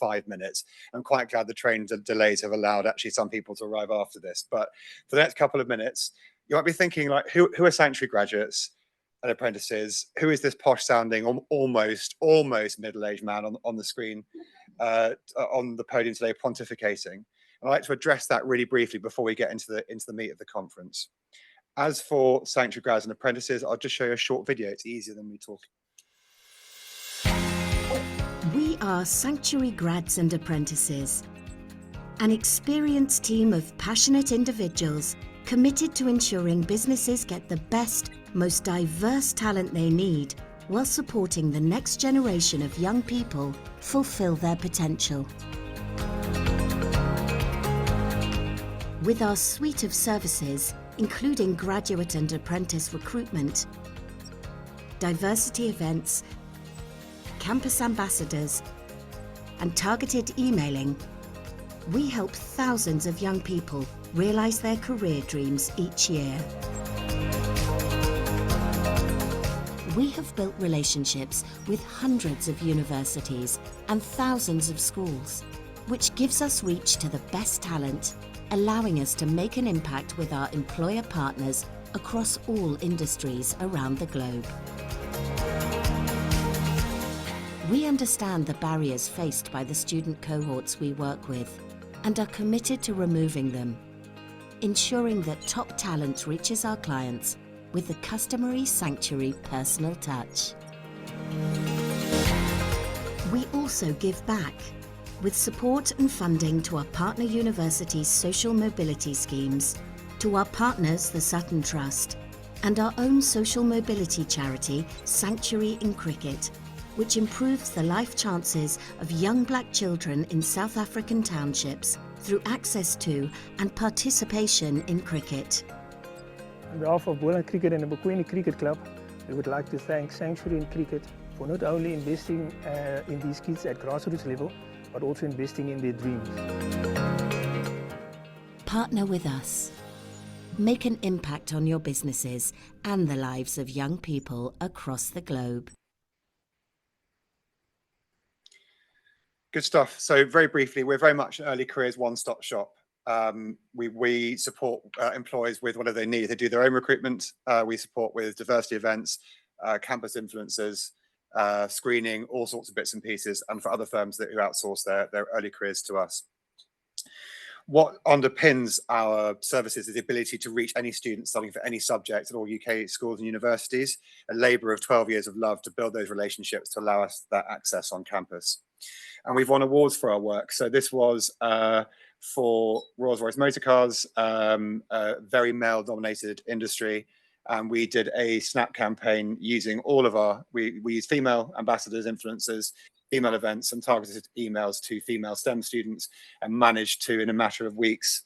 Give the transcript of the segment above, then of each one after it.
5 minutes. I'm quite glad the train delays have allowed actually some people to arrive after this. But for the next couple of minutes, you might be thinking, like, who are Sanctuary graduates and apprentices? Who is this posh sounding, almost middle-aged man on the screen, on the podium today, pontificating? And I'd like to address that really briefly before we get into the meat of the conference. As for Sanctuary grads and apprentices, I'll just show you a short video. It's easier than me talking. We are Sanctuary grads and apprentices, an experienced team of passionate individuals committed to ensuring businesses get the best, most diverse talent they need, while supporting the next generation of young people fulfill their potential. With our suite of services, including graduate and apprentice recruitment, diversity events, campus ambassadors, and targeted emailing, we help thousands of young people realise their career dreams each year. We have built relationships with hundreds of universities and thousands of schools, which gives us reach to the best talent, allowing us to make an impact with our employer partners across all industries around the globe. We understand the barriers faced by the student cohorts we work with and are committed to removing them, ensuring that top talent reaches our clients with the customary Sanctuary personal touch. We also give back with support and funding to our partner universities' social mobility schemes, to our partners, the Sutton Trust, and our own social mobility charity, Sanctuary in Cricket, which improves the life chances of young black children in South African townships through access to and participation in cricket. On behalf of Boland Cricket and the Bokwini Cricket Club, we would like to thank Sanctuary in Cricket for not only investing in these kids at grassroots level, but also investing in their dreams. Partner with us. Make an impact on your businesses and the lives of young people across the globe. Good stuff. So very briefly, we're very much an early careers one-stop shop. We support employees with whatever they need. They do their own recruitment. We support with diversity events, campus influencers, screening, all sorts of bits and pieces, and for other firms who outsource their early careers to us. What underpins our services is the ability to reach any student studying for any subject at all UK schools and universities, a labour of 12 years of love to build those relationships to allow us that access on campus. And we've won awards for our work. So this was for Rolls-Royce Motor Cars, a very male-dominated industry. And we did a Snap campaign using all of we used female ambassadors, influencers, female events, and targeted emails to female STEM students, and managed to, in a matter of weeks,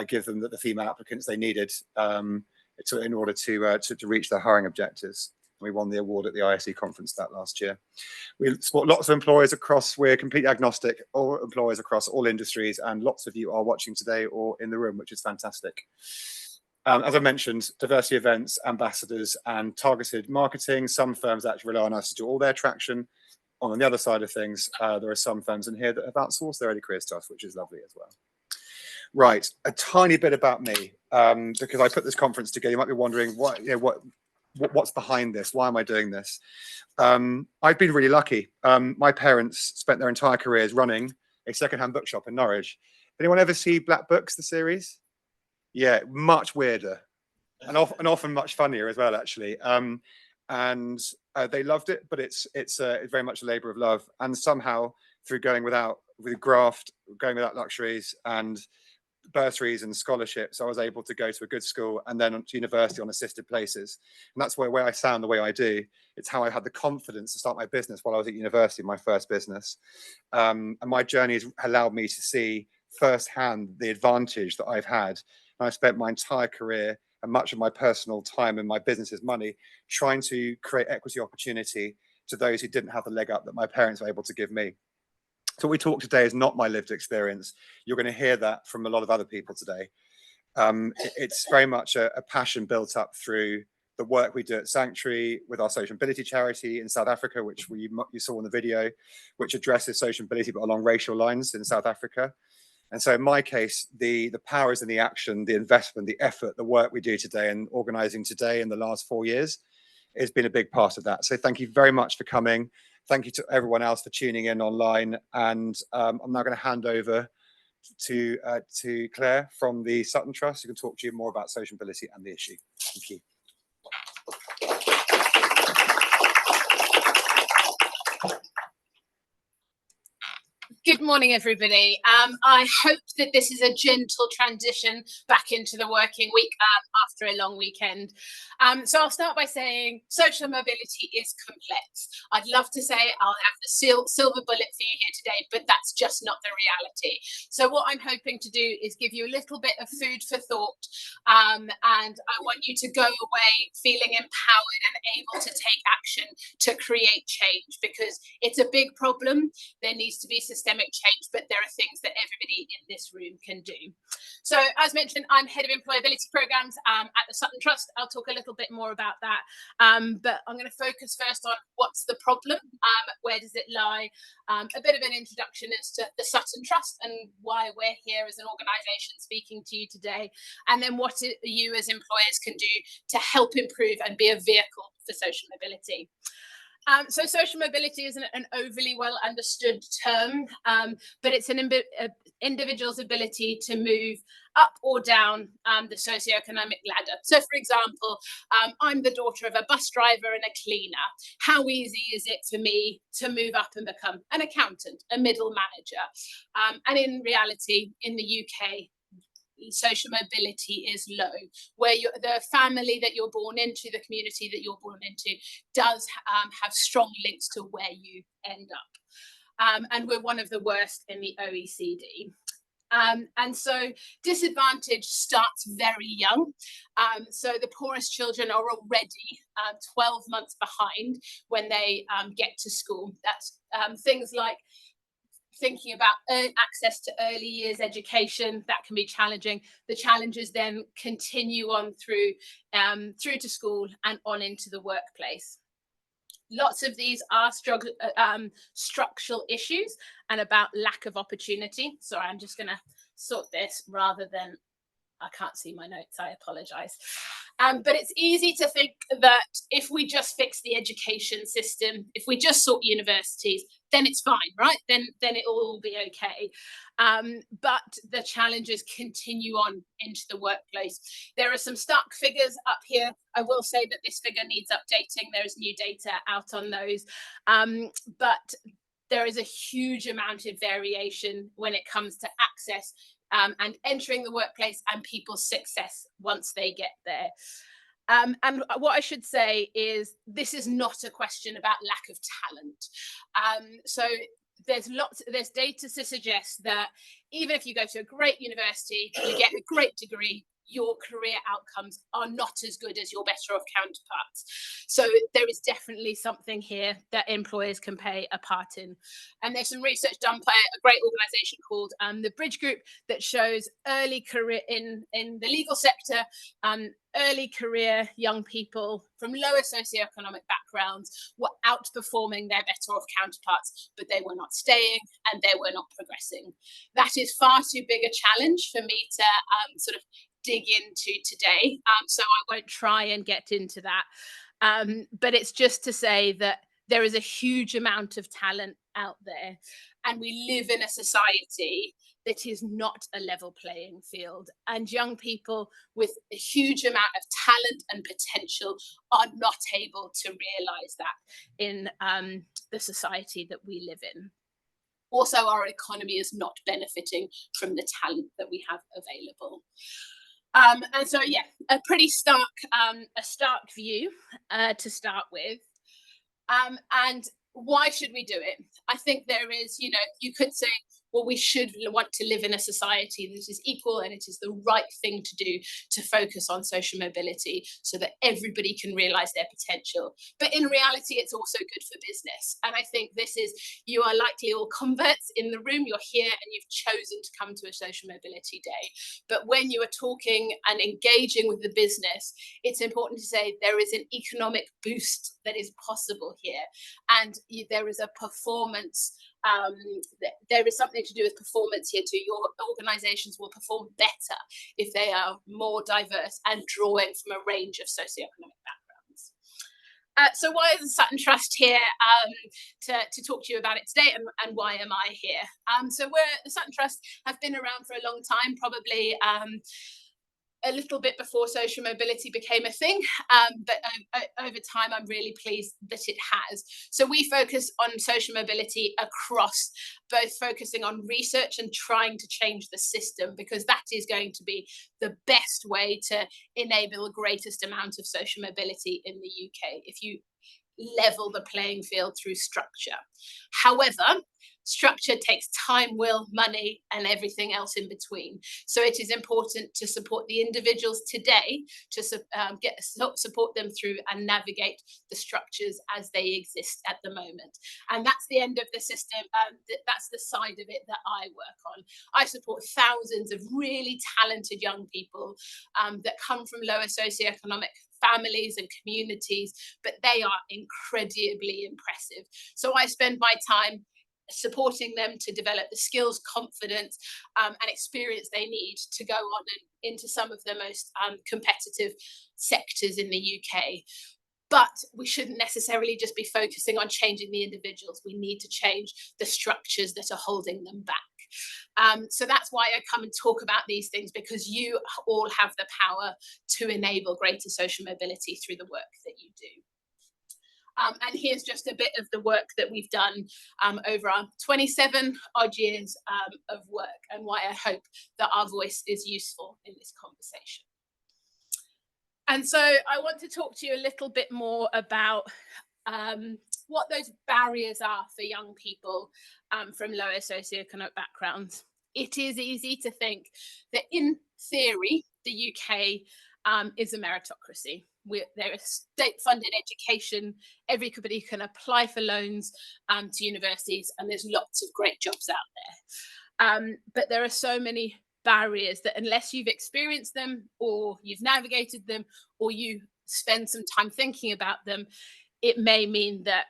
give them the female applicants they needed in order to reach their hiring objectives. We won the award at the ISE conference that last year. We support lots of employers across, we're completely agnostic, all employers across all industries, and lots of you are watching today or in the room, which is fantastic. As I mentioned, diversity events, ambassadors, and targeted marketing. Some firms actually rely on us to do all their traction. On the other side of things, there are some firms in here that have outsourced their early careers to us, which is lovely as well. Right, a tiny bit about me, because I put this conference together. You might be wondering, what's behind this? Why am I doing this? I've been really lucky. My parents spent their entire careers running a secondhand bookshop in Norwich. Anyone ever see Black Books, the series? Yeah, much weirder and often much funnier as well, actually. They loved it, but it's very much a labour of love. And somehow, through going without graft, going without luxuries and bursaries and scholarships, I was able to go to a good school and then to university on assisted places. And that's why I sound the way I do. It's how I had the confidence to start my business while I was at university, my first business. And my journey has allowed me to see firsthand the advantage that I've had. And I spent my entire career and much of my personal time and my business's money trying to create equity opportunity to those who didn't have the leg up that my parents were able to give me. So what we talk today is not my lived experience. You're going to hear that from a lot of other people today. It's very much a passion built up through the work we do at Sanctuary with our social mobility charity in South Africa, which you saw in the video, which addresses social mobility but along racial lines in South Africa. And so in my case, the power is in the action, the investment, the effort, the work we do today and organising today in the last 4 years has been a big part of that. So thank you very much for coming. Thank you to everyone else for tuning in online. And I'm now going to hand over to Claire from the Sutton Trust, who can talk to you more about social mobility and the issue. Thank you. Good morning, everybody. I hope that this is a gentle transition back into the working week after a long weekend. So I'll start by saying social mobility is complex. I'd love to say I'll have the silver bullet for you here today, but that's just not the reality. So what I'm hoping to do is give you a little bit of food for thought, and I want you to go away feeling empowered and able to take action to create change, because it's a big problem. There needs to be systemic change, but there are things that everybody in this room can do. So as mentioned, I'm head of employability programs at the Sutton Trust. I'll talk a little bit more about that, but I'm going to focus first on what's the problem, where does it lie, a bit of an introduction as to the Sutton Trust and why we're here as an organisation speaking to you today, and then what you as employers can do to help improve and be a vehicle for social mobility. So social mobility isn't an overly well understood term, but it's an individual's ability to move up or down the socioeconomic ladder. So for example, I'm the daughter of a bus driver and a cleaner. How easy is it for me to move up and become an accountant, a middle manager? And in reality, in the UK, social mobility is low, where the family that you're born into, the community that you're born into, does have strong links to where you end up. And we're one of the worst in the OECD. And so disadvantage starts very young. So the poorest children are already 12 months behind when they get to school. That's things like thinking about access to early years education. That can be challenging. The challenges then continue on through to school and on into the workplace. Lots of these are structural issues and about lack of opportunity. Sorry, I'm just going to sort this rather than, I can't see my notes, I apologise. But it's easy to think that if we just fix the education system, if we just sort universities, then it's fine, right? Then it'll all be okay. But the challenges continue on into the workplace. There are some stark figures up here. I will say that this figure needs updating. There is new data out on those. But there is a huge amount of variation when it comes to access and entering the workplace and people's success once they get there. And what I should say is this is not a question about lack of talent. So there's data to suggest that even if you go to a great university, you get a great degree, your career outcomes are not as good as your better off counterparts. So there is definitely something here that employers can play a part in. And there's some research done by a great organisation called the Bridge Group that shows early career in the legal sector, early career young people from lower socioeconomic backgrounds were outperforming their better off counterparts, but they were not staying and they were not progressing. That is far too big a challenge for me to sort of dig into today, so I won't try and get into that, but it's just to say that there is a huge amount of talent out there, and we live in a society that is not a level playing field, and young people with a huge amount of talent and potential are not able to realize that in the society that we live in. Also, our economy is not benefiting from the talent that we have available. And so, yeah, a pretty stark view to start with. And why should we do it? I think there is, you could say well, we should want to live in a society that is equal, and it is the right thing to do to focus on social mobility so that everybody can realize their potential. But in reality, it's also good for business. And I think this is, you are likely all converts in the room, you're here and you've chosen to come to a social mobility day. But when you are talking and engaging with the business, it's important to say there is an economic boost that is possible here. And there is a performance, there is something to do with performance here too. Your organizations will perform better if they are more diverse and drawing from a range of socioeconomic backgrounds. So why is the Sutton Trust here to talk to you about it today, and why am I here? So the Sutton Trust have been around for a long time, probably a little bit before social mobility became a thing, but over time I'm really pleased that it has. So we focus on social mobility across both focusing on research and trying to change the system, because that is going to be the best way to enable the greatest amount of social mobility in the UK, if you level the playing field through structure. However, structure takes time, will, money, and everything else in between. So it is important to support the individuals today, to support them through and navigate the structures as they exist at the moment. And that's the end of the system. That's the side of it that I work on. I support thousands of really talented young people that come from lower socioeconomic families and communities, but they are incredibly impressive. So I spend my time supporting them to develop the skills, confidence, and experience they need to go on and into some of the most competitive sectors in the UK. But we shouldn't necessarily just be focusing on changing the individuals. We need to change the structures that are holding them back. So that's why I come and talk about these things, because you all have the power to enable greater social mobility through the work that you do. And here's just a bit of the work that we've done over our 27 odd years of work, and why I hope that our voice is useful in this conversation. And so I want to talk to you a little bit more about what those barriers are for young people from lower socioeconomic backgrounds. It is easy to think that in theory, the UK is a meritocracy. There is state-funded education, everybody can apply for loans to universities, and there's lots of great jobs out there. But there are so many barriers that unless you've experienced them, or you've navigated them, or you spend some time thinking about them, it may mean that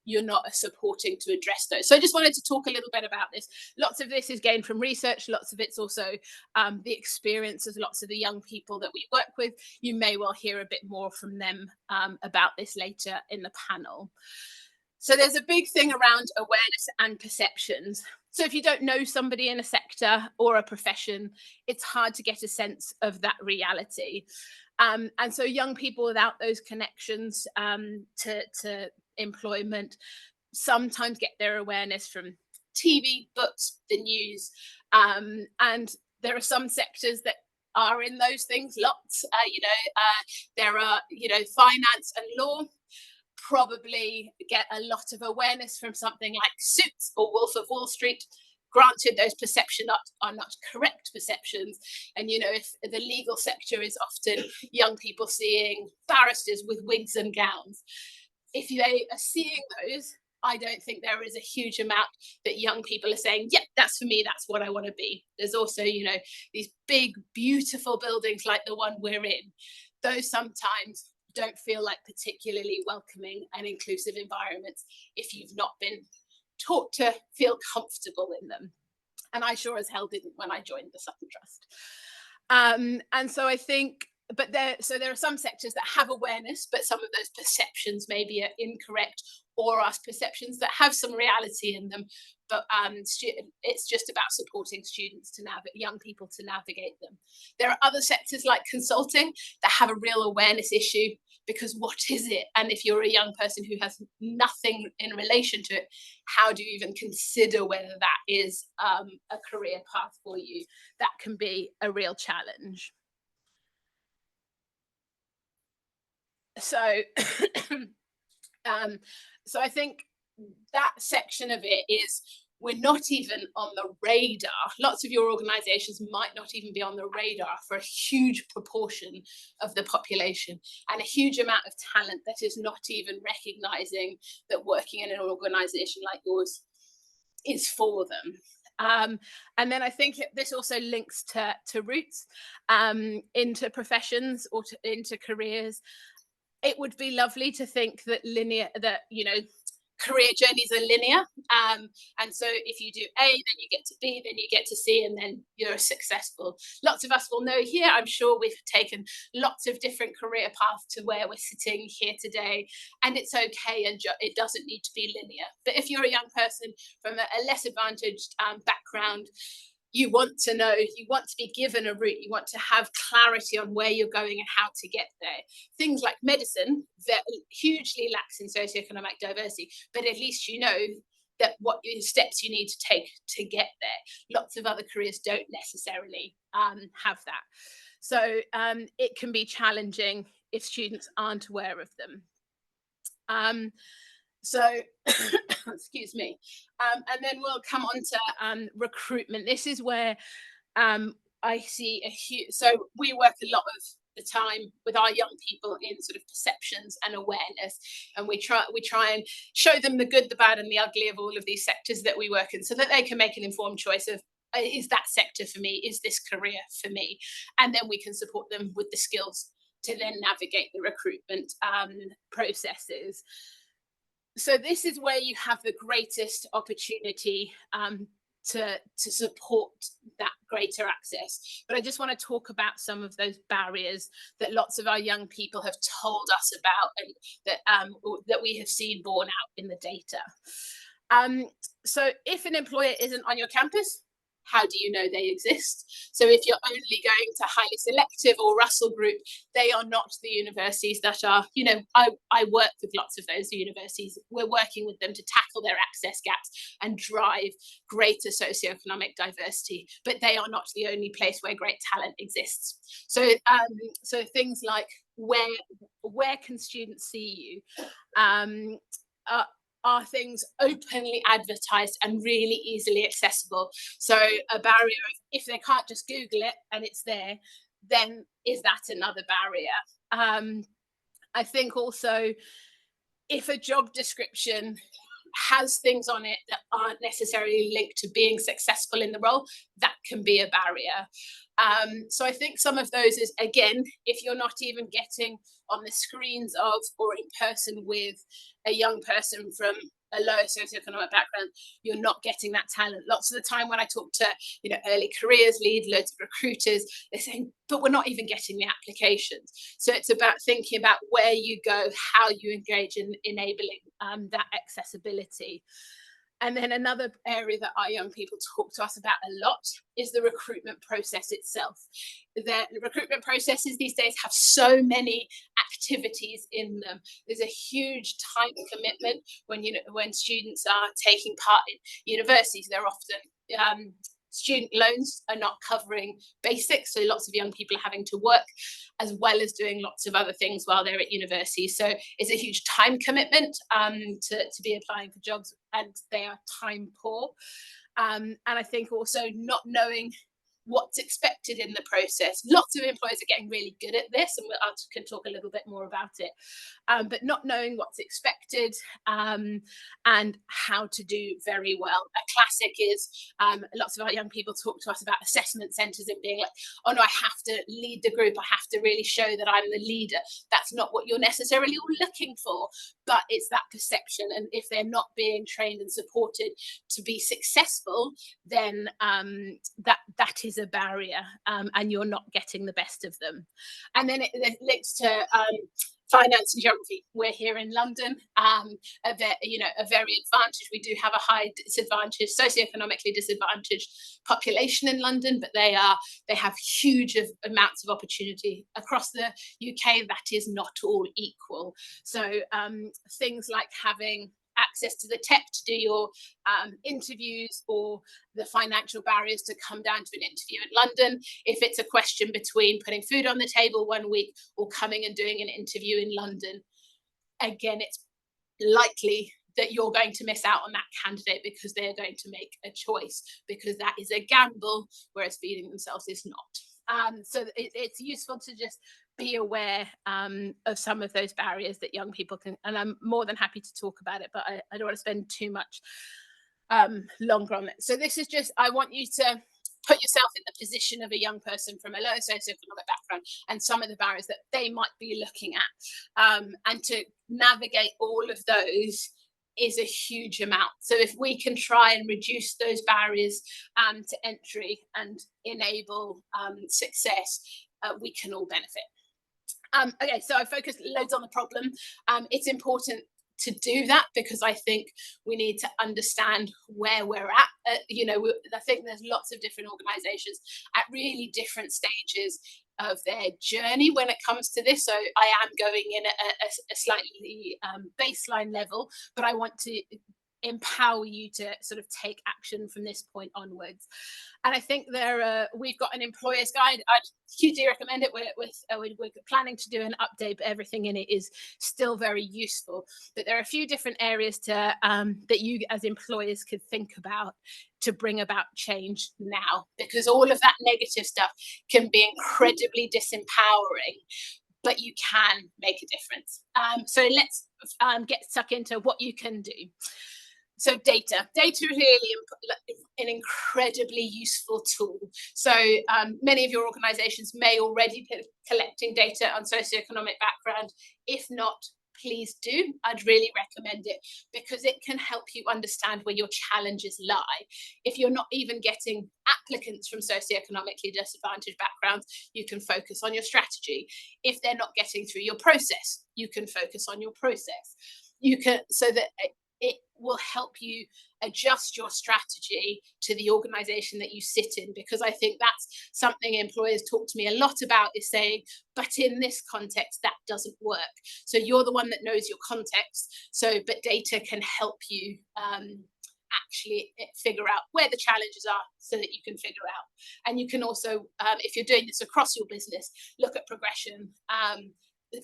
you're not supporting to address those. So I just wanted to talk a little bit about this. Lots of this is gained from research. Lots of it's also the experience of lots of the young people that we work with. You may well hear a bit more from them about this later in the panel. So there's a big thing around awareness and perceptions. So if you don't know somebody in a sector or a profession, it's hard to get a sense of that reality. And so young people without those connections to employment sometimes get their awareness from TV, books, the news, and there are some sectors that are in those things lots. There are, finance and law probably get a lot of awareness from something like Suits or Wolf of Wall Street. Granted, those perceptions are not correct perceptions. And, if the legal sector is often young people seeing barristers with wigs and gowns, if they are seeing those, I don't think there is a huge amount that young people are saying, yeah, that's for me, that's what I want to be. There's also, these big, beautiful buildings like the one we're in. Those sometimes don't feel like particularly welcoming and inclusive environments if you've not been taught to feel comfortable in them. And I sure as hell didn't when I joined the Sutton Trust. And so I think, there are some sectors that have awareness, but some of those perceptions maybe are incorrect, or are perceptions that have some reality in them. But it's just about supporting students young people to navigate them. There are other sectors like consulting that have a real awareness issue, because what is it? And if you're a young person who has nothing in relation to it, how do you even consider whether that is a career path for you? That can be a real challenge. So, so I think that section of it is we're not even on the radar. Lots of your organizations might not even be on the radar for a huge proportion of the population, and a huge amount of talent that is not even recognizing that working in an organization like yours is for them. And then I think this also links to routes into professions or into careers. It would be lovely to think that career journeys are linear. And so if you do A, then you get to B, then you get to C, and then you're successful. Lots of us will know here, I'm sure we've taken lots of different career paths to where we're sitting here today, and it's okay, and it doesn't need to be linear. But if you're a young person from a less advantaged background, you want to know, you want to be given a route, you want to have clarity on where you're going and how to get there. Things like medicine that hugely lacks in socioeconomic diversity, but at least you know that what steps you need to take to get there. Lots of other careers don't necessarily have that. So it can be challenging if students aren't aware of them. So, excuse me, and then we'll come on to recruitment. This is where I see a huge, so we work a lot of the time with our young people in sort of perceptions and awareness, and we try and show them the good, the bad, and the ugly of all of these sectors that we work in, so that they can make an informed choice of, is that sector for me? Is this career for me? And then we can support them with the skills to then navigate the recruitment processes. So this is where you have the greatest opportunity to support that greater access. But I just want to talk about some of those barriers that lots of our young people have told us about, and that we have seen borne out in the data. So if an employer isn't on your campus, how do you know they exist? So if you're only going to highly selective or Russell Group, they are not the universities that are, I work with lots of those universities. We're working with them to tackle their access gaps and drive greater socioeconomic diversity, but they are not the only place where great talent exists. So things like where can students see you? Are things openly advertised and really easily accessible? So a barrier of, if they can't just Google it and it's there, then is that another barrier? I think also, if a job description has things on it that aren't necessarily linked to being successful in the role, that can be a barrier. So I think some of those is, again, if you're not even getting on the screens of or in person with a young person from a lower socioeconomic background, you're not getting that talent. Lots of the time when I talk to early careers lead, loads of recruiters, they're saying, but we're not even getting the applications. So it's about thinking about where you go, how you engage in enabling that accessibility. And then another area that our young people talk to us about a lot is the recruitment process itself. The recruitment processes these days have so many activities in them. There's a huge time commitment when students are taking part in universities. They're often student loans are not covering basics, so lots of young people are having to work as well as doing lots of other things while they're at university. So it's a huge time commitment to be applying for jobs, and they are time poor. And I think also not knowing what's expected in the process. Lots of employers are getting really good at this, and I can talk a little bit more about it. But not knowing what's expected and how to do very well. A classic is lots of our young people talk to us about assessment centres and being like, oh no, I have to lead the group. I have to really show that I'm the leader. That's not what you're necessarily all looking for, but it's that perception. And if they're not being trained and supported to be successful, then that is a barrier, and you're not getting the best of them. And then it links to finance and geography. We're here in London, a very advantaged. We do have a high disadvantaged, socioeconomically disadvantaged population in London, but they have huge amounts of opportunity across the UK. That is not all equal. So things like having access to the tech to do your interviews, or the financial barriers to come down to an interview in London. If it's a question between putting food on the table one week or coming and doing an interview in London, again, it's likely that you're going to miss out on that candidate because they're going to make a choice, because that is a gamble, whereas feeding themselves is not. So it's useful to just be aware of some of those barriers that young people can, and I'm more than happy to talk about it, but I don't want to spend too much longer on it. So this is just, I want you to put yourself in the position of a young person from a low socioeconomic background and some of the barriers that they might be looking at, and to navigate all of those is a huge amount. So if we can try and reduce those barriers to entry and enable success, we can all benefit. Okay, so I focused loads on the problem. It's important to do that because I think we need to understand where we're at. I think there's lots of different organisations at really different stages of their journey when it comes to this. So I am going in at a slightly baseline level, but I want to empower you to sort of take action from this point onwards. And I think we've got an employer's guide. I'd hugely recommend it. We're planning to do an update, but everything in it is still very useful. But there are a few different areas that you as employers could think about to bring about change now, because all of that negative stuff can be incredibly disempowering, but you can make a difference. So let's get stuck into what you can do. So data is really an incredibly useful tool. So many of your organisations may already be collecting data on socioeconomic background. If not, please do. I'd really recommend it because it can help you understand where your challenges lie. If you're not even getting applicants from socioeconomically disadvantaged backgrounds, you can focus on your strategy. If they're not getting through your process, you can focus on your process. So that it will help you adjust your strategy to the organization that you sit in, because I think that's something employers talk to me a lot about, is saying, but in this context, that doesn't work. So you're the one that knows your context. But data can help you actually figure out where the challenges are so that you can figure out. And you can also, if you're doing this across your business, look at progression,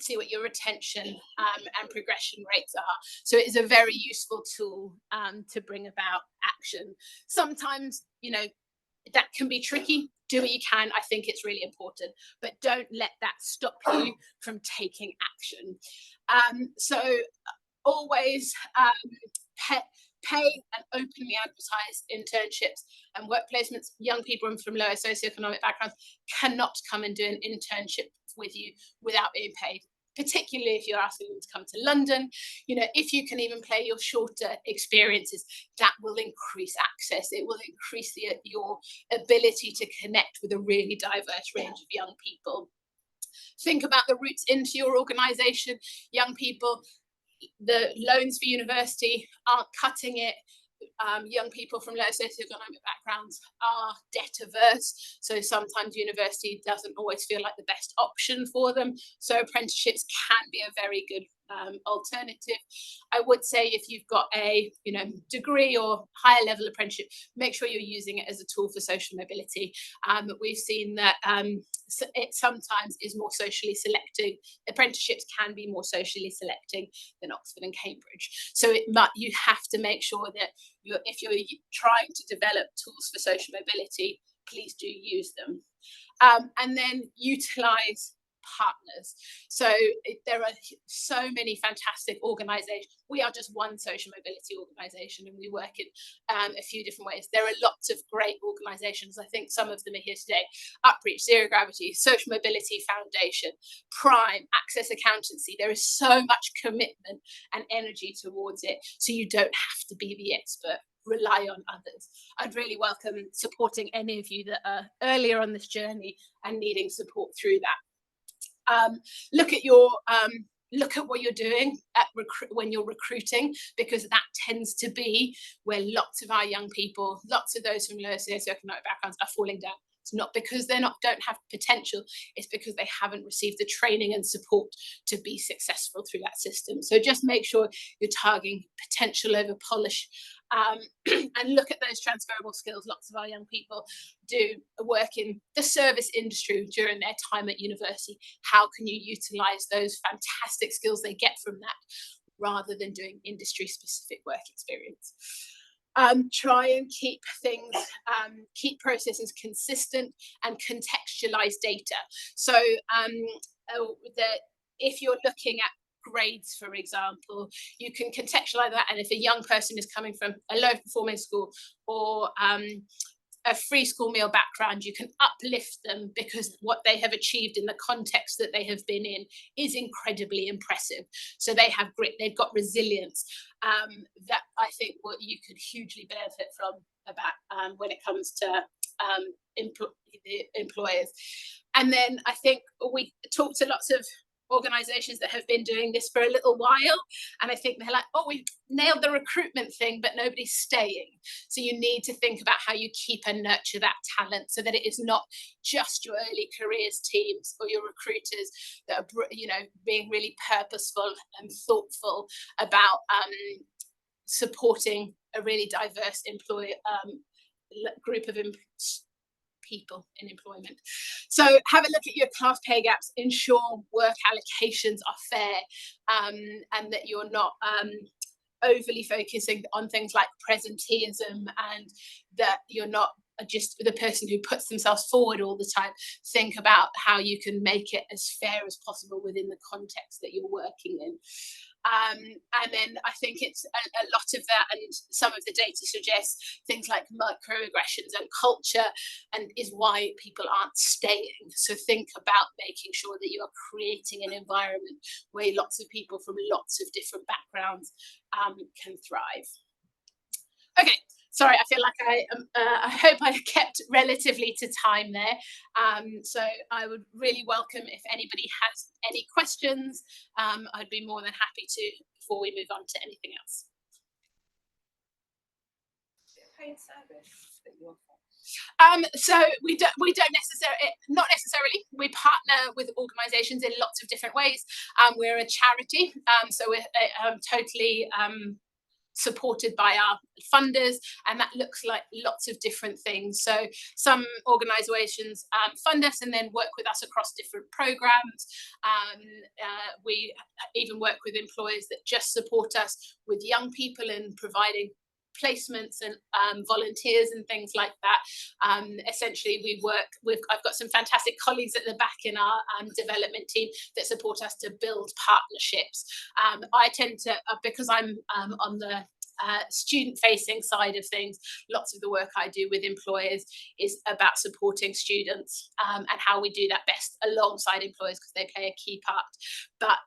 see what your retention and progression rates are. So it is a very useful tool to bring about action. Sometimes, that can be tricky. Do what you can. I think it's really important, but don't let that stop you from taking action. So always pay and openly advertise internships and work placements. Young people from lower socioeconomic backgrounds cannot come and do an internship with you without being paid, particularly if you're asking them to come to London. If you can even play your shorter experiences, that will increase access. It will increase your ability to connect with a really diverse range of young people. Think about the routes into your organisation. Young people, the loans for university aren't cutting it. Young people from low socioeconomic backgrounds are debt averse, so sometimes university doesn't always feel like the best option for them. So apprenticeships can be a very good alternative. I would say if you've got a degree or higher level apprenticeship, make sure you're using it as a tool for social mobility. We've seen that it sometimes is more socially selecting. Apprenticeships can be more socially selecting than Oxford and Cambridge. So you have to make sure that if you're trying to develop tools for social mobility, please do use them. And then utilise partners. So there are so many fantastic organisations. We are just one social mobility organisation, and we work in a few different ways. There are lots of great organisations. I think some of them are here today. Upreach, Zero Gravity, Social Mobility Foundation, Prime, Access Accountancy. There is so much commitment and energy towards it, so you don't have to be the expert. Rely on others. I'd really welcome supporting any of you that are earlier on this journey and needing support through that. Look at what you're doing when you're recruiting, because that tends to be where lots of our young people, lots of those from lower socioeconomic backgrounds are falling down. It's not because they don't have potential, it's because they haven't received the training and support to be successful through that system. So just make sure you're targeting potential over polish, and look at those transferable skills. Lots of our young people do work in the service industry during their time at university. How can you utilise those fantastic skills they get from that rather than doing industry specific work experience. Try and keep things, keep processes consistent and contextualize data. So if you're looking at grades, for example, you can contextualize that. And if a young person is coming from a low performing school or a free school meal background, you can uplift them because what they have achieved in the context that they have been in is incredibly impressive. So they have grit, they've got resilience, that I think what you could hugely benefit from about when it comes to the employers. And then I think we talked to lots of organizations that have been doing this for a little while, and I think they're like, oh, we nailed the recruitment thing, but nobody's staying. So you need to think about how you keep and nurture that talent so that it is not just your early careers teams or your recruiters that are, you know, being really purposeful and thoughtful about supporting a really diverse group of people in employment. So have a look at your class pay gaps, ensure work allocations are fair, and that you're not overly focusing on things like presenteeism, and that you're not just the person who puts themselves forward all the time. Think about how you can make it as fair as possible within the context that you're working in. And then I think it's a lot of that, and some of the data suggests things like microaggressions and culture, and is why people aren't staying. So think about making sure that you are creating an environment where lots of people from lots of different backgrounds can thrive. Okay. Sorry, I feel like I hope I kept relatively to time there. So I would really welcome if anybody has any questions. I'd be more than happy to before we move on to anything else. Paid service that you offer? So we don't necessarily, not necessarily. We partner with organisations in lots of different ways. We're a charity, so we're totally supported by our funders, and that looks like lots of different things. So some organisations fund us and then work with us across different programmes. We even work with employers that just support us with young people and providing placements and volunteers and things like that. Essentially, we work with, I've got some fantastic colleagues at the back in our development team that support us to build partnerships. I tend to, because I'm on the student-facing side of things, lots of the work I do with employers is about supporting students and how we do that best alongside employers, because they play a key part. But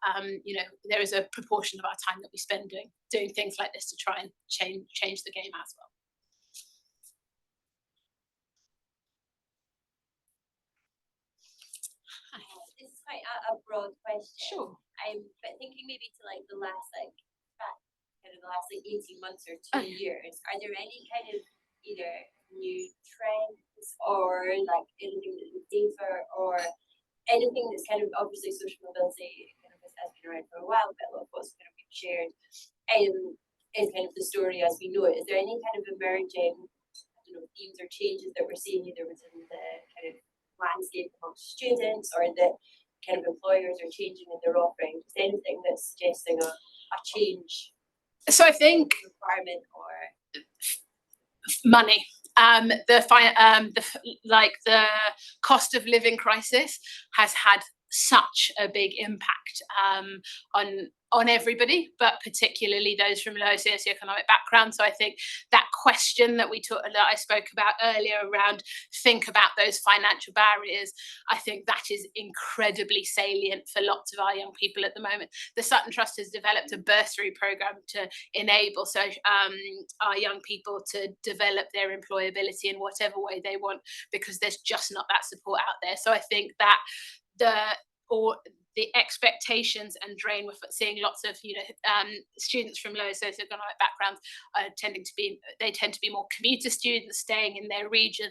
you know, there is a proportion of our time that we spend doing things like this to try and change the game as well. This is quite a broad question. Sure. But thinking maybe to like the last kind of the last 18 months or 2 years, are there any kind of either new trends or like anything that the data or anything that's kind of, obviously social mobility kind of has been around for a while, but a lot of what's kind of been shared is kind of the story as we know it. Is there any kind of emerging, I don't know, themes or changes that we're seeing either within the kind of landscape amongst students or that kind of employers are changing in their offering? Is anything that's suggesting a change? So I think requirement or money. The cost of living crisis has had such a big impact on everybody, but particularly those from low socioeconomic backgrounds. So I think that question that I spoke about earlier around think about those financial barriers, I think that is incredibly salient for lots of our young people at the moment. The Sutton Trust has developed a bursary program to enable our young people to develop their employability in whatever way they want, because there's just not that support out there. So I think that the expectations and drain, we're seeing lots of students from low socioeconomic backgrounds tend to be more commuter students staying in their region.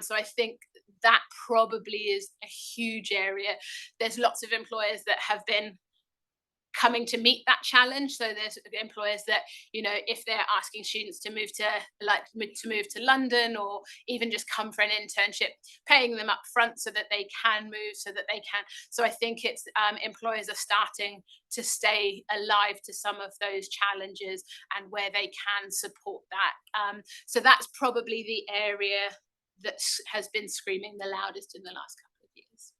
So I think that probably is a huge area. There's lots of employers that have been coming to meet that challenge. So there's employers that, you know, if they're asking students to move to London, or even just come for an internship, paying them up front so that they can move, so that they can. So I think it's employers are starting to stay alive to some of those challenges and where they can support that. So that's probably the area that has been screaming the loudest in the last couple of years.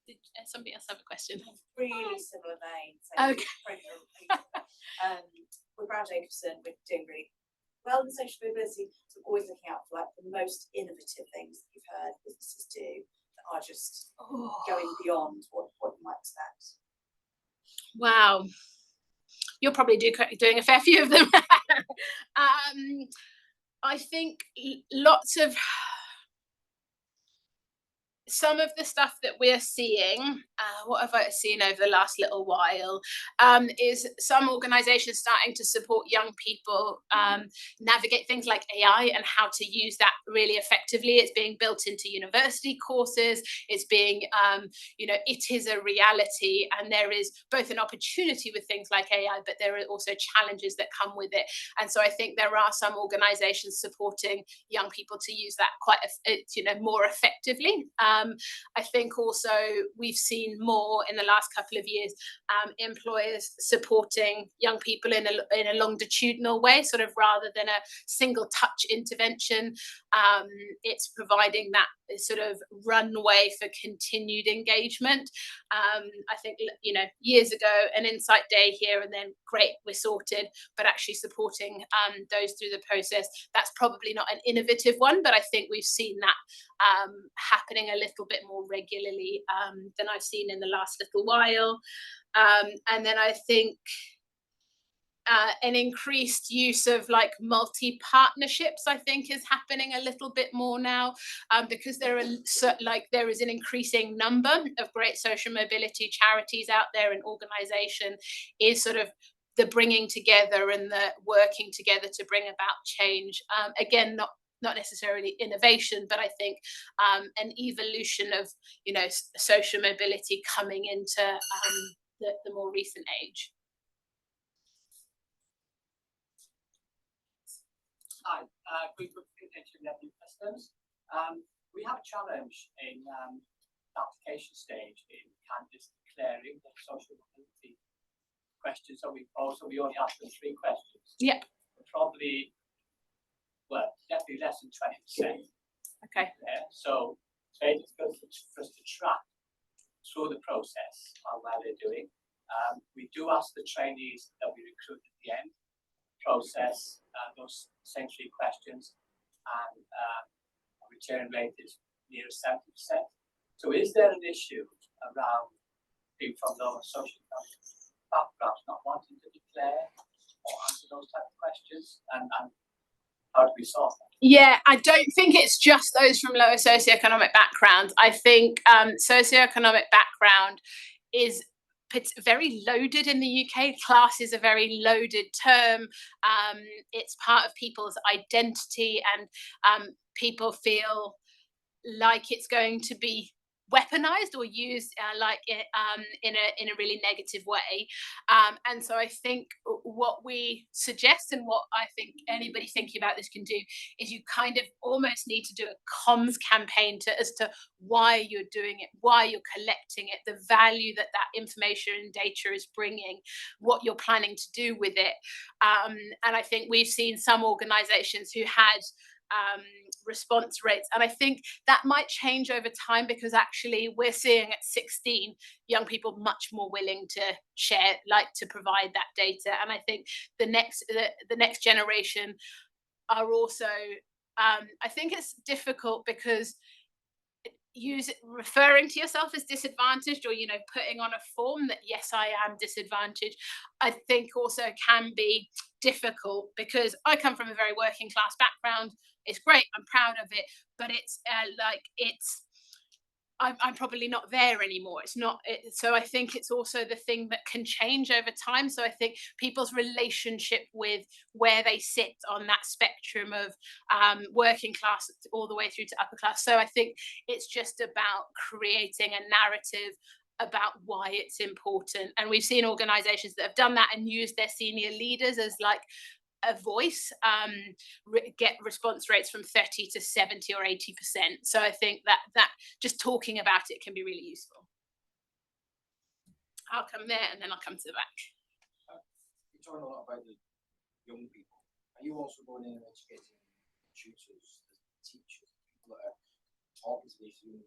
Did somebody else have a question? Really similar vein. So Okay. With Brown Jacobson, we're doing really well in social mobility. So we're always looking out for like the most innovative things that you've heard businesses do that are just going beyond what you might expect. Wow. You're probably doing a fair few of them. I think lots of some of the stuff that we're seeing, what have I seen over the last little while, is some organizations starting to support young people navigate things like AI and how to use that really effectively. It's being built into university courses. It's being, it is a reality, and there is both an opportunity with things like AI, but there are also challenges that come with it. And so I think there are some organizations supporting young people to use that more effectively. I think also we've seen more in the last couple of years, employers supporting young people in a longitudinal way, sort of rather than a single touch intervention. It's providing that sort of runway for continued engagement. I think, years ago, an insight day here and then, great, we're sorted, but actually supporting those through the process, that's probably not an innovative one, but I think we've seen that happening a little bit more regularly than I've seen in the last little while. And then I think an increased use of like multi-partnerships, I think, is happening a little bit more now, because there is an increasing number of great social mobility charities out there, and organisation is sort of the bringing together and the working together to bring about change. Again, not necessarily innovation, but I think an evolution of social mobility coming into the more recent age. Hi, we have questions. We have a challenge in the application stage in candidates declaring their social mobility questions. So we only asked them 3 questions. Yep. Probably, definitely less than 20%. Okay. There. So it's very difficult for us to track through the process on where they're doing. We do ask the trainees that we recruit at the end process those same 3 questions, and return rate is near 70%. So is there an issue around people from lower social backgrounds not wanting to declare or answer those type of questions, and how do we solve that? Yeah, I don't think it's just those from lower socioeconomic backgrounds. I think socioeconomic background is very loaded in the UK. Class is a very loaded term. It's part of people's identity, and people feel like it's going to be weaponized or used in a really negative way, and so I think what we suggest, and what I think anybody thinking about this can do, is you kind of almost need to do a comms campaign as to why you're doing it, why you're collecting it, the value that information and data is bringing, what you're planning to do with it, and I think we've seen some organizations who had response rates, and I think that might change over time, because actually we're seeing at 16 young people much more willing to share, to provide that data. And I think the next generation are also I think it's difficult, because referring to yourself as disadvantaged, or putting on a form that yes, I am disadvantaged, I think also can be difficult, because I come from a very working class background. It's great, I'm proud of it, but it's I'm probably not there anymore. So I think it's also the thing that can change over time. So I think people's relationship with where they sit on that spectrum of working class all the way through to upper class. So I think it's just about creating a narrative about why it's important. And we've seen organizations that have done that and used their senior leaders as like a voice, get response rates from 30 to 70 or 80%. So I think that just talking about it can be really useful. I'll come there and then I'll come to the back. You're talking a lot about the young people. Are you also going in and educating tutors, teachers, people that are talking to these young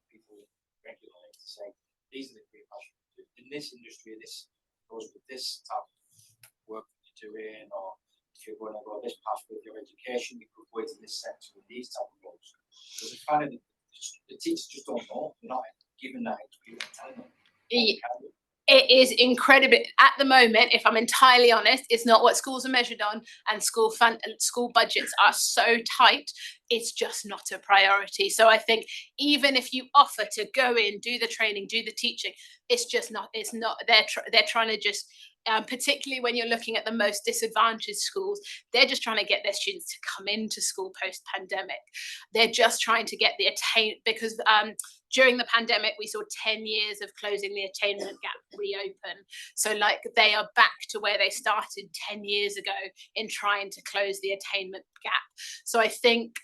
people regularly to say, these are the career paths in this industry, this goes with this type of work that you're doing, or if you're going to go this path with your education, you could go into this sector with these type of roles. Because it's kind of the teachers just don't know. They're not given that experience, telling them. It is incredible at the moment. If I'm entirely honest, it's not what schools are measured on, and school budgets are so tight. It's just not a priority. So I think even if you offer to go in, do the training, do the teaching, it's just not. It's not. They're trying to just. Particularly when you're looking at the most disadvantaged schools, they're just trying to get their students to come into school post-pandemic. They're just trying to get the because during the pandemic, we saw 10 years of closing the attainment gap reopen. So like they are back to where they started 10 years ago in trying to close the attainment gap. So I think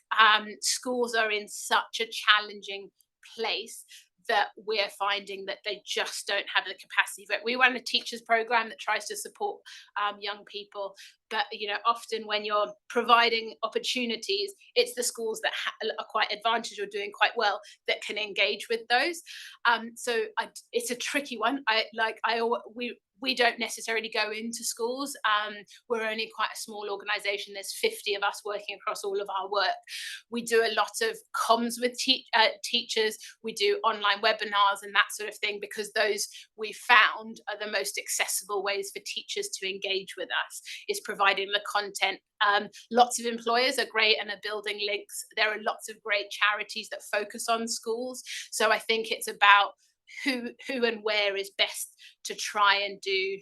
schools are in such a challenging place that we're finding that they just don't have the capacity. But we run a teachers program that tries to support young people. But often when you're providing opportunities, it's the schools that are quite advantaged or doing quite well that can engage with those. So it's a tricky one. We don't necessarily go into schools. We're only quite a small organisation. There's 50 of us working across all of our work. We do a lot of comms with teachers. We do online webinars and that sort of thing, because those we found are the most accessible ways for teachers to engage with us, is providing the content. Lots of employers are great and are building links. There are lots of great charities that focus on schools. So I think it's about who and where is best to try and do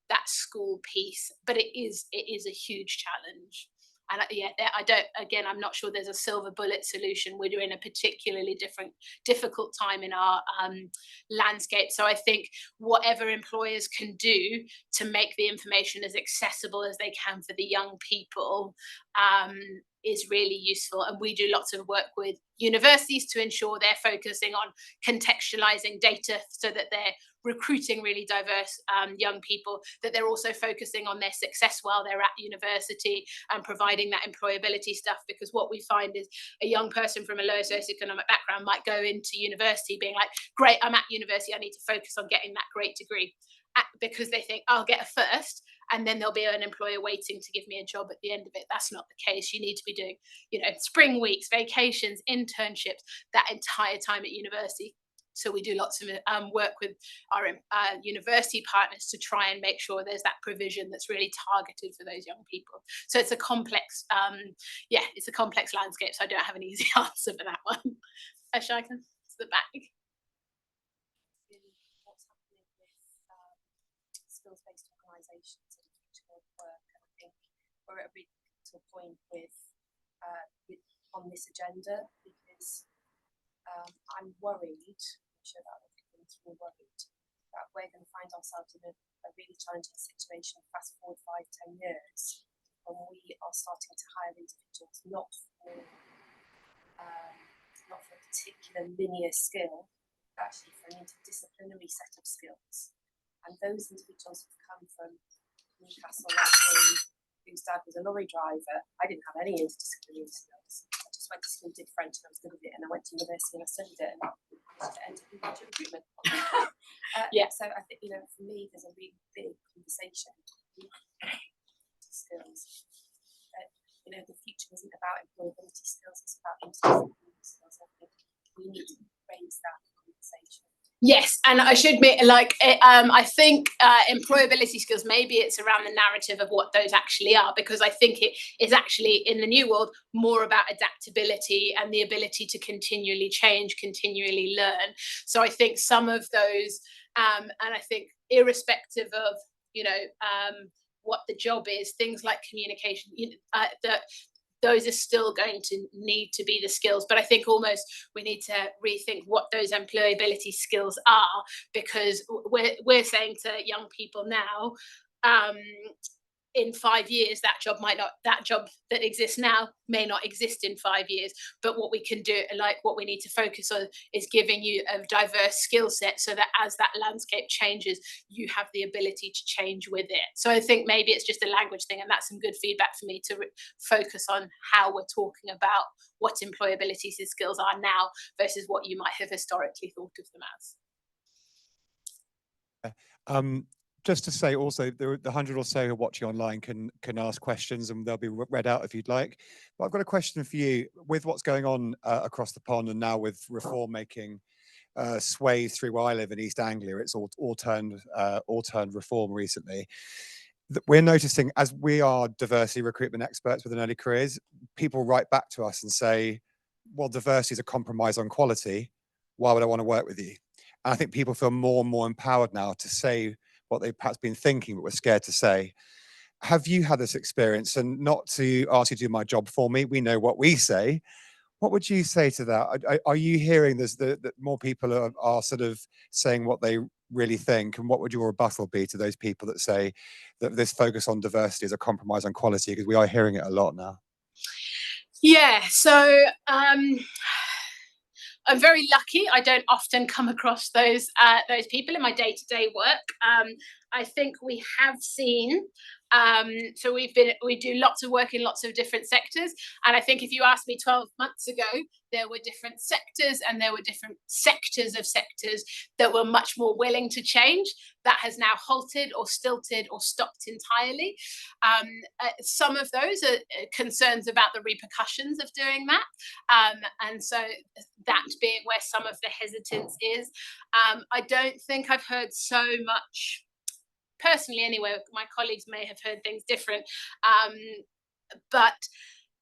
that school piece, but it is a huge challenge. And I'm not sure there's a silver bullet solution. We're in a particularly difficult time in our landscape. So I think whatever employers can do to make the information as accessible as they can for the young people is really useful. And we do lots of work with universities to ensure they're focusing on contextualizing data so that they're recruiting really diverse young people, that they're also focusing on their success while they're at university and providing that employability stuff. Because what we find is a young person from a lower socioeconomic background might go into university being like, great, I'm at university, I need to focus on getting that great degree, because they think I'll get a first and then there'll be an employer waiting to give me a job at the end of it. That's not the case. You need to be doing, spring weeks, vacations, internships, that entire time at university. So we do lots of work with our university partners to try and make sure there's that provision that's really targeted for those young people. So it's a complex, it's a complex landscape. So I don't have an easy answer for that one. Shaika, to the back. What's happening with skills-based organisations and future work, and I think we're at a really pivotal point with on this agenda, because I'm worried. I'm sure that other people are worried that we're going to find ourselves in a really challenging situation fast forward 5-10 years, when we are starting to hire individuals not for a particular linear skill, but actually for an interdisciplinary set of skills. And those individuals have come from Newcastle, like me, whose dad was a lorry driver. I didn't have any interdisciplinary skills. I just went to school, did French, and I was good at it, and I went to university and I studied it, and I ended up in graduate recruitment. So I think, for me, there's a really big conversation skills. The future isn't about employability skills, it's about interdisciplinary skills. I think we need to raise that conversation. Yes, and I should admit, I think employability skills, maybe it's around the narrative of what those actually are, because I think it is actually, in the new world, more about adaptability and the ability to continually change, continually learn. So I think some of those, and I think irrespective of, what the job is, things like communication, those are still going to need to be the skills. But I think almost we need to rethink what those employability skills are, because we're saying to young people now, in 5 years that job that exists now may not exist in 5 years. But what we can do, like what we need to focus on, is giving you a diverse skill set, so that as that landscape changes, you have the ability to change with it. So I think maybe it's just a language thing, and that's some good feedback for me to focus on how we're talking about what employability skills are now versus what you might have historically thought of them as. Just to say also, the 100 or so who are watching online can ask questions, and they'll be read out if you'd like. But I've got a question for you. With what's going on across the pond, and now with reform making sways through where I live in East Anglia, it's all turned reform recently. We're noticing, as we are diversity recruitment experts within early careers, people write back to us and say, well, diversity is a compromise on quality. Why would I want to work with you? And I think people feel more and more empowered now to say what they've perhaps been thinking but were scared to say. Have you had this experience? And not to ask you to do my job for me, we know what we say. What would you say to that? Are you hearing this, that more people are sort of saying what they really think? And what would your rebuttal be to those people that say that this focus on diversity is a compromise on quality? Because we are hearing it a lot now. Yeah, so I'm very lucky. I don't often come across those people in my day-to-day work. I think we have seen. So we do lots of work in lots of different sectors, and I think if you asked me 12 months ago, there were different sectors and there were different sectors of sectors that were much more willing to change. That has now halted or stilted or stopped entirely. Some of those are concerns about the repercussions of doing that, and so that being where some of the hesitance is. I don't think I've heard so much. Personally, anyway, my colleagues may have heard things different, but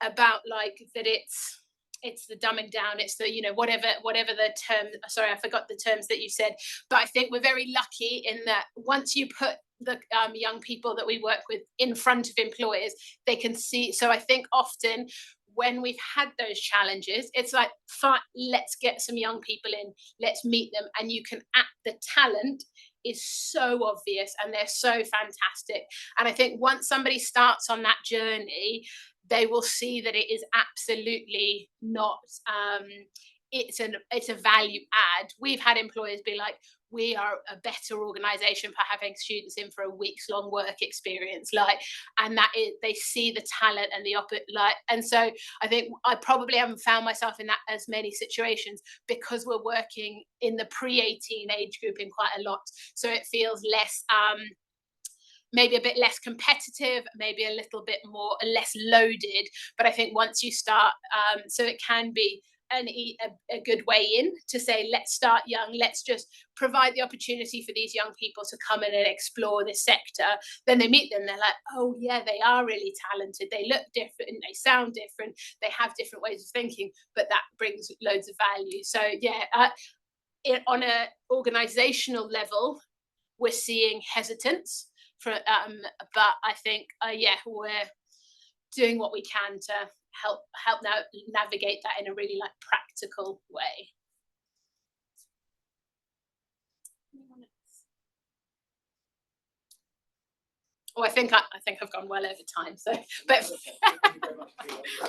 about like that it's the dumbing down, it's the, whatever the term, sorry, I forgot the terms that you said, but I think we're very lucky in that once you put the young people that we work with in front of employers, they can see. So I think often when we've had those challenges, it's like, fine, let's get some young people in, let's meet them, and you can act the talent is so obvious and they're so fantastic. And I think once somebody starts on that journey, they will see that it is absolutely not, it's a value add. We've had employers be like, we are a better organization for having students in for a week's long work experience, and that is, they see the talent and the and so I think I probably haven't found myself in that as many situations because we're working in the pre-18 age group in quite a lot, so it feels less maybe a bit less competitive, maybe a little bit more less loaded. But I think once you start, so it can be a good way in to say, let's start young, let's just provide the opportunity for these young people to come in and explore this sector. Then they meet them, they're like, oh yeah, they are really talented, they look different, they sound different, they have different ways of thinking, but that brings loads of value. So yeah, on an organizational level, we're seeing hesitance for, but I think yeah, we're doing what we can to help now navigate that in a really practical way. Oh, I think I've gone well over time. So, but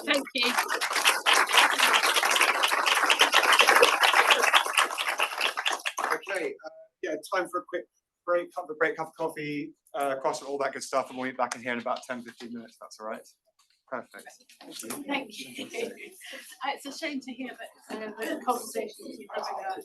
thank you. Okay, yeah, time for a quick break, cup of coffee, croissant, all that good stuff, and we'll be back in here in about 10-15 minutes. That's all right. Perfect. Thank you. It's a shame to hear that the conversations you've had about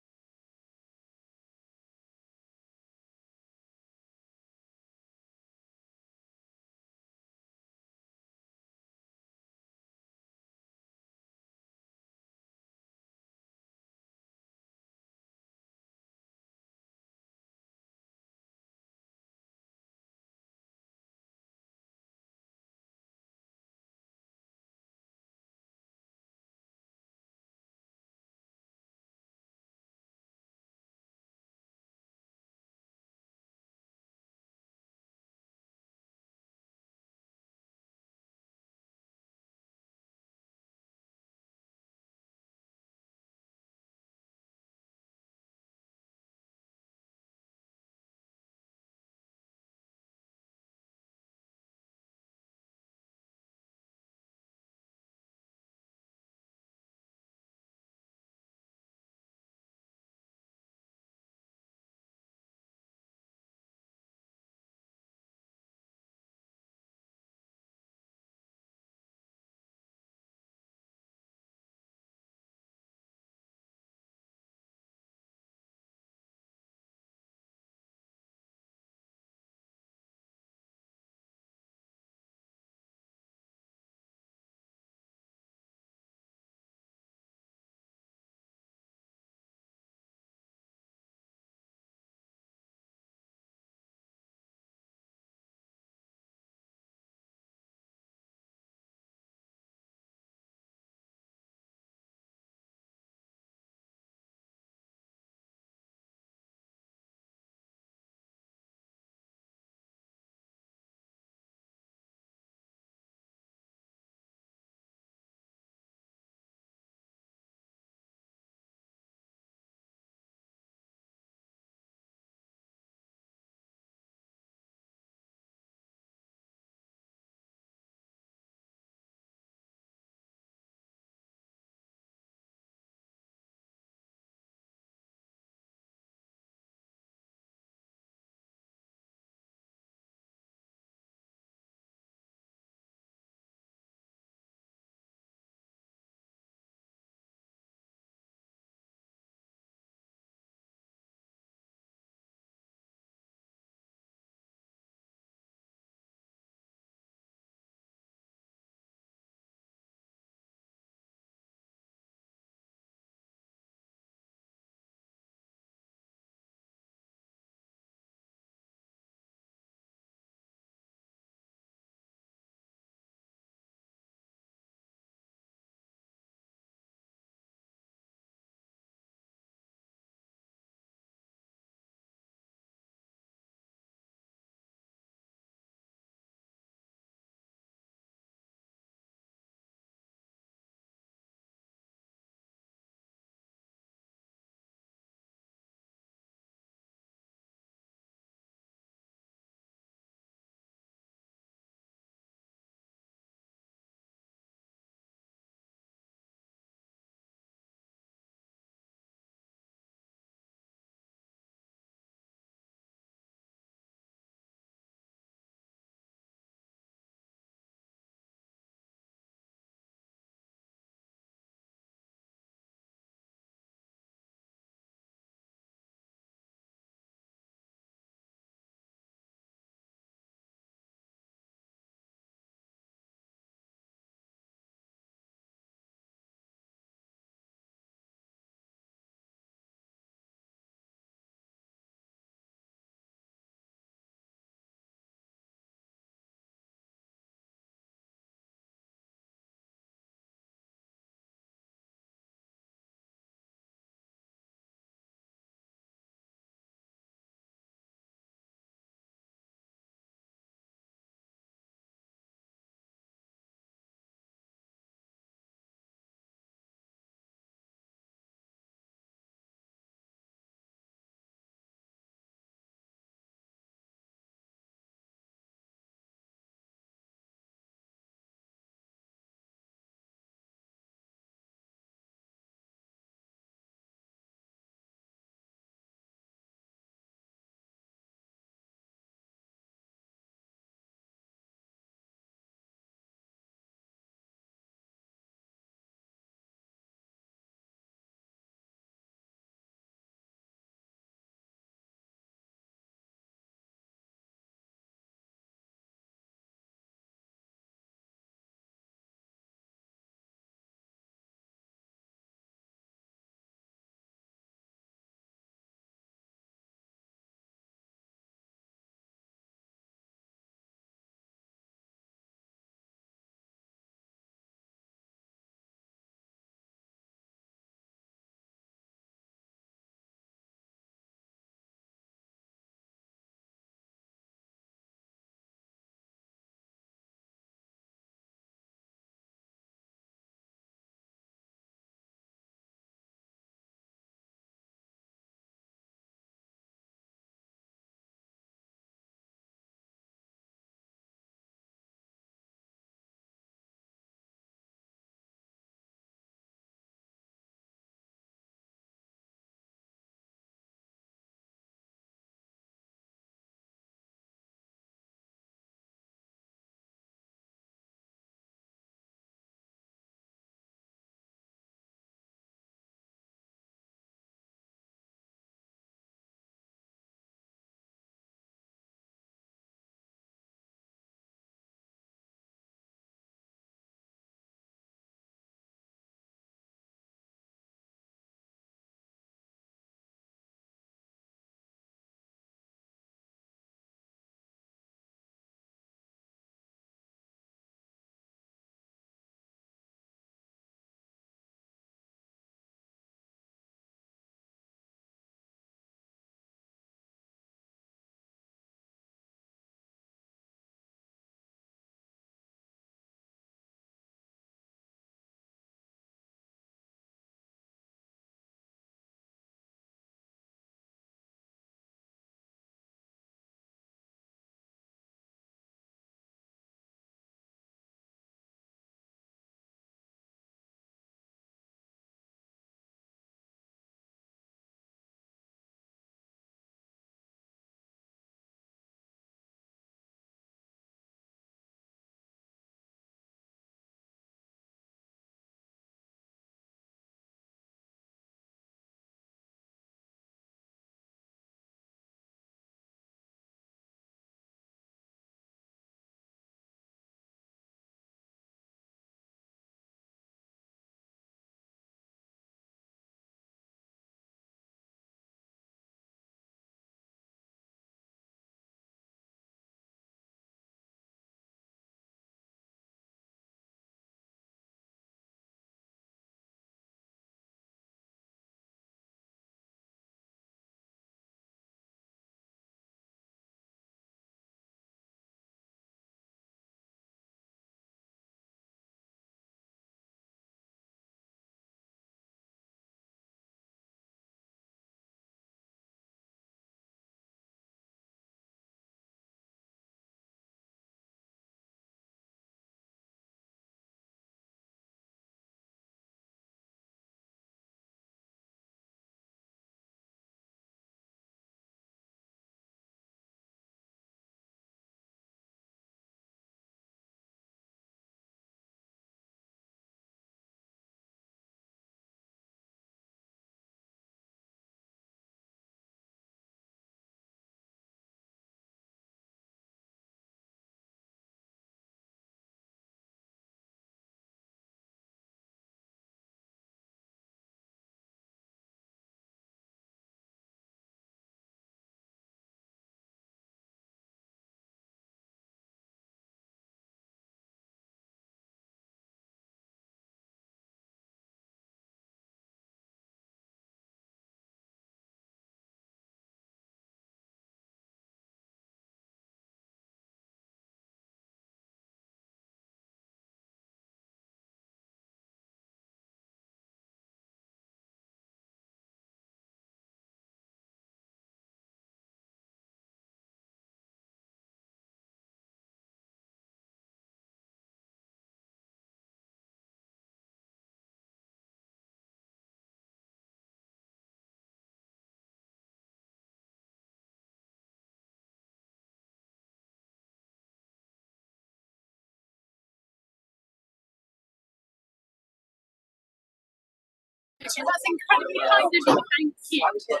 That's incredibly kind of you. Thank you. Oh, good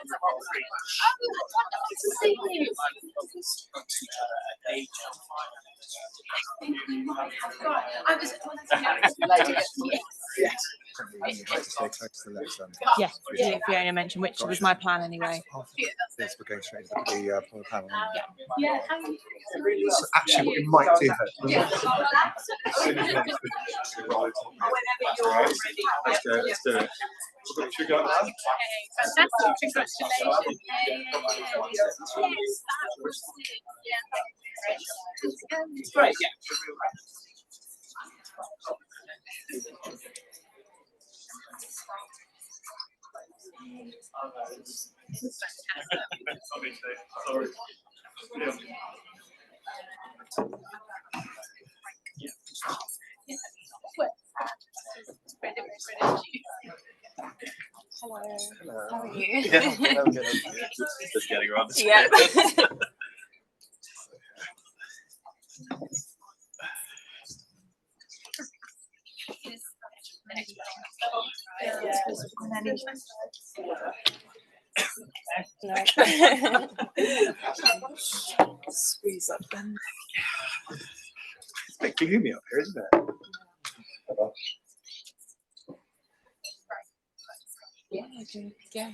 to see you. Right, I was yes. You have to stay close to the left hand. Yeah, Fiona mentioned, which was my plan anyway. This, we're going straight into the panel. Yeah. So actually, what we might do here. Let's do it. Should we go now? Fantastic, congratulations. Yes. Great, yeah. Sorry. Hello. Hello. How are you? Yeah, I'm good. Just getting around the Yeah. Squeeze up then. It's a bit gloomy up here, isn't it? Yeah.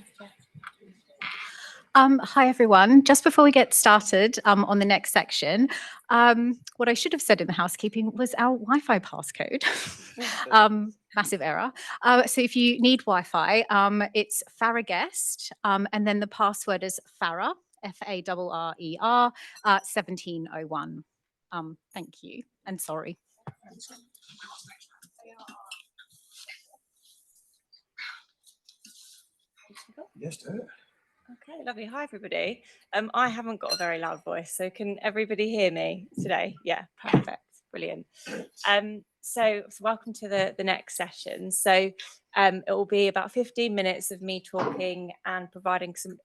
Hi everyone. Just before we get started on the next section, what I should have said in the housekeeping was our Wi-Fi passcode. Massive error. So if you need Wi-Fi, it's Farrer Guest, and then the password is Farrer, Farrer, 1701. Thank you and sorry. Yes, do it. Okay, lovely. Hi, everybody. I haven't got a very loud voice, so can everybody hear me today? Yeah, perfect. Brilliant. So welcome to the next session. So it will be about 15 minutes of me talking and providing some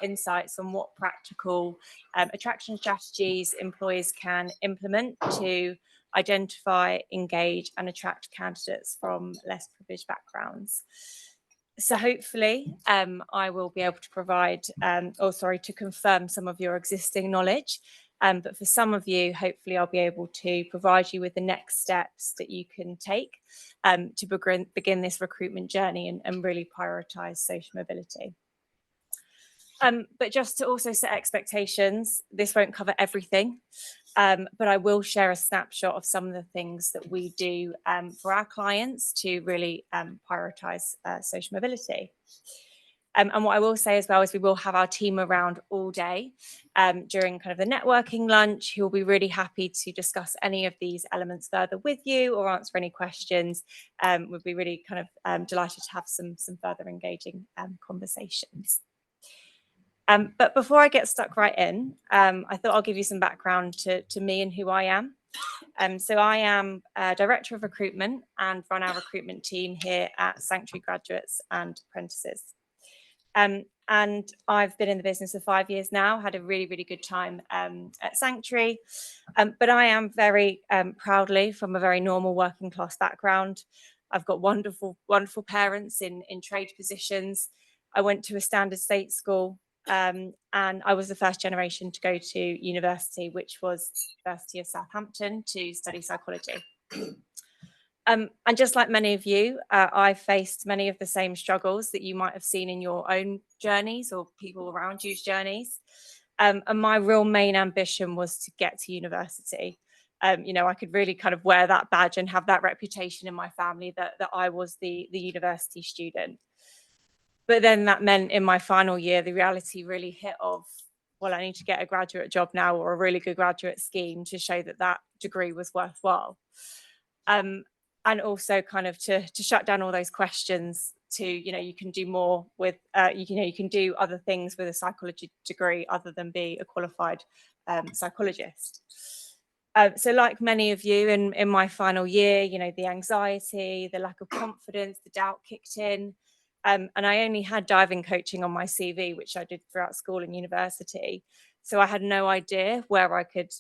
insights on what practical attraction strategies employers can implement to identify, engage, and attract candidates from less privileged backgrounds. So hopefully I will be able to provide, to confirm some of your existing knowledge. But for some of you, hopefully I'll be able to provide you with the next steps that you can take to begin this recruitment journey and really prioritise social mobility. But just to also set expectations, this won't cover everything, but I will share a snapshot of some of the things that we do for our clients to really prioritise social mobility. And what I will say as well is we will have our team around all day during kind of the networking lunch, who will be really happy to discuss any of these elements further with you or answer any questions. We'd be really kind of delighted to have some further engaging conversations. But before I get stuck right in, I thought I'll give you some background to me and who I am. So I am Director of Recruitment and run our recruitment team here at Sanctuary Graduates and Apprentices. And I've been in the business for 5 years now, had a really, really good time at Sanctuary. But I am very proudly from a very normal working class background. I've got wonderful, wonderful parents in trade positions. I went to a standard state school. And I was the first generation to go to university, which was University of Southampton, to study psychology. And just like many of you, I faced many of the same struggles that you might have seen in your own journeys or people around you's journeys. And my real main ambition was to get to university. I could really kind of wear that badge and have that reputation in my family that I was the university student. But then that meant in my final year, the reality really hit of, well, I need to get a graduate job now or a really good graduate scheme to show that degree was worthwhile. And also kind of to shut down all those questions to, you can do more with, you can do other things with a psychology degree other than be a qualified psychologist. So like many of you in my final year, the anxiety, the lack of confidence, the doubt kicked in. And I only had diving coaching on my CV, which I did throughout school and university. So I had no idea where I could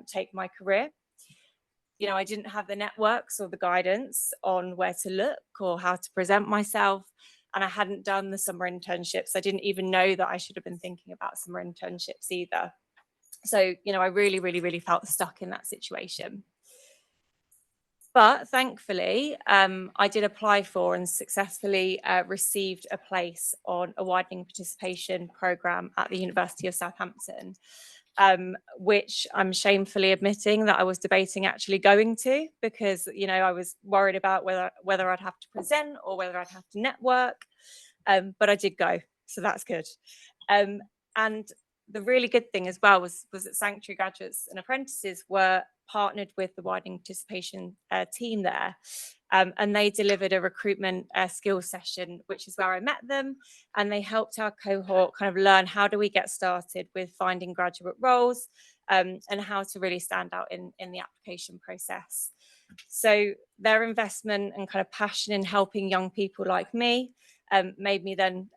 take my career. I didn't have the networks or the guidance on where to look or how to present myself. and I hadn't done the summer internships. I didn't even know that I should have been thinking about summer internships either. So, you know, I really, really, really felt stuck in that situation. But thankfully, I did apply for and successfully received a place on a widening participation programme at the University of Southampton, which I'm shamefully admitting that I was debating actually going to, because, you know, I was worried about whether I'd have to present or whether I'd have to network, but I did go, so that's good. And the really good thing as well was that Sanctuary graduates and apprentices were partnered with the widening participation team there, and they delivered a recruitment skills session, which is where I met them, and they helped our cohort kind of learn how do we get started with finding graduate roles, and how to really stand out in the application process. So their investment and kind of passion in helping young people like me made me then,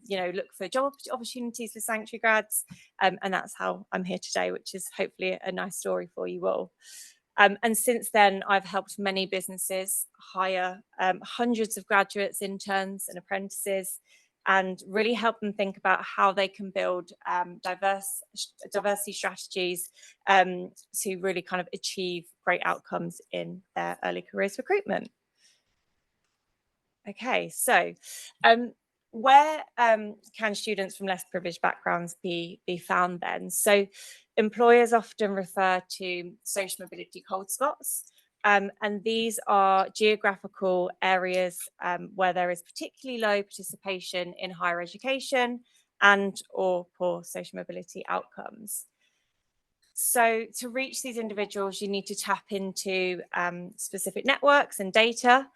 you know, look for job opportunities for Sanctuary grads, and that's how I'm here today, which is hopefully a nice story for you all. And since then, I've helped many businesses hire hundreds of graduates, interns, and apprentices, and really help them think about how they can build diversity strategies to really kind of achieve great outcomes in their early careers recruitment. Okay, so where can students from less privileged backgrounds be found then? So employers often refer to social mobility cold spots, and these are geographical areas where there is particularly low participation in higher education and or poor social mobility outcomes. So to reach these individuals, you need to tap into specific networks and data.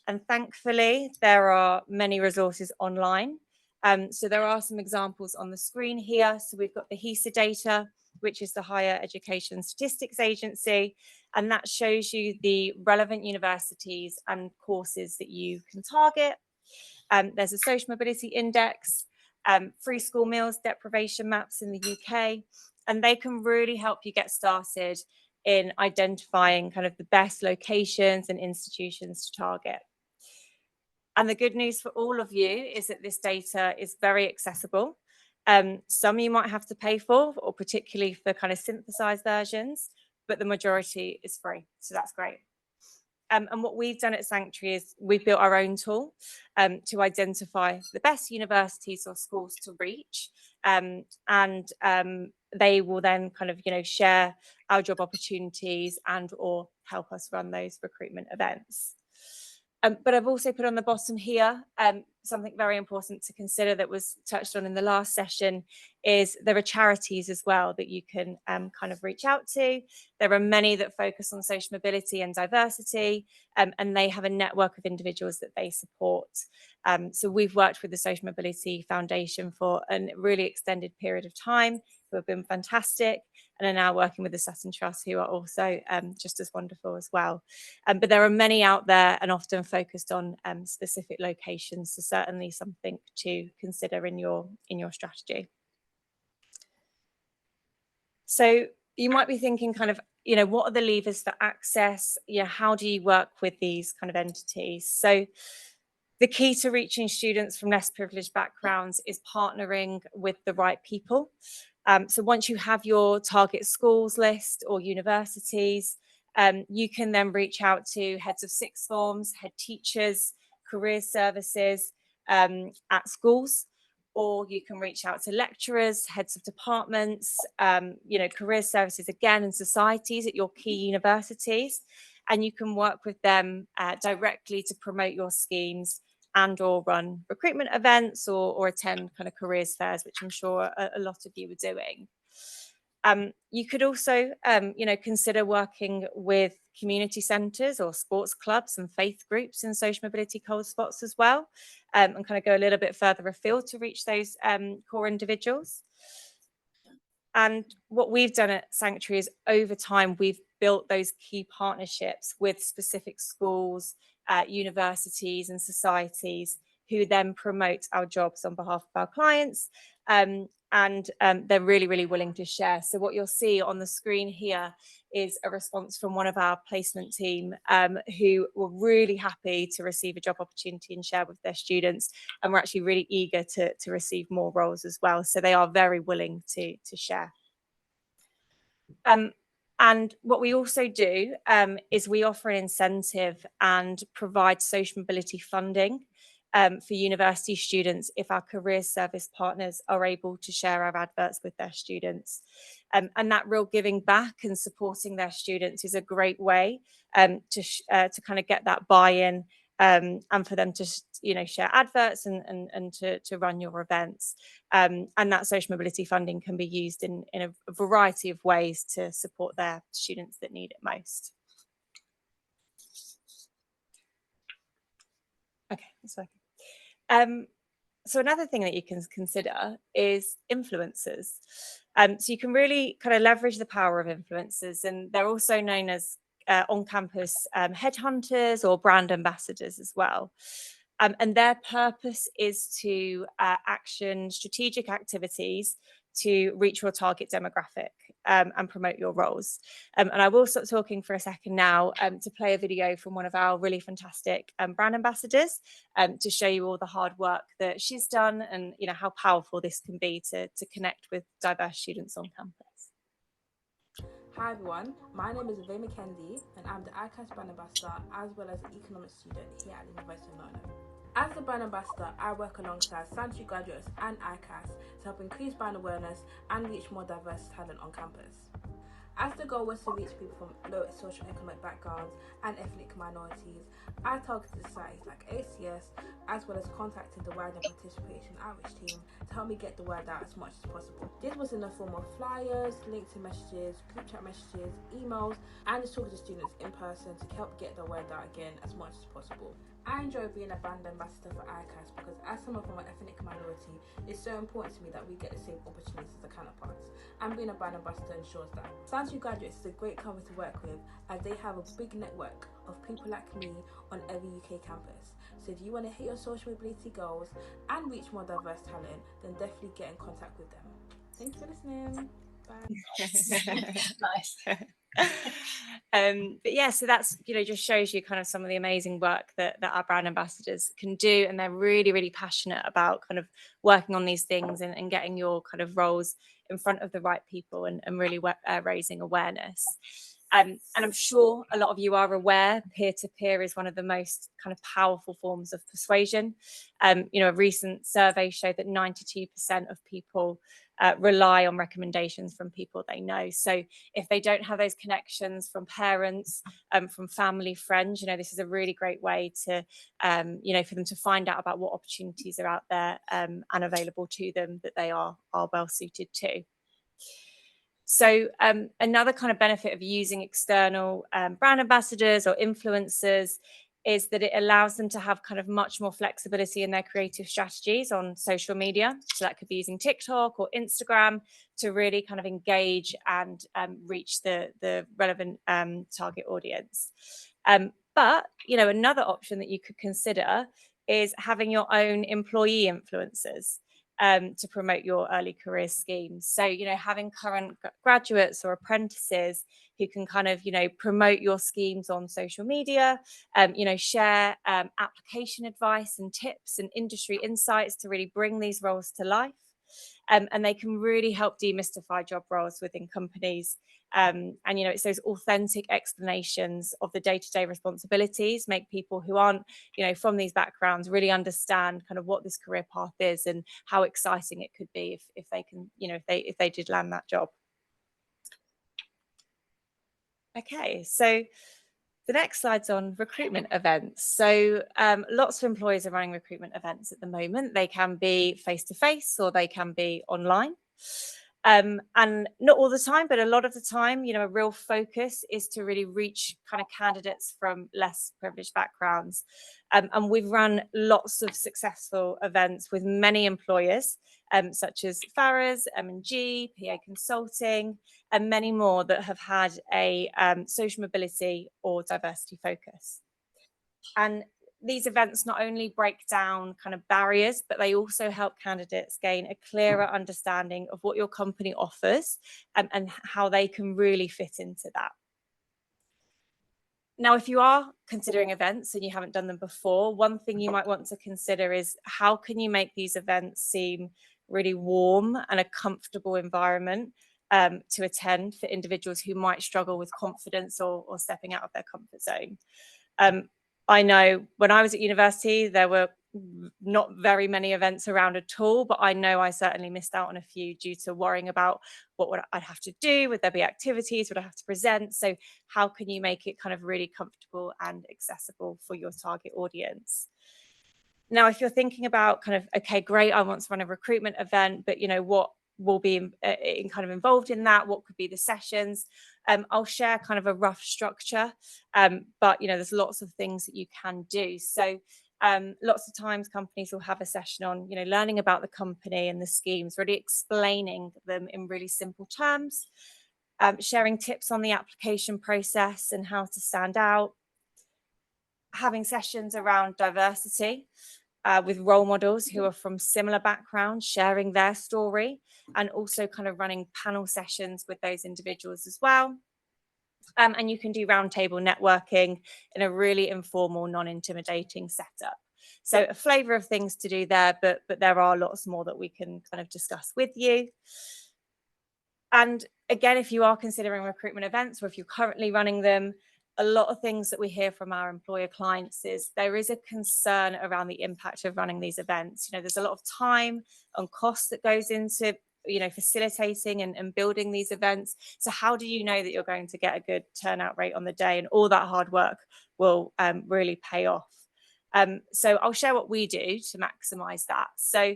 And thankfully, there are many resources online. So there are some examples on the screen here. So we've got the HESA data, which is the Higher Education Statistics Agency, and that shows you the relevant universities and courses that you can target. There's a social mobility index, free school meals deprivation maps in the UK, and they can really help you get started in identifying kind of the best locations and institutions to target. And the good news for all of you is that this data is very accessible. Some you might have to pay for, or particularly for kind of synthesized versions, but the majority is free. So that's great. And what we've done at Sanctuary is we've built our own tool to identify the best universities or schools to reach. And they will then kind of, you know, share our job opportunities and or help us run those recruitment events. But I've also put on the bottom here something very important to consider that was touched on in the last session is there are charities as well that you can kind of reach out to. There are many that focus on social mobility and diversity, and they have a network of individuals that they support. So we've worked with the Social Mobility Foundation for a really extended period of time, who have been fantastic, and are now working with the Sutton Trust, who are also just as wonderful as well. But there are many out there and often focused on specific locations, so certainly something to consider in your strategy. So you might be thinking kind of, you know, what are the levers for access? You know, how do you work with these kind of entities? So the key to reaching students from less privileged backgrounds is partnering with the right people. So once you have your target schools list or universities, you can then reach out to heads of sixth forms, head teachers, career services at schools, or you can reach out to lecturers, heads of departments, you know, career services again, and societies at your key universities, and you can work with them directly to promote your schemes and or run recruitment events or attend kind of careers fairs, which I'm sure a lot of you are doing. You could also, you know, consider working with community centres or sports clubs and faith groups in social mobility cold spots as well, and kind of go a little bit further afield to reach those core individuals. And what we've done at Sanctuary is over time, we've built those key partnerships with specific schools, universities and societies who then promote our jobs on behalf of our clients. and they're really, really willing to share. So what you'll see on the screen here is a response from one of our placement team who were really happy to receive a job opportunity and share with their students, and we're actually really eager to receive more roles as well. So they are very willing to share. And what we also do is we offer an incentive and provide social mobility funding for university students if our career service partners are able to share our adverts with their students. And that real giving back and supporting their students is a great way to kind of get that buy-in and for them to share adverts and to run your events. And that social mobility funding can be used in a variety of ways to support their students that need it most. Okay, that's working. So another thing that you can consider is influencers. So you can really kind of leverage the power of influencers, and they're also known as on-campus headhunters or brand ambassadors as well. And their purpose is to action strategic activities to reach your target demographic and promote your roles. And I will stop talking for a second now to play a video from one of our really fantastic brand ambassadors to show you all the hard work that she's done and how powerful this can be to connect with diverse students on campus. Hi everyone, my name is Ave McKenzie and I'm the ICAS brand ambassador as well as an economics student here at the University of Nottingham. As the brand ambassador, I work alongside Santry graduates and ICAS to help increase brand awareness and reach more diverse talent on campus. As the goal was to reach people from low socioeconomic backgrounds and ethnic minorities, I targeted societies like ACS as well as contacted the wider participation outreach team to help me get the word out as much as possible. This was in the form of flyers, LinkedIn messages, group chat messages, emails, and just talking to students in person to help get the word out again as much as possible. I enjoy being a brand ambassador for ICAS because as someone from an ethnic minority, it's so important to me that we get the same opportunities as the counterparts, and being a brand ambassador ensures that. Santry Graduates is a great company to work with as they have a big network of people like me on every UK campus. So if you want to hit your social mobility goals and reach more diverse talent, then definitely get in contact with them. Thanks for listening. Bye. Nice. But yeah, so that's just shows you kind of some of the amazing work that our brand ambassadors can do, and they're really, really passionate about kind of working on these things and getting your kind of roles in front of the right people and really raising awareness. And I'm sure a lot of you are aware peer-to-peer is one of the most kind of powerful forms of persuasion. A recent survey showed that 92% of people rely on recommendations from people they know. So if they don't have those connections from parents, from family, friends, this is a really great way to, for them to find out about what opportunities are out there and available to them that they are well suited to. So another kind of benefit of using external brand ambassadors or influencers is that it allows them to have kind of much more flexibility in their creative strategies on social media. So that could be using TikTok or Instagram to really kind of engage and reach the relevant target audience. But, another option that you could consider is having your own employee influencers to promote your early career schemes. So, having current graduates or apprentices who can kind of, promote your schemes on social media, share application advice and tips and industry insights to really bring these roles to life. And they can really help demystify job roles within companies. And, it's those authentic explanations of the day-to-day responsibilities make people who aren't, from these backgrounds really understand kind of what this career path is and how exciting it could be if they can, if they did land that job. Okay, so the next slide's on recruitment events. So lots of employers are running recruitment events at the moment. They can be face-to-face or they can be online. And not all the time, but a lot of the time, a real focus is to really reach kind of candidates from less privileged backgrounds. And we've run lots of successful events with many employers, such as Farrers, M&G, PA Consulting, and many more that have had a social mobility or diversity focus. And these events not only break down kind of barriers, but they also help candidates gain a clearer understanding of what your company offers and how they can really fit into that. Now, if you are considering events and you haven't done them before, one thing you might want to consider is how can you make these events seem really warm and a comfortable environment to attend for individuals who might struggle with confidence or stepping out of their comfort zone. I know when I was at university, there were not very many events around at all, but I know I certainly missed out on a few due to worrying about what would I'd have to do, would there be activities, would I have to present? So how can you make it kind of really comfortable and accessible for your target audience? Now, if you're thinking about kind of, okay, great, I want to run a recruitment event, but what will be kind of involved in that? What could be the sessions? I'll share kind of a rough structure, but there's lots of things that you can do. So lots of times companies will have a session on, learning about the company and the schemes, really explaining them in really simple terms, sharing tips on the application process and how to stand out, having sessions around diversity with role models who are from similar backgrounds, sharing their story, and also kind of running panel sessions with those individuals as well. And you can do roundtable networking in a really informal, non-intimidating setup. So a flavour of things to do there, but there are lots more that we can kind of discuss with you. And again, if you are considering recruitment events or if you're currently running them, a lot of things that we hear from our employer clients is there is a concern around the impact of running these events. There's a lot of time and cost that goes into facilitating and building these events. So how do you know that you're going to get a good turnout rate on the day, and all that hard work will really pay off? So I'll share what we do to maximize that. So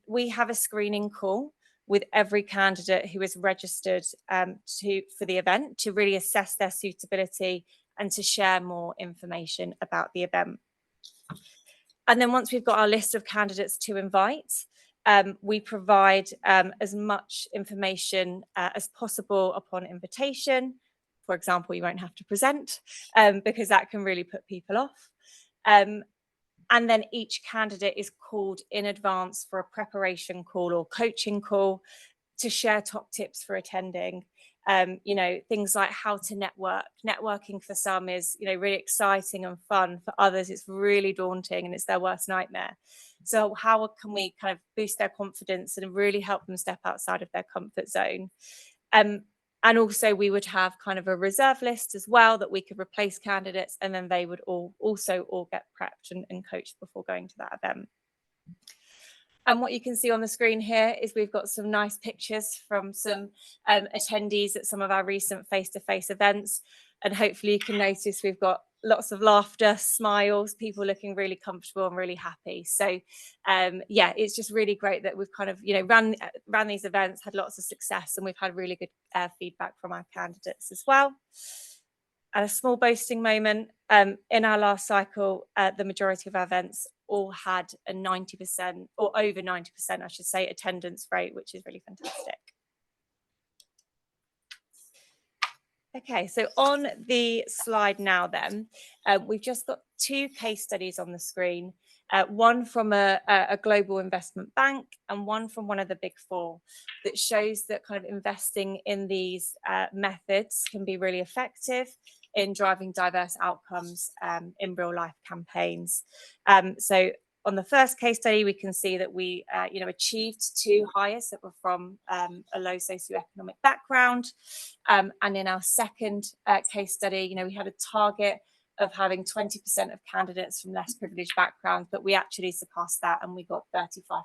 we have a screening call with every candidate who is registered for the event to really assess their suitability and to share more information about the event. And then once we've got our list of candidates to invite, we provide as much information as possible upon invitation. For example, you won't have to present because that can really put people off. And then each candidate is called in advance for a preparation call or coaching call to share top tips for attending. Things like how to network. Networking for some is, really exciting and fun. For others, it's really daunting and it's their worst nightmare. So how can we kind of boost their confidence and really help them step outside of their comfort zone? And also we would have kind of a reserve list as well that we could replace candidates, and then they would all get prepped and coached before going to that event. And what you can see on the screen here is we've got some nice pictures from some attendees at some of our recent face-to-face events. And hopefully you can notice we've got lots of laughter, smiles, people looking really comfortable and really happy. So yeah, it's just really great that we've kind of, ran these events, had lots of success, and we've had really good feedback from our candidates as well. And a small boasting moment, in our last cycle, the majority of our events all had a 90% or over 90%, I should say, attendance rate, which is really fantastic. Okay, so on the slide now then, we've just got two case studies on the screen, one from a global investment bank and one from one of the big four, that shows that kind of investing in these methods can be really effective in driving diverse outcomes in real life campaigns. So on the first case study, we can see that we achieved 2 hires that were from a low socioeconomic background. And in our second case study, we had a target of having 20% of candidates from less privileged backgrounds, but we actually surpassed that and we got 35%.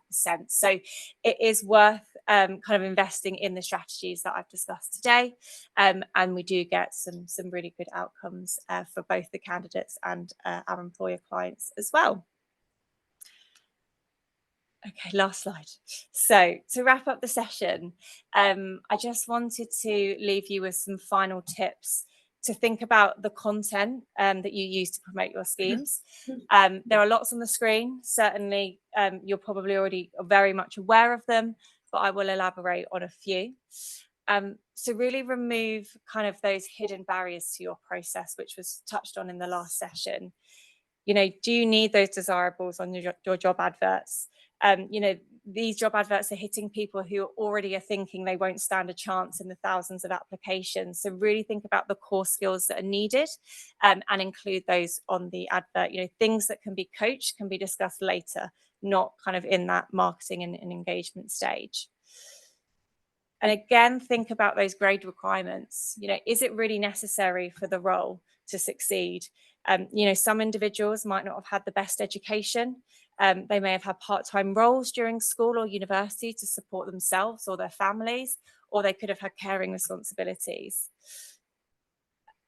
So it is worth kind of investing in the strategies that I've discussed today. And we do get some really good outcomes for both the candidates and our employer clients as well. Okay, last slide. So to wrap up the session, I just wanted to leave you with some final tips to think about the content that you use to promote your schemes. There are lots on the screen. Certainly, you're probably already very much aware of them, but I will elaborate on a few. So really remove kind of those hidden barriers to your process, which was touched on in the last session. You know, do you need those desirables on your job adverts? You know, these job adverts are hitting people who already are thinking they won't stand a chance in the thousands of applications. So really think about the core skills that are needed, and include those on the advert. You know, things that can be coached can be discussed later, not kind of in that marketing and engagement stage. And again, think about those grade requirements. You know, is it really necessary for the role to succeed? You know, some individuals might not have had the best education. They may have had part-time roles during school or university to support themselves or their families, or they could have had caring responsibilities.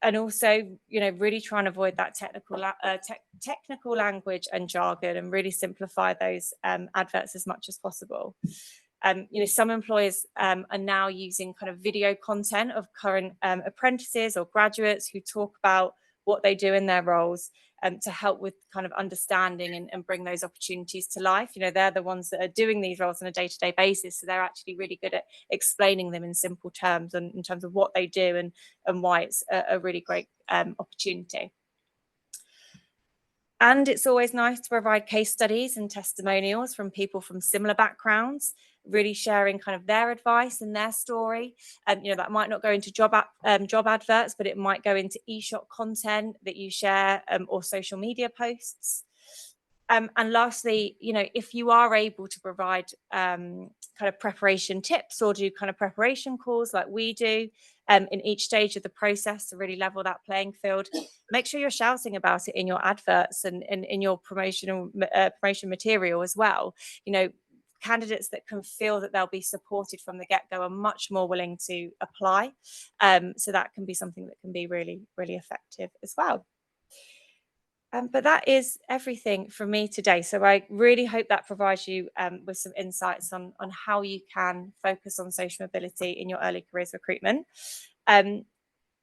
And also, you know, really try and avoid that technical language and jargon, and really simplify those adverts as much as possible. You know, some employers are now using kind of video content of current apprentices or graduates who talk about what they do in their roles, to help with kind of understanding and bring those opportunities to life. You know, they're the ones that are doing these roles on a day-to-day basis, so they're actually really good at explaining them in simple terms and in terms of what they do and why it's a really great opportunity. And it's always nice to provide case studies and testimonials from people from similar backgrounds, really sharing kind of their advice and their story. You know, that might not go into job adverts, but it might go into eShop content that you share, or social media posts. And lastly, you know, if you are able to provide kind of preparation tips or do kind of preparation calls like we do in each stage of the process to really level that playing field, make sure you're shouting about it in your adverts and in your promotion material as well. You know, candidates that can feel that they'll be supported from the get-go are much more willing to apply. So that can be something that can be really, really effective as well. But that is everything from me today. So I really hope that provides you with some insights on how you can focus on social mobility in your early careers recruitment.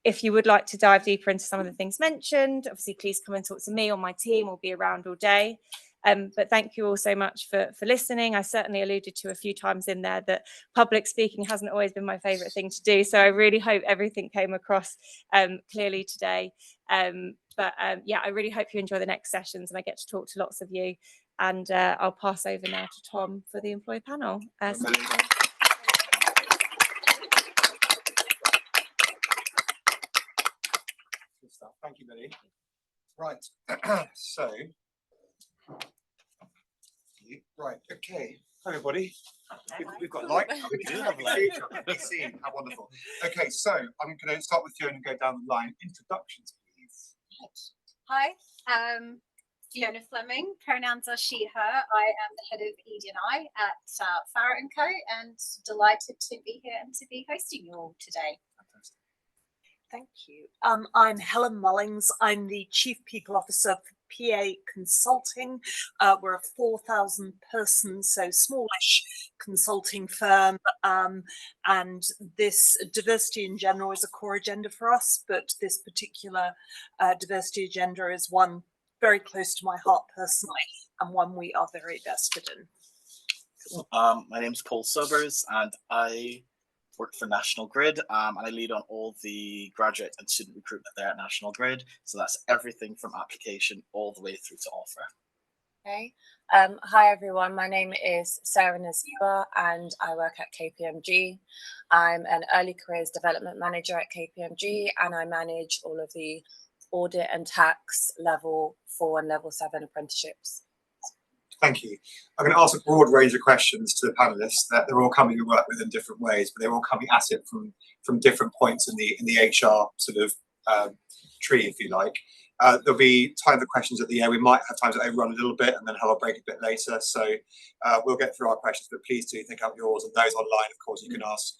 If you would like to dive deeper into some of the things mentioned, obviously, please come and talk to me or my team. We'll be around all day. But thank you all so much for listening. I certainly alluded to a few times in there that public speaking hasn't always been my favourite thing to do. So I really hope everything came across clearly today. Yeah, I really hope you enjoy the next sessions and I get to talk to lots of you. And I'll pass over now to Tom for the employee panel. Good stuff. Thank you, Millie. Right. So, right. Okay. Hi, everybody. We've got light. We can have light. How wonderful. Okay, so I'm going to start with Fiona and go down the line. Introductions, please. Hi, Fiona Fleming. Pronouns are she, her. I am the head of ED&I at Farrett & Co. and delighted to be here and to be hosting you all today. Thank you. I'm Helen Mullings. I'm the Chief People Officer for PA Consulting. We're a 4,000 person, so smallish consulting firm. And this diversity in general is a core agenda for us, but this particular diversity agenda is one very close to my heart personally and one we are very vested in. My name is Paul Sobers and I work for National Grid, and I lead on all the graduate and student recruitment there at National Grid. So that's everything from application all the way through to offer. Okay. Hi everyone, my name is Sarah Naziba and I work at KPMG. I'm an early careers development manager at KPMG and I manage all of the audit and tax level 4 and level 7 apprenticeships. Thank you. I'm going to ask a broad range of questions to the panelists that they're all coming to work with in different ways, but they're all coming at it from different points in the HR sort of tree, if you like. There'll be time for questions at the end. We might have time to overrun a little bit and then have a break a bit later. So we'll get through our questions, but please do think up yours, and those online, of course, you can ask,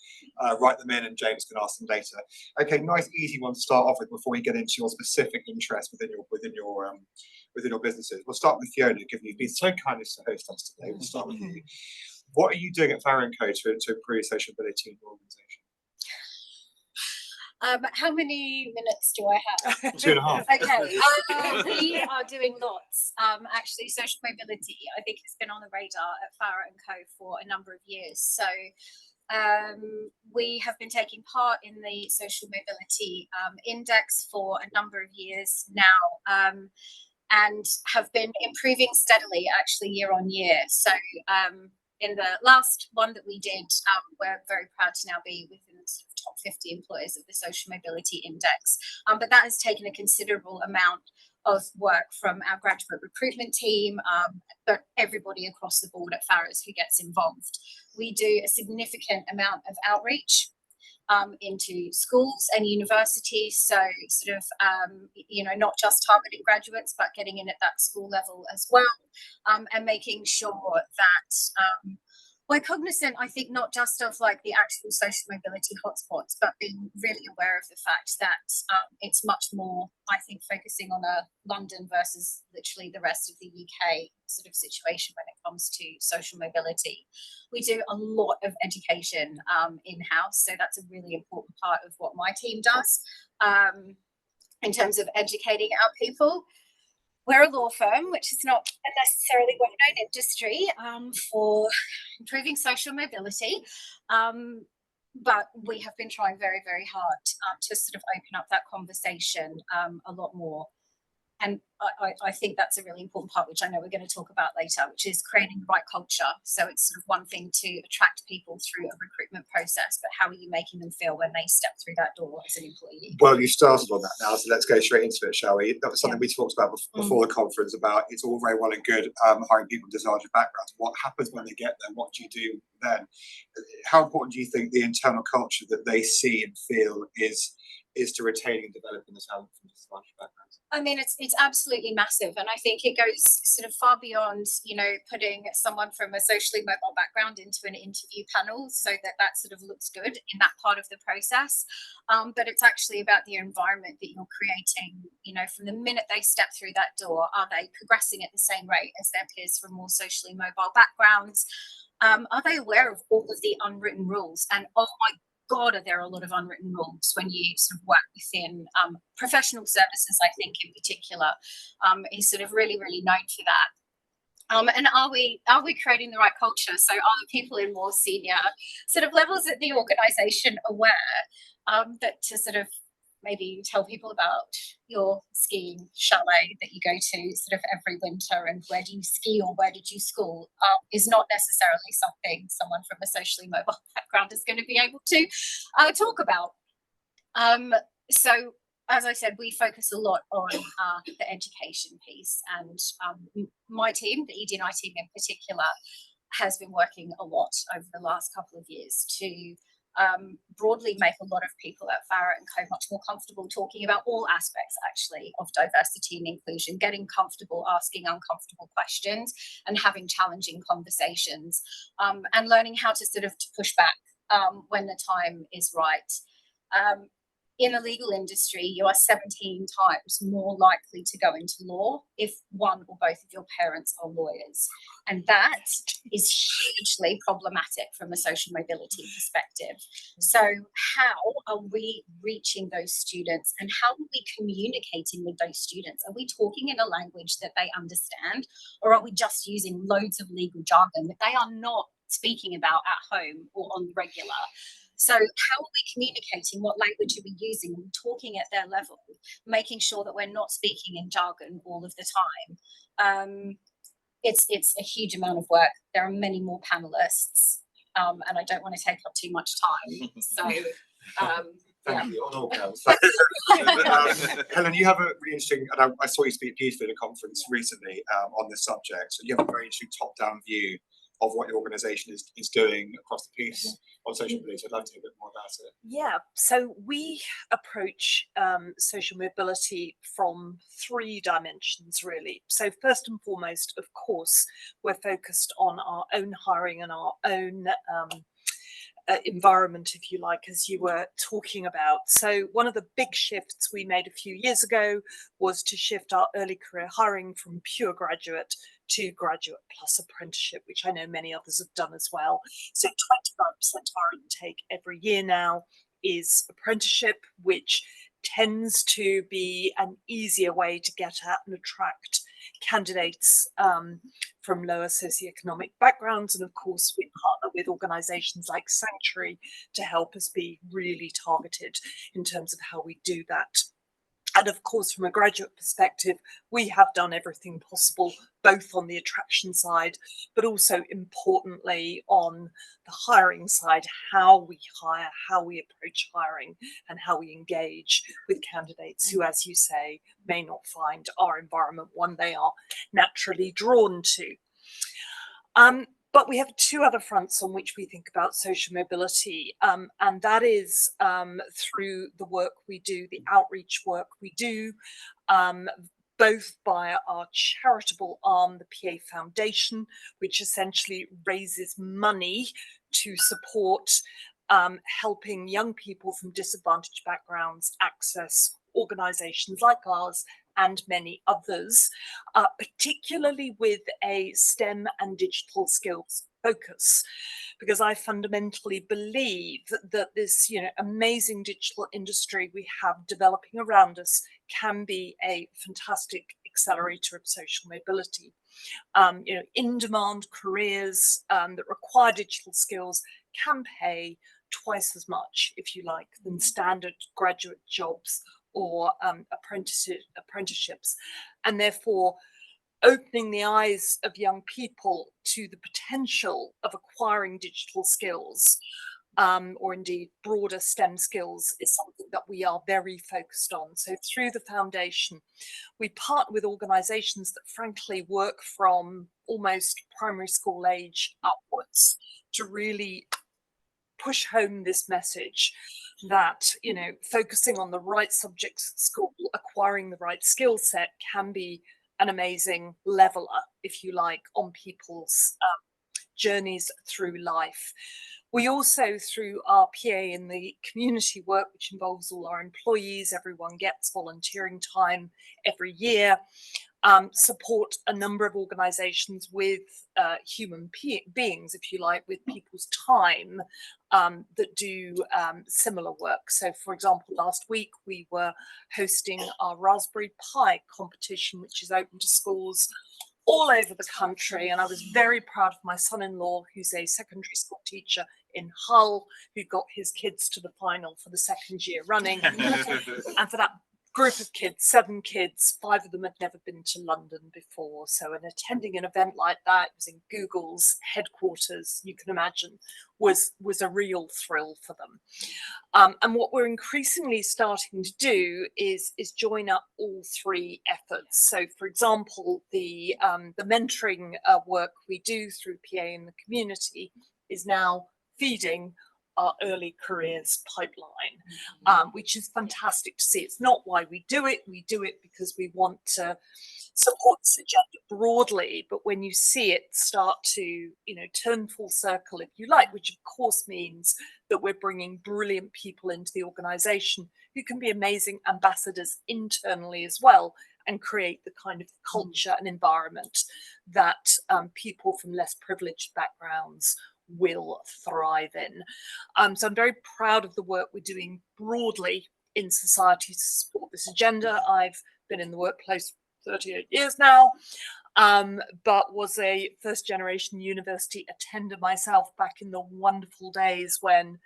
write them in and James can ask them later. Okay, nice easy one to start off with before we get into your specific interest within your businesses. We'll start with Fiona, given you've been so kind as to host us today. We'll start with you. What are you doing at Farrett & Co to improve social mobility in your organisation? How many minutes do I have? 2.5. Okay, we are doing lots. Actually, social mobility, I think, has been on the radar at Farrett & Co for a number of years. So we have been taking part in the social mobility index for a number of years now. and have been improving steadily, actually year on year. So in the last one that we did, we're very proud to now be within the sort of top 50 employers of the Social Mobility Index. But that has taken a considerable amount of work from our graduate recruitment team, but everybody across the board at Farrers who gets involved. We do a significant amount of outreach into schools and universities, so sort of not just targeting graduates but getting in at that school level as well, and making sure that we're cognizant, I think, not just of like the actual social mobility hotspots, but being really aware of the fact that it's much more, I think, focusing on a London versus literally the rest of the UK sort of situation when it comes to social mobility. We do a lot of education in-house, so that's a really important part of what my team does in terms of educating our people. We're a law firm, which is not a necessarily well-known industry for improving social mobility, but we have been trying very, very hard to sort of open up that conversation a lot more. And I think that's a really important part, which I know we're going to talk about later, which is creating the right culture. So it's sort of one thing to attract people through a recruitment process, but how are you making them feel when they step through that door as an employee? Well, you started on that now, so let's go straight into it, shall we? That was something we talked about before the conference, about it's all very well and good hiring people with disadvantaged backgrounds. What happens when they get there? What do you do then? How important do you think the internal culture that they see and feel is to retaining and developing the talent from disadvantaged backgrounds? I mean, it's absolutely massive, and I think it goes sort of far beyond, putting someone from a socially mobile background into an interview panel so that sort of looks good in that part of the process. But it's actually about the environment that you're creating. From the minute they step through that door, are they progressing at the same rate as their peers from more socially mobile backgrounds? Are they aware of all of the unwritten rules? And oh my God, are there a lot of unwritten rules when you sort of work within professional services, I think in particular, is sort of really, really known for that. And are we creating the right culture? So are the people in more senior sort of levels at the organisation aware that to sort of maybe tell people about your skiing chalet that you go to sort of every winter, and where do you ski or where did you school, is not necessarily something someone from a socially mobile background is going to be able to talk about. So as I said, we focus a lot on the education piece, and my team, the ED&I team in particular, has been working a lot over the last couple of years to broadly make a lot of people at Farrer & Co much more comfortable talking about all aspects actually of diversity and inclusion, getting comfortable asking uncomfortable questions and having challenging conversations, and learning how to sort of push back when the time is right. In the legal industry, you are 17 times more likely to go into law if one or both of your parents are lawyers. And that is hugely problematic from a social mobility perspective. So how are we reaching those students, and how are we communicating with those students? Are we talking in a language that they understand, or are we just using loads of legal jargon that they are not speaking about at home or on the regular? So how are we communicating? What language are we using? Are we talking at their level, making sure that we're not speaking in jargon all of the time? It's a huge amount of work. There are many more panelists, and I don't want to take up too much time. So Thank you, on all counts. Helen, you have a really interesting, and I saw you speak beautifully at a conference recently on this subject. So you have a very interesting top-down view of what your organisation is doing across the piece on social mobility. I'd love to hear a bit more about it. Yeah, so we approach social mobility from 3 dimensions, really. So first and foremost, of course, we're focused on our own hiring and our own environment, if you like, as you were talking about. So one of the big shifts we made a few years ago was to shift our early career hiring from pure graduate to graduate plus apprenticeship, which I know many others have done as well. So 25% of our intake every year now is apprenticeship, which tends to be an easier way to get at and attract candidates from lower socioeconomic backgrounds. And of course, we partner with organisations like Sanctuary to help us be really targeted in terms of how we do that. And of course, from a graduate perspective, we have done everything possible, both on the attraction side, but also importantly on the hiring side, how we hire, how we approach hiring, and how we engage with candidates who, as you say, may not find our environment one they are naturally drawn to. But we have two other fronts on which we think about social mobility, and that is through the work we do, the outreach work we do, both via our charitable arm, the PA Foundation, which essentially raises money to support helping young people from disadvantaged backgrounds access organisations like ours and many others, particularly with a STEM and digital skills focus, because I fundamentally believe that this, amazing digital industry we have developing around us can be a fantastic accelerator of social mobility. In-demand careers that require digital skills can pay twice as much, if you like, than standard graduate jobs or apprenticeships, and therefore opening the eyes of young people to the potential of acquiring digital skills, or indeed broader STEM skills, is something that we are very focused on. So through the foundation, we partner with organisations that frankly work from almost primary school age upwards to really push home this message that, focusing on the right subjects at school, acquiring the right skill set can be an amazing leveler, if you like, on people's journeys through life. We also, through our PA in the community work, which involves all our employees, everyone gets volunteering time every year, support a number of organisations with human beings, if you like, with people's time that do similar work. So, for example, last week we were hosting our Raspberry Pi competition, which is open to schools all over the country. And I was very proud of my son-in-law, who's a secondary school teacher in Hull, who got his kids to the final for the second year running. And for that group of kids, 7 kids, 5 of them had never been to London before. So attending an event like that, it was in Google's headquarters, you can imagine, was a real thrill for them. And what we're increasingly starting to do is join up all 3 efforts. So, for example, the mentoring work we do through PA in the community is now feeding our early careers pipeline, which is fantastic to see. It's not why we do it. We do it because we want to support this agenda broadly. But when you see it start to, turn full circle, if you like, which of course means that we're bringing brilliant people into the organisation who can be amazing ambassadors internally as well, and create the kind of culture and environment that people from less privileged backgrounds will thrive in. So I'm very proud of the work we're doing broadly in society to support this agenda. I've been in the workplace 38 years now, but was a first generation university attender myself back in the wonderful days when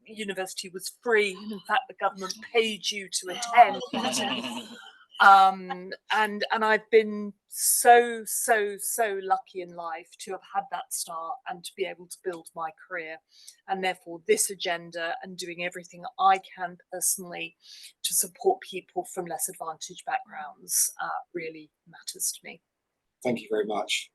university was free. In fact, the government paid you to attend. And I've been so lucky in life to have had that start and to be able to build my career. And therefore this agenda and doing everything I can personally to support people from less advantaged backgrounds really matters to me. Thank you very much.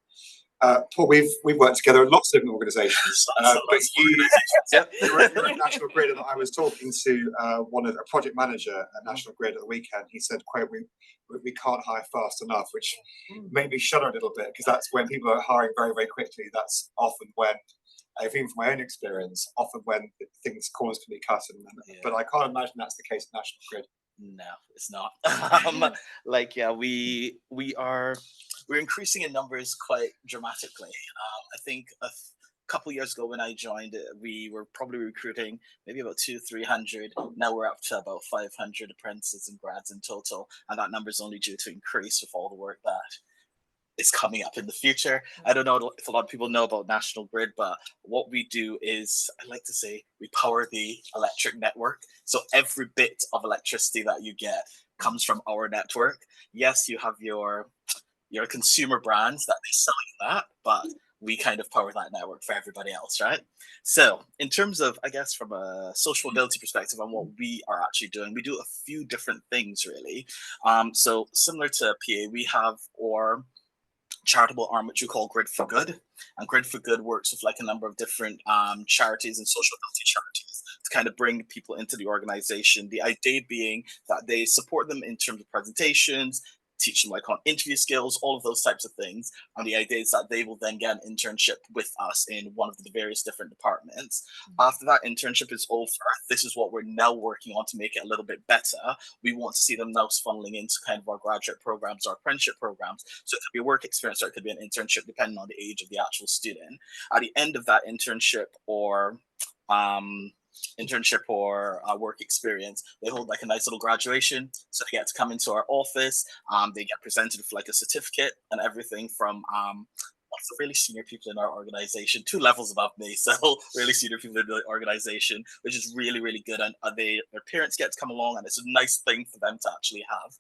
Paul, we've worked together in lots of different organisations, but you were at National Grid, and I was talking to a project manager at National Grid at the weekend. He said, quote, we can't hire fast enough, which made me shudder a little bit, because that's when people are hiring very, very quickly. That's often when, even from my own experience, often when corners can be cut. But I can't imagine that's the case at National Grid. No, it's not. We're increasing in numbers quite dramatically. I think a couple years ago when I joined, we were probably recruiting maybe about 200-300. Now we're up to about 500 apprentices and grads in total, and that number is only due to increase with all the work that is coming up in the future. I don't know if a lot of people know about National Grid, but what we do is, I like to say, we power the electric network. So every bit of electricity that you get, comes from our network. Yes, you have your consumer brands that they sell you that, but we kind of power that network for everybody else, right? So in terms of, I guess, from a social mobility perspective and what we are actually doing, we do a few different things really. So similar to PA, we have our charitable arm, which we call Grid for Good. And Grid for Good works with like a number of different charities and social mobility charities to kind of bring people into the organization. The idea being that they support them in terms of presentations, teach them like on interview skills, all of those types of things. And the idea is that they will then get an internship with us in one of the various different departments. After that internship is over, this is what we're now working on to make it a little bit better. We want to see them now funneling into kind of our graduate programs, our apprenticeship programs. So it could be a work experience or it could be an internship depending on the age of the actual student. At the end of that internship or work experience, they hold like a nice little graduation, so they get to come into our office. They get presented with like a certificate and everything from lots of really senior people in our organization, 2 levels above me, so really senior people in the organization, which is really, really good. And their parents get to come along, and it's a nice thing for them to actually have.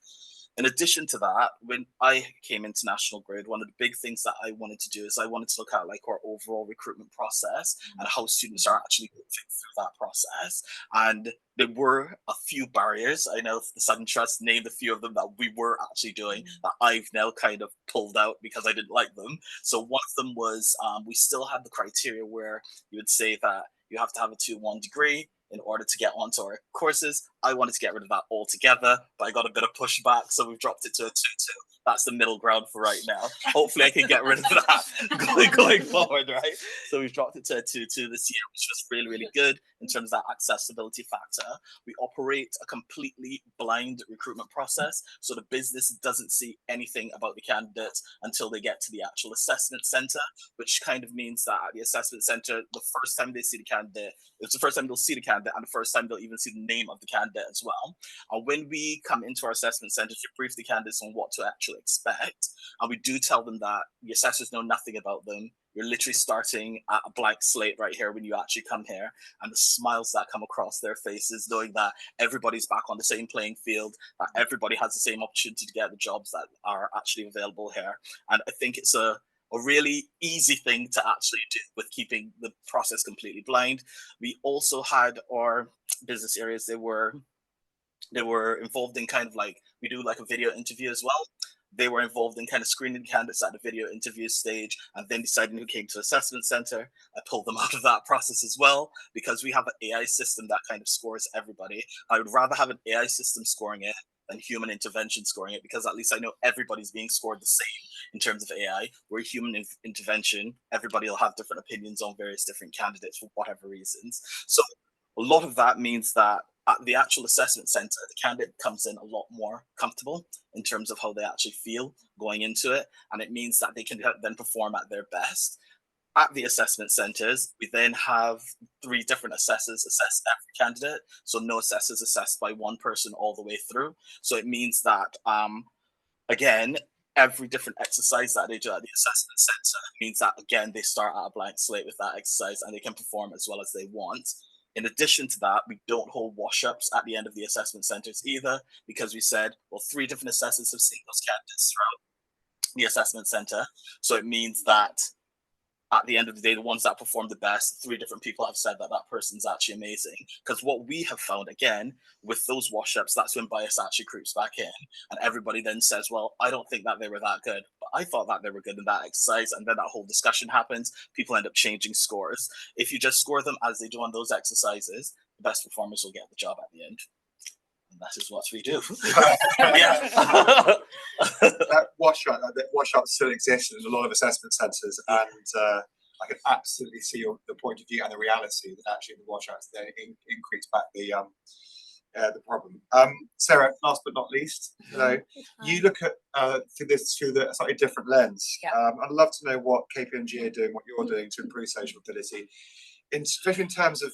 In addition to that, when I came into National Grid, one of the big things that I wanted to do is I wanted to look at like our overall recruitment process and how students are actually moving through that process. And there were a few barriers. I know the Sutton Trust named a few of them that we were actually doing that I've now kind of pulled out because I didn't like them. So one of them was we still had the criteria where you would say that you have to have a 2-1 degree in order to get onto our courses. I wanted to get rid of that altogether, but I got a bit of pushback, so we've dropped it to a 2-2. That's the middle ground for right now. Hopefully I can get rid of that going forward, right? So we've dropped it to a 2-2 this year, which was really, really good in terms of that accessibility factor. We operate a completely blind recruitment process, so the business doesn't see anything about the candidates until they get to the actual assessment center, which kind of means that at the assessment center, the first time they see the candidate, it's the first time they'll see the candidate and the first time they'll even see the name of the candidate as well. And when we come into our assessment center to brief the candidates on what to actually expect, and we do tell them that the assessors know nothing about them. You're literally starting at a blank slate right here when you actually come here, and the smiles that come across their faces, knowing that everybody's back on the same playing field, that everybody has the same opportunity to get the jobs that are actually available here. And I think it's a really easy thing to actually do with keeping the process completely blind. We also had our business areas, they were involved in kind of like, we do like a video interview as well. They were involved in kind of screening candidates at the video interview stage and then deciding who came to assessment center. I pulled them out of that process as well because we have an AI system that kind of scores everybody. I would rather have an AI system scoring it than human intervention scoring it, because at least I know everybody's being scored the same in terms of AI. Where human intervention, everybody will have different opinions on various different candidates for whatever reasons. So a lot of that means that at the actual assessment center, the candidate comes in a lot more comfortable in terms of how they actually feel going into it. And it means that they can then perform at their best. At the assessment centers, we then have 3 different assessors assess every candidate. So no assessors assessed by one person all the way through. So it means that, again, every different exercise that they do at the assessment center means that, again, they start at a blank slate with that exercise and they can perform as well as they want. In addition to that, we don't hold wash-ups at the end of the assessment centers either, because we said, well, 3 different assessors have seen those candidates throughout the assessment center. So it means that at the end of the day, the ones that perform the best, 3 different people have said that that person's actually amazing. Because what we have found, again, with those wash-ups, that's when bias actually creeps back in. And everybody then says, well, I don't think that they were that good, but I thought that they were good in that exercise. And then that whole discussion happens. People end up changing scores. If you just score them as they do on those exercises, the best performers will get the job at the end. And that is what we do. That wash-up still exists in a lot of assessment centres, and I can absolutely see the point of view and the reality that actually the wash-ups they increase back the problem. Sarah, last but not least, you look at this through a slightly different lens. I'd love to know what KPMG are doing, what you're doing to improve social mobility, especially in terms of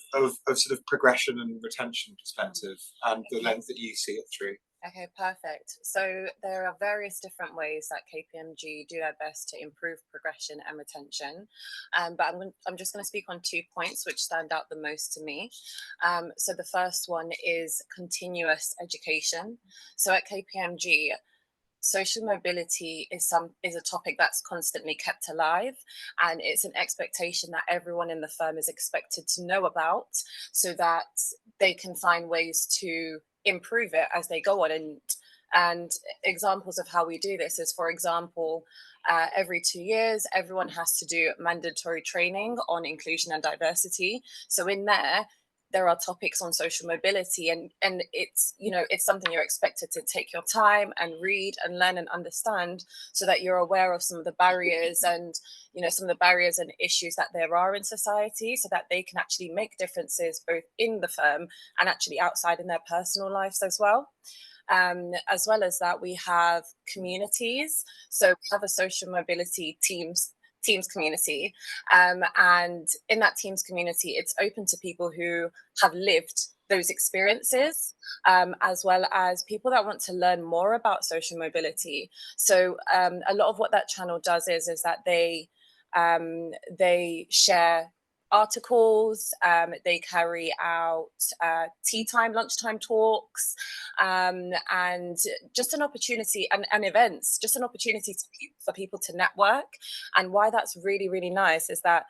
sort of progression and retention perspective, and the lens that you see it through. Okay, perfect. So there are various different ways that KPMG do their best to improve progression and retention. But I'm just going to speak on 2 points which stand out the most to me. So the first one is continuous education. So at KPMG, social mobility is a topic that's constantly kept alive, and it's an expectation that everyone in the firm is expected to know about, so that they can find ways to improve it as they go on. And examples of how we do this is, for example, every 2 years, everyone has to do mandatory training on inclusion and diversity. So in there are topics on social mobility, and it's, you know, it's something you're expected to take your time and read and learn and understand, so that you're aware of some of the barriers and, you know, some of the barriers and issues that there are in society, so that they can actually make differences both in the firm and actually outside in their personal lives as well. As well as that, we have communities. So we have a social mobility teams community, and in that teams community, it's open to people who have lived those experiences, as well as people that want to learn more about social mobility. So a lot of what that channel does is that they share articles, they carry out tea time, lunchtime talks, and just an opportunity and events, just an opportunity for people to network. And why that's really, really nice is that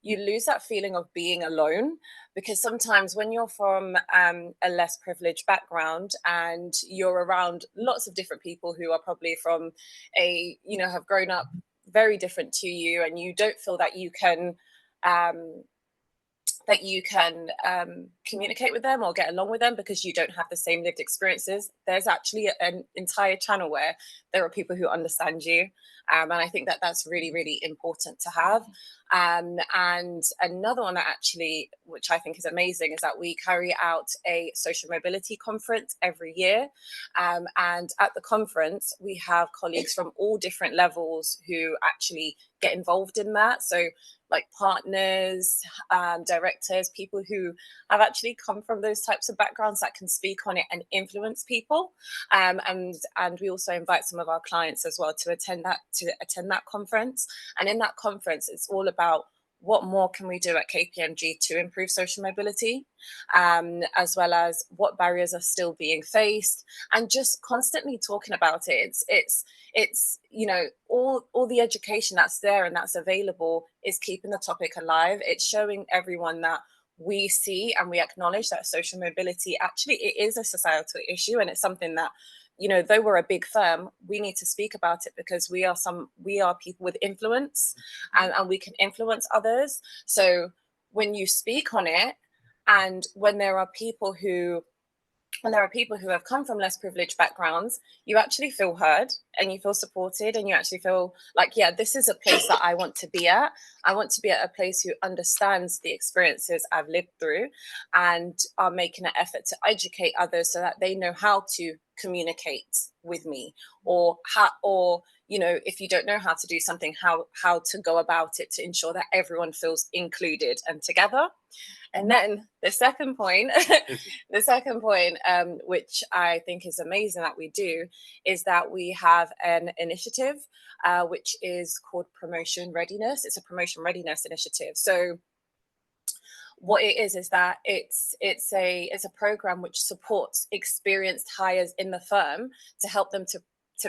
you lose that feeling of being alone, because sometimes when you're from a less privileged background and you're around lots of different people who are probably from have grown up very different to you, and you don't feel that you can communicate with them or get along with them because you don't have the same lived experiences, there's actually an entire channel where there are people who understand you. And I think that that's really, really important to have. And another one that actually, which I think is amazing, is that we carry out a social mobility conference every year. And at the conference, we have colleagues from all different levels who actually get involved in that. So like partners, directors, people who have actually come from those types of backgrounds that can speak on it and influence people. And we also invite some of our clients as well to attend that conference. And in that conference, it's all about what more can we do at KPMG to improve social mobility, as well as what barriers are still being faced, and just constantly talking about it. It's all the education that's there and that's available is keeping the topic alive. It's showing everyone that we see and we acknowledge that social mobility actually it is a societal issue, and it's something that, though we're a big firm, we need to speak about it because we are people with influence, and we can influence others. So when you speak on it, and when there are people who have come from less privileged backgrounds, you actually feel heard and you feel supported, and you actually feel like, yeah, this is a place that I want to be at. I want to be at a place who understands the experiences I've lived through and are making an effort to educate others so that they know how to communicate with me, or if you don't know how to do something, how to go about it to ensure that everyone feels included and together. And then the second point, which I think is amazing that we do, is that we have an initiative which is called Promotion Readiness. It's a promotion readiness initiative. So what it is that it's a program which supports experienced hires in the firm to help them to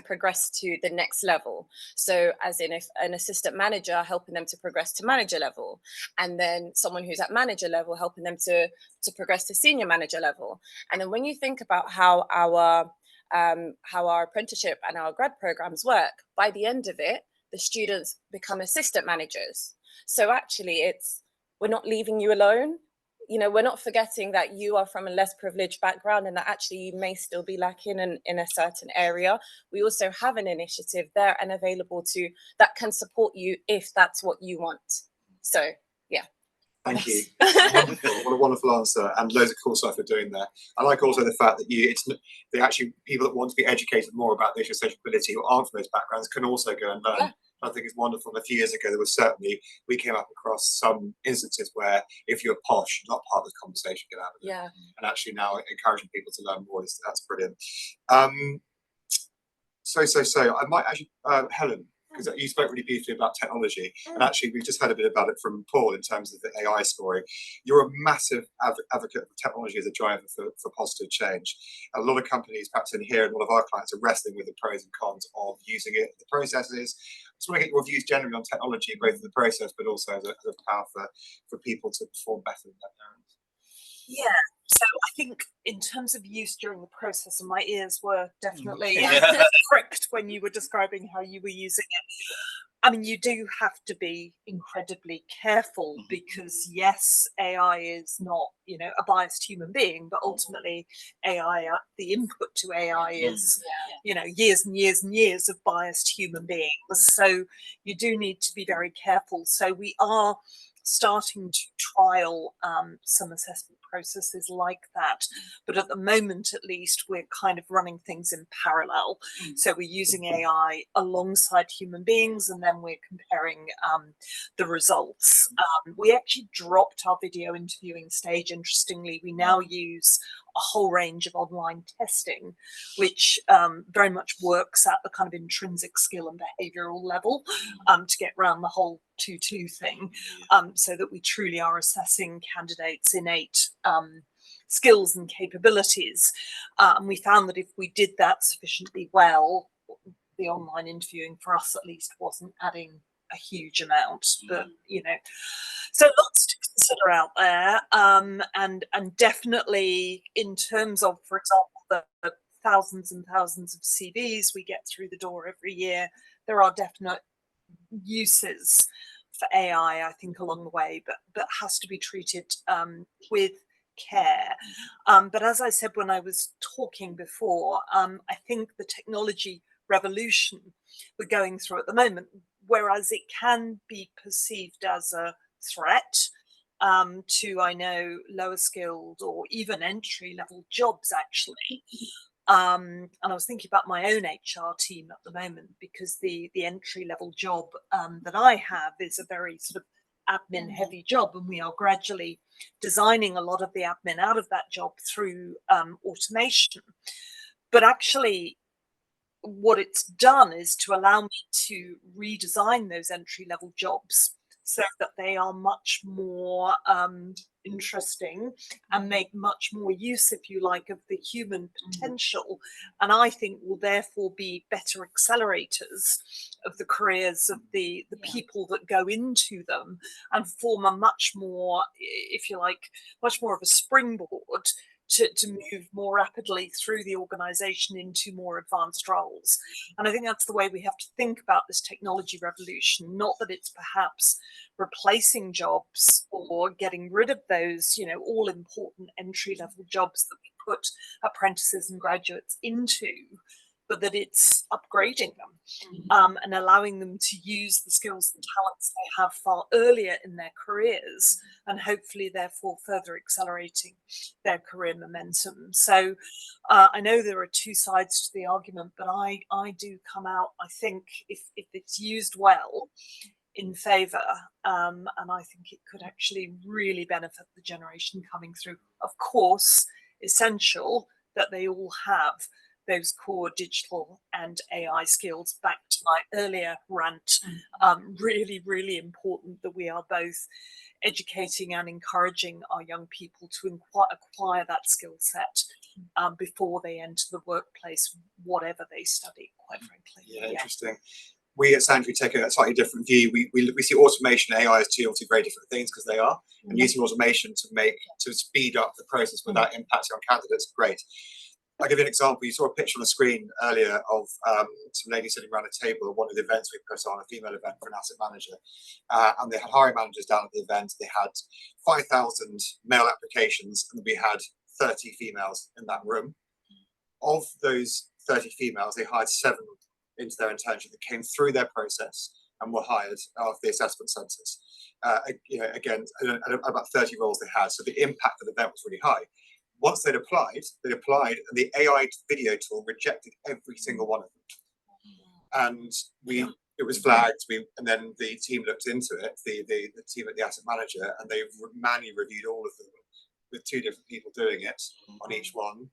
progress to the next level. So as in, if an assistant manager, helping them to progress to manager level, and then someone who's at manager level, helping them to progress to senior manager level. And then when you think about how our apprenticeship and our grad programs work, by the end of it, the students become assistant managers. So actually we're not leaving you alone. We're not forgetting that you are from a less privileged background and that actually you may still be lacking in a certain area. We also have an initiative there and available that can support you if that's what you want. So, yeah. Thank you. What a wonderful answer, and loads of cool stuff you're doing there. I like also the fact that they actually, people that want to be educated more about the issue of social mobility or aren't from those backgrounds can also go and learn I think it's wonderful. And a few years ago, we came up across some instances where if you're posh, you're not part of the conversation, get out of it. Yeah. And actually now encouraging people to learn more, that's brilliant. So I might actually, Helen, because you spoke really beautifully about technology, and actually we've just heard a bit about it from Paul in terms of the AI story. You're a massive advocate of technology as a driver for positive change. A lot of companies, perhaps in here, and a lot of our clients are wrestling with the pros and cons of using it, the processes. I just want to get your views generally on technology, both in the process, but also as a power for people to perform better in their parents. Yeah, so I think in terms of use during the process, and my ears were definitely pricked when you were describing how you were using it. I mean, you do have to be incredibly careful because yes, AI is not, a biased human being, but ultimately AI, the input to AI is, years and years and years of biased human beings. So you do need to be very careful. So we are starting to trial some assessment processes like that, but at the moment at least we're kind of running things in parallel. So we're using AI alongside human beings, and then we're comparing the results. We actually dropped our video interviewing stage. Interestingly, we now use a whole range of online testing, which very much works at the kind of intrinsic skill and behavioral level to get around the whole 2-2 thing, so that we truly are assessing candidates' innate skills and capabilities. And we found that if we did that sufficiently well, the online interviewing for us at least wasn't adding a huge amount, but so lots to consider out there, and definitely in terms of, for example, the thousands and thousands of CVs we get through the door every year, there are definite uses for AI, I think, along the way, but has to be treated with care. But as I said when I was talking before, I think the technology revolution we're going through at the moment, whereas it can be perceived as a threat to, I know, lower skilled or even entry level jobs actually. And I was thinking about my own HR team at the moment, because the entry level job that I have is a very sort of admin heavy job, and we are gradually designing a lot of the admin out of that job through automation. But actually what it's done is to allow me to redesign those entry level jobs so that they are much more interesting and make much more use, if you like, of the human potential, and I think will therefore be better accelerators of the careers of the people that go into them, and form a much more, if you like, much more of a springboard to move more rapidly through the organization into more advanced roles. And I think that's the way we have to think about this technology revolution, not that it's perhaps replacing jobs or getting rid of those, all important entry level jobs that we put apprentices and graduates into, but that it's upgrading them and allowing them to use the skills and talents they have far earlier in their careers, and hopefully therefore further accelerating their career momentum. So I know there are two sides to the argument, but I do come out, I think, if it's used well, in favour, and I think it could actually really benefit the generation coming through. Of course, essential that they all have those core digital and AI skills. Back to my earlier rant, really, really important that we are both educating and encouraging our young people to acquire that skill set before they enter the workplace, whatever they study, quite frankly. Yeah, interesting. We at Sanctuary take a slightly different view. We see automation and AI as two obviously very different things, because they are, and using automation to speed up the process without impacting on candidates, great. I'll give you an example. You saw a picture on the screen earlier of some ladies sitting around a table at one of the events we put on, a female event for an asset manager. And they had hiring managers down at the event. They had 5,000 male applications, and we had 30 females in that room. Of those 30 females, they hired 7 into their internship that came through their process and were hired after the assessment census. Again, about 30 roles they had. So the impact of the event was really high. Once they'd applied, and the AI video tool rejected every single one of them. And we it was flagged, and then the team looked into it, the team at the asset manager, and they manually reviewed all of them with 2 different people doing it on each one.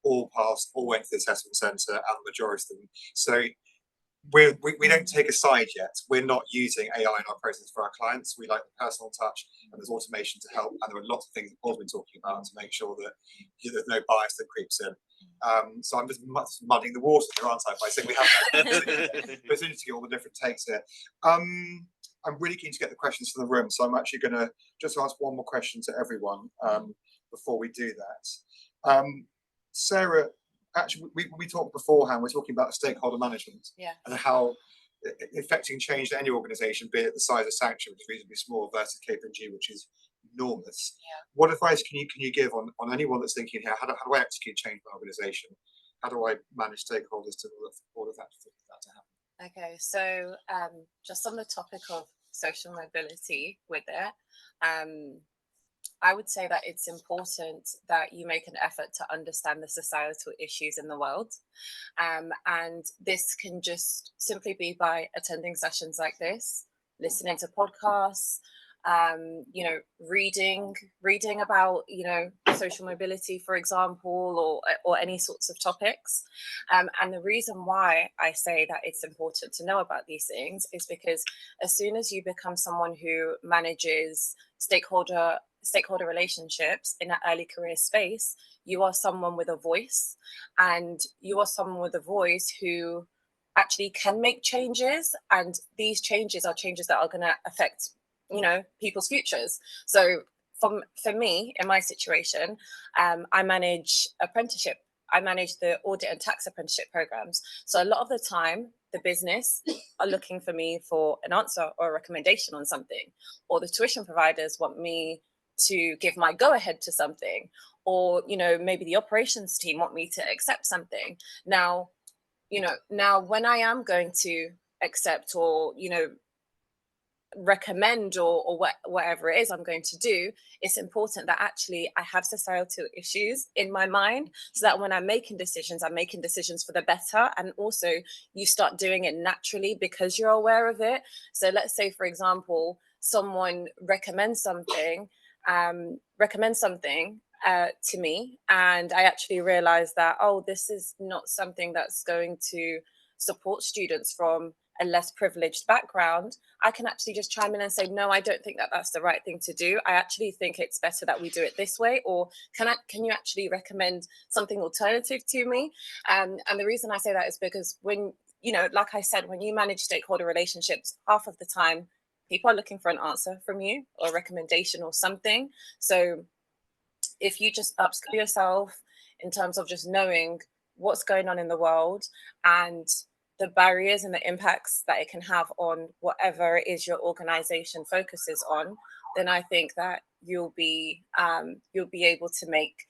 All passed, all went to the assessment centre, and the majority of them. So we don't take a side yet. We're not using AI in our process for our clients. We like the personal touch, and there's automation to help. And there are lots of things that Paul's been talking about to make sure that there's no bias that creeps in. So I'm just muddying the water here, aren't I, by saying we have that. But it's interesting to get all the different takes here. I'm really keen to get the questions from the room, so I'm actually going to just ask one more question to everyone before we do that. Sarah, actually, we talked beforehand, we're talking about stakeholder management and how affecting change to any organisation, be it the size of Sanctuary, which is reasonably small, versus KPMG, which is enormous. What advice can you give on anyone that's thinking here, how do I execute change in my organisation? How do I manage stakeholders to all of that to happen? Okay, so just on the topic of social mobility with it, I would say that it's important that you make an effort to understand the societal issues in the world. And this can just simply be by attending sessions like this, listening to podcasts, reading about, social mobility, for example, or any sorts of topics. And the reason why I say that it's important to know about these things is because as soon as you become someone who manages stakeholder relationships in an early career space, you are someone with a voice, and you are someone with a voice who actually can make changes, and these changes are changes that are going to affect people's futures. So for me, in my situation, I manage apprenticeship. I manage the audit and tax apprenticeship programs. So a lot of the time, the business are looking for me for an answer or a recommendation on something, or the tuition providers want me to give my go ahead to something, or maybe the operations team want me to accept something. Now when I am going to accept or recommend or whatever it is I'm going to do, it's important that actually I have societal issues in my mind, so that when I'm making decisions for the better, and also you start doing it naturally because you're aware of it. So let's say, for example, someone recommends something to me, and I actually realize that, this is not something that's going to support students from a less privileged background. I can actually just chime in and say, no, I don't think that that's the right thing to do. I actually think it's better that we do it this way, or can you actually recommend something alternative to me? And the reason I say that is because when, like I said, when you manage stakeholder relationships, half of the time people are looking for an answer from you or a recommendation or something. So if you just upskill yourself in terms of just knowing what's going on in the world and the barriers and the impacts that it can have on whatever it is your organization focuses on, then I think that you'll be able to make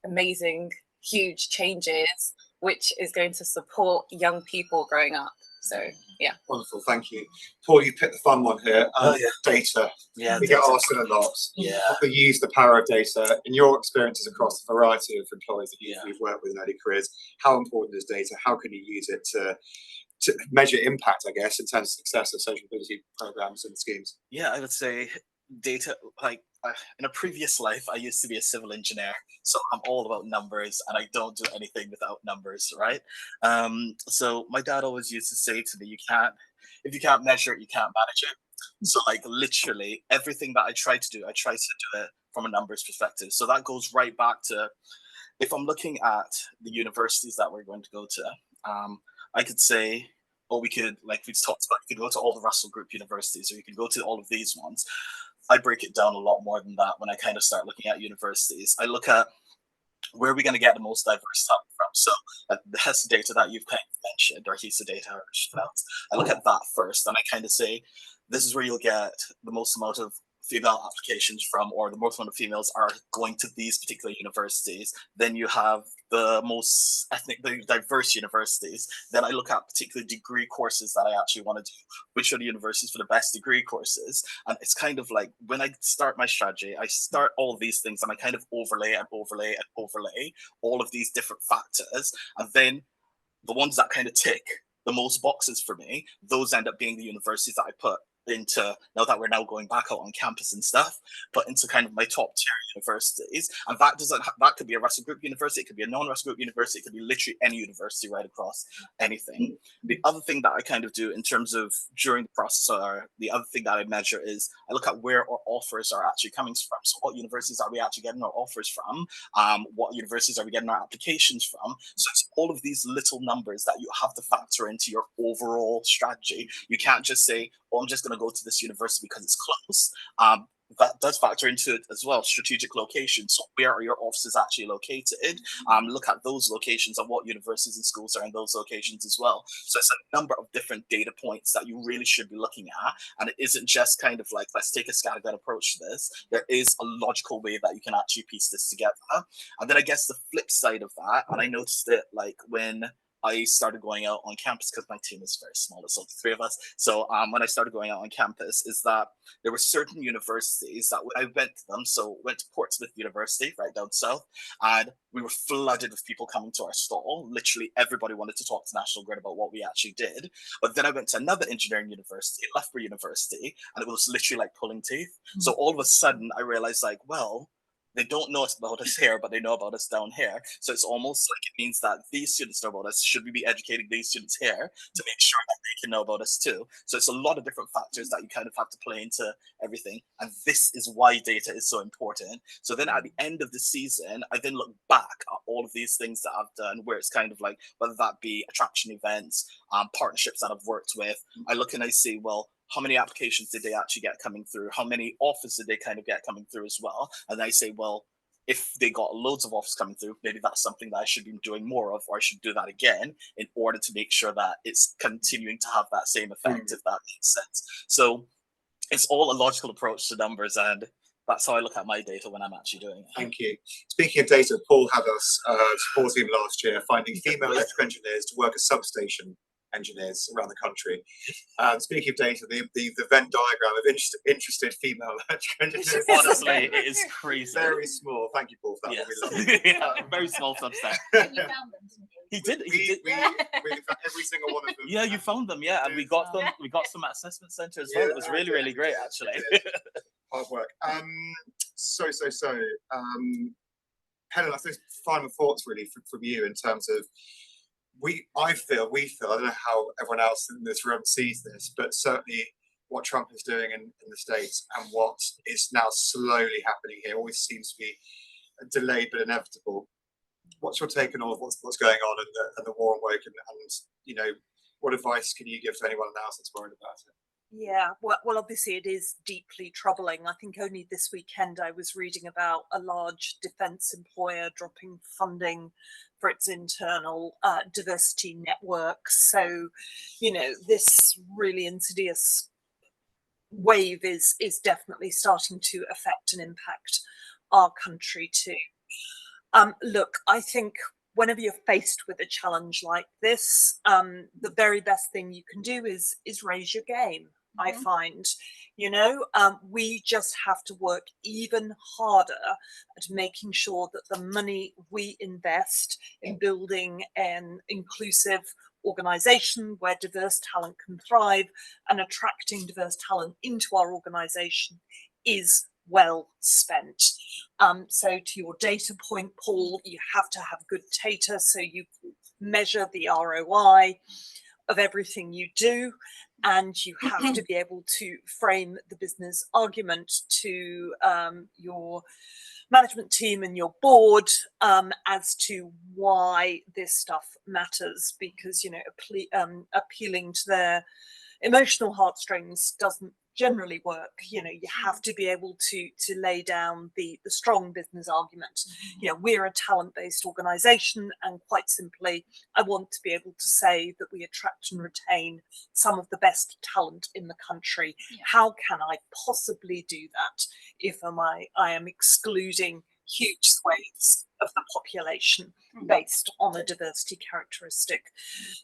amazing, huge changes, which is going to support young people growing up. So yeah. Wonderful, thank you. Paul, you picked the fun one here. Data. Yeah, we get asked it a lot. Yeah. How to use the power of data in your experiences across a variety of employees that you've worked with in early careers. How important is data? How can you use it to measure impact, I guess, in terms of success of social mobility programs and schemes? Yeah, I would say data, in a previous life, I used to be a civil engineer, so I'm all about numbers, and I don't do anything without numbers, right? So my dad always used to say to me, if you can't measure it, you can't manage it. So literally everything that I try to do it from a numbers perspective. So that goes right back to, if I'm looking at the universities that we're going to go to, I could say, we could, like we talked about, you could go to all the Russell Group universities, or you can go to all of these ones. I break it down a lot more than that when I kind of start looking at universities. I look at where are we going to get the most diverse talent from. So the HESA data that you've kind of mentioned, or HESA data, I look at that first, and I kind of say, this is where you'll get the most amount of female applications from, or the most amount of females are going to these particular universities. Then you have the most ethnically diverse universities. Then I look at particular degree courses that I actually want to do. Which are the universities for the best degree courses? And it's kind of like, when I start my strategy, I start all of these things, and I kind of overlay all of these different factors. And then the ones that kind of tick, the most boxes for me, those end up being the universities that I put into, now that we're now going back out on campus and stuff, but into kind of my top tier universities. And that that could be a Russell Group university, it could be a non-Russell Group university, it could be literally any university right across anything. The other thing that I kind of do in terms of during the process, or the other thing that I measure, is I look at where our offers are actually coming from. So what universities are we actually getting our offers from? What universities are we getting our applications from? So it's all of these little numbers that you have to factor into your overall strategy. You can't just say, oh, I'm just going to go to this university because it's close. That does factor into it as well, strategic location. So where are your offices actually located? Look at those locations and what universities and schools are in those locations as well. So it's a number of different data points that you really should be looking at. And it isn't just kind of like, let's take a scattergun approach to this. There is a logical way that you can actually piece this together. And then I guess the flip side of that, and I noticed it like when I started going out on campus, because my team is very small, it's only 3 of us. So when I started going out on campus, is that there were certain universities that when I went to them, so went to Portsmouth University, right down south, and we were flooded with people coming to our stall. Literally everybody wanted to talk to National Grid about what we actually did. But then I went to another engineering university, Loughborough University, and it was literally like pulling teeth. So all of a sudden I realized like, well, they don't know about us here, but they know about us down here. So it's almost like it means that these students know about us. Should we be educating these students here to make sure that they can know about us too? So it's a lot of different factors that you kind of have to play into everything. And this is why data is so important. So then at the end of the season, I then look back at all of these things that I've done, where it's kind of like, whether that be attraction events, partnerships that I've worked with, I look and I see, well, how many applications did they actually get coming through? How many offers did they kind of get coming through as well? And I say, well, if they got loads of offers coming through, maybe that's something that I should be doing more of, or I should do that again in order to make sure that it's continuing to have that same effect, if that makes sense. So it's all a logical approach to numbers, and that's how I look at my data when I'm actually doing it. Thank you. Speaking of data, Paul had us supporting him last year, finding female electrical engineers to work as substation engineers around the country. Speaking of data, the Venn diagram of interested female electrical engineers. Honestly, it is crazy. Very small. Thank you, Paul, for that. Yes. We love it. Yeah, very small subset. And you found them, didn't you? He did. We found every single one of them. Yeah, you found them. Yeah, and we got them. We got some at assessment center as well. It was really, really great, actually. Hard work. Helen, I think final thoughts really from you in terms of we feel, I don't know how everyone else in this room sees this, but certainly what Trump is doing in the States and what is now slowly happening here always seems to be delayed but inevitable. What's your take on all of what's going on and the war on Woking, and you know, what advice can you give to anyone else that's worried about it? Yeah, well, obviously it is deeply troubling. I think only this weekend I was reading about a large defence employer dropping funding for its internal diversity networks. So, you know, this really insidious wave is definitely starting to affect and impact our country too. Look, I think whenever you're faced with a challenge like this, the very best thing you can do is raise your game. I find, you know, we just have to work even harder at making sure that the money we invest in building an inclusive organization where diverse talent can thrive and attracting diverse talent into our organization is well spent. So to your data point, Paul, you have to have good data so you measure the ROI of everything you do, and you have to be able to frame the business argument to your management team and your board as to why this stuff matters, because, you know, appealing to their emotional heartstrings doesn't generally work. You know, you have to be able to lay down the strong business argument. You know, we're a talent-based organization, and quite simply, I want to be able to say that we attract and retain some of the best talent in the country. How can I possibly do that if I am excluding huge swathes of the population based on a diversity characteristic?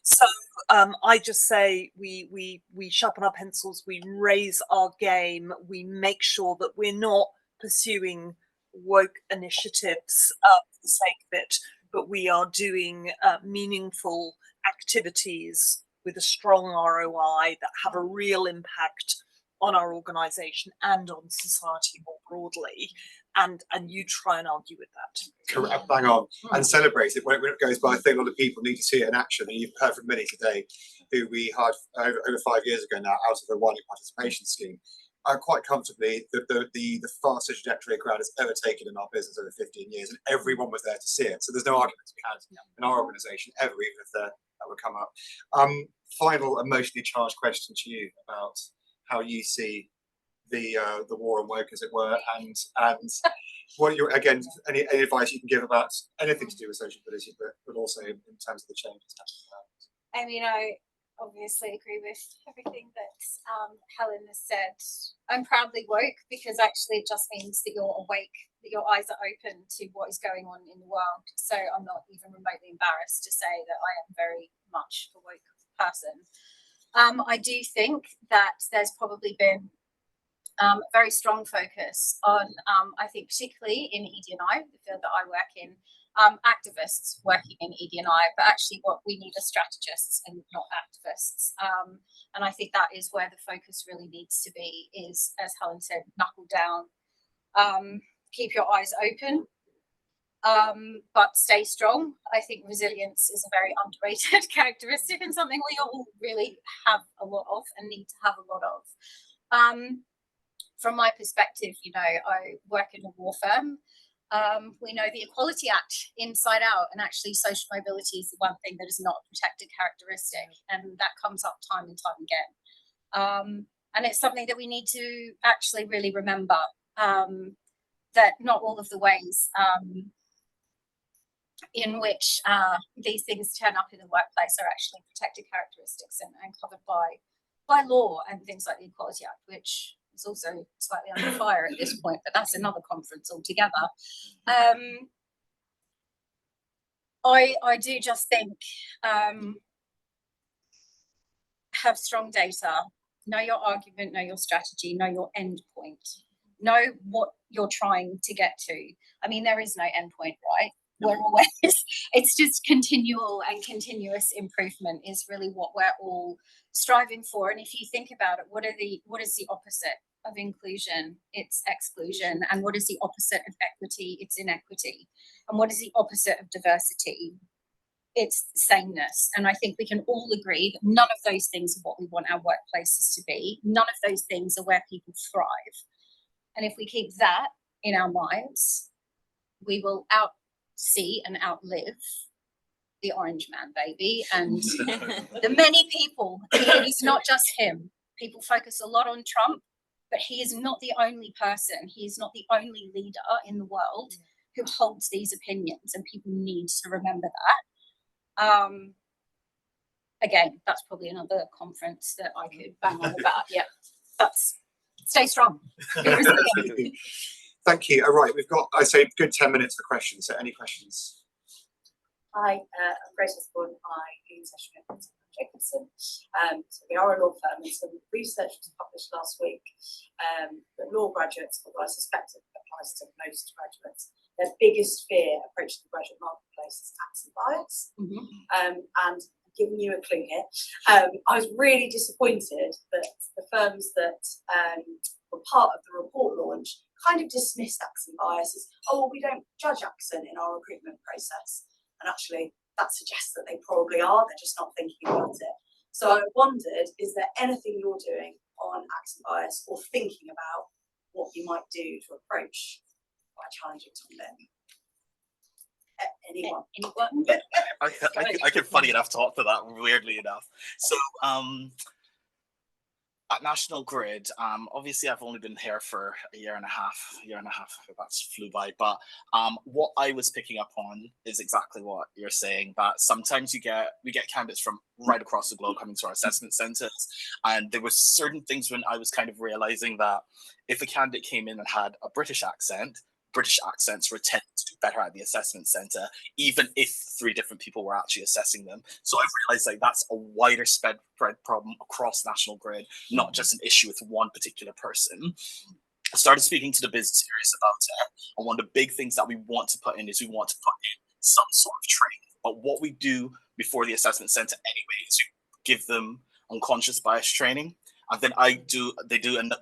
So I just say we sharpen our pencils, we raise our game, we make sure that we're not pursuing woke initiatives for the sake of it, but we are doing meaningful activities with a strong ROI that have a real impact on our organisation and on society more broadly, and you try and argue with that. Correct, bang on, and celebrate it when it goes by. I think a lot of people need to see it in action, and you've heard from Millie today, who we hired over 5 years ago now out of a widening participation scheme. Quite comfortably, the fastest trajectory a crowd has ever taken in our business over 15 years, and everyone was there to see it. So there's no argument to be had in our organisation ever, even if that would come up. Final emotionally charged question to you about how you see the war on woke, as it were, and what you again any advice you can give about anything to do with social mobility, but also in terms of the changes happening around. I mean, I obviously agree with everything that Helen has said. I'm proudly woke because actually it just means that you're awake, that your eyes are open to what is going on in the world. So I'm not even remotely embarrassed to say that I am very much a woke person. I do think that there's probably been a very strong focus on, I think particularly in ED&I, the field that I work in, activists working in ED&I, but actually what we need are strategists and not activists. And I think that is where the focus really needs to be, is, as Helen said, knuckle down, keep your eyes open, but stay strong. I think resilience is a very underrated characteristic and something we all really have a lot of and need to have a lot of. From my perspective, you know, I work in a law firm. We know the Equality Act inside out, and actually social mobility is the one thing that is not a protected characteristic, and that comes up time and time again. And it's something that we need to actually really remember, that not all of the ways in which these things turn up in the workplace are actually protected characteristics and covered by law and things like the Equality Act, which is also slightly under fire at this point, but that's another conference altogether. I do just think have strong data, know your argument, know your strategy, know your end point, know what you're trying to get to. I mean, there is no end point, right? We're always, it's just continual and continuous improvement is really what we're all striving for. And if you think about it, what is the opposite of inclusion? It's exclusion. And what is the opposite of equity? It's inequity. And what is the opposite of diversity? It's sameness. And I think we can all agree that none of those things are what we want our workplaces to be. None of those things are where people thrive. And if we keep that in our minds, we will outsee and outlive the Orange Man, baby. And the many people, it is not just him. People focus a lot on Trump, but he is not the only person. He is not the only leader in the world who holds these opinions, and people need to remember that. Again, that's probably another conference that I could bang on about. Yeah, that's stay strong. Be resilient. Thank you. All right, we've got, I'd say, a good 10 minutes for questions. So any questions? Hi, I'm Grace Osborne. I lead session at Jacobson. So we are a law firm, and some research was published last week that law graduates, although I suspect it applies to most graduates, their biggest fear approaching the graduate marketplace is tax and bias. And giving you a clue here, I was really disappointed that the firms that were part of the report launch kind of dismissed accent bias as, oh, we don't judge accent in our recruitment process. And actually, that suggests that they probably are, they're just not thinking about it. So I wondered, is there anything you're doing on accent bias or thinking about what you might do to approach quite a challenging topic? Anyone? I can funny enough talk to that, weirdly enough. So at National Grid, obviously I've only been here for a year and a half, that's flew by, but what I was picking up on is exactly what you're saying, that sometimes we get candidates from right across the globe coming to our assessment centres, and there were certain things when I was kind of realising that if a candidate came in and had a British accents were tended to do better at the assessment centre, even if 3 different people were actually assessing them. So I realised like that's a wider spread problem across National Grid, not just an issue with one particular person. I started speaking to the business areas about it, and one of the big things that we want to put in is we want to put in some sort of training. But what we do before the assessment centre anyway is we give them unconscious bias training. And then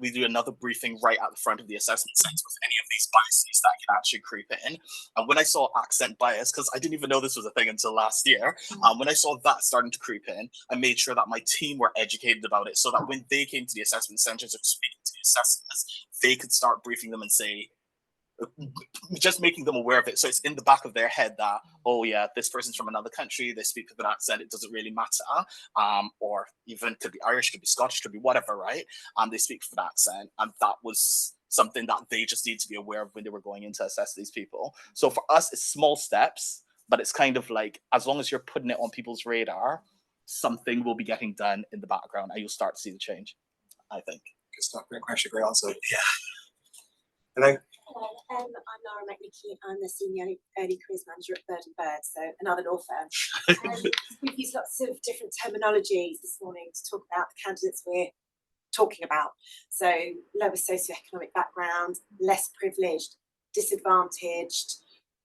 we do another briefing right at the front of the assessment centre with any of these biases that can actually creep in. And when I saw accent bias, because I didn't even know this was a thing until last year, when I saw that starting to creep in, I made sure that my team were educated about it so that when they came to the assessment centres or speaking to the assessors, they could start briefing them and say, just making them aware of it, so it's in the back of their head that, oh yeah, this person's from another country, they speak with an accent, it doesn't really matter, or even could be Irish, could be Scottish, could be whatever, right? They speak with an accent, and that was something that they just need to be aware of when they were going in to assess these people. So for us, it's small steps, but it's kind of like, as long as you're putting it on people's radar, something will be getting done in the background, and you'll start to see the change, I think. Good stuff, great question, great answer. Yeah. Hello. Hello, I'm Laura McNicky. I'm the Senior Early Careers Manager at Bird & Bird, so another law firm. We've used lots of different terminologies this morning to talk about the candidates we're talking about. So lower socioeconomic background, less privileged, disadvantaged.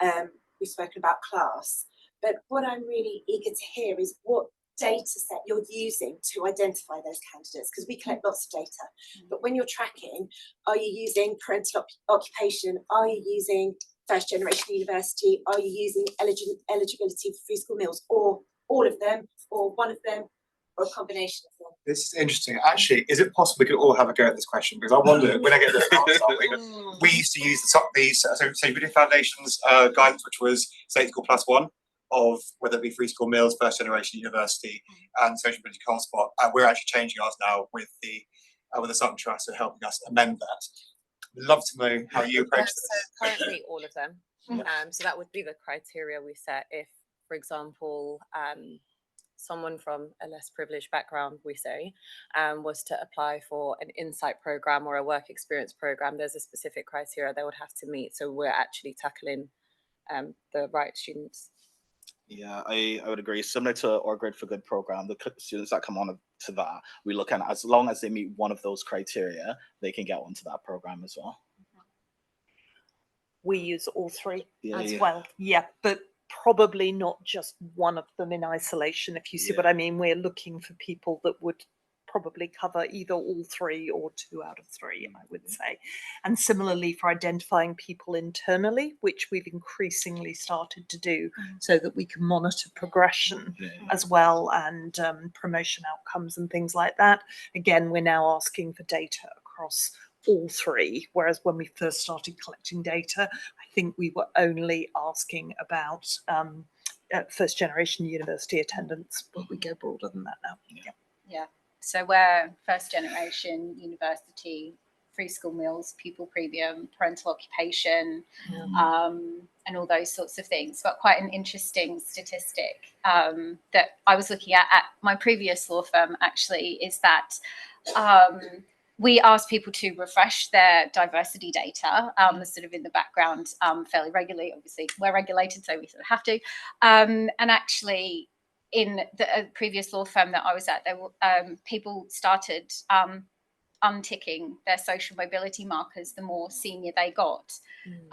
We've spoken about class. But what I'm really eager to hear is what data set you're using to identify those candidates, because we collect lots of data, but when you're tracking, are you using parental occupation, are you using first generation university, are you using eligibility for free school meals, or all of them, or one of them, or a combination of them? This is interesting. Actually, is it possible we could all have a go at this question? Because I wonder, when I get this answer, we used to use so we did Foundations guidance, which was State School +1, of whether it be free school meals, first generation university, and social mobility hotspot. We're actually changing ours now with the Sutton Trust, so helping us amend that. We'd love to know how you approach this. So currently all of them. So that would be the criteria we set if, for example, someone from a less privileged background, we say, was to apply for an insight program or a work experience program, there's a specific criteria they would have to meet. So we're actually tackling the right students. Yeah, I would agree. Similar to our Grid for Good program, the students that come on to that, we look at, as long as they meet one of those criteria, they can get onto that program as well. We use all three as well. Yeah, but probably not just one of them in isolation, if you see what I mean. We're looking for people that would probably cover either all three or 2 out of 3, I would say. And similarly for identifying people internally, which we've increasingly started to do so that we can monitor progression as well, and promotion outcomes and things like that. Again, we're now asking for data across all 3, whereas when we first started collecting data, I think we were only asking about first generation university attendance, but we go broader than that now. Yeah. So we're first generation university, free school meals, pupil premium, parental occupation, and all those sorts of things. But quite an interesting statistic that I was looking at my previous law firm actually is that we ask people to refresh their diversity data sort of in the background fairly regularly. Obviously, we're regulated, so we sort of have to. And actually, in the previous law firm that I was at, there were, people started unticking their social mobility markers the more senior they got.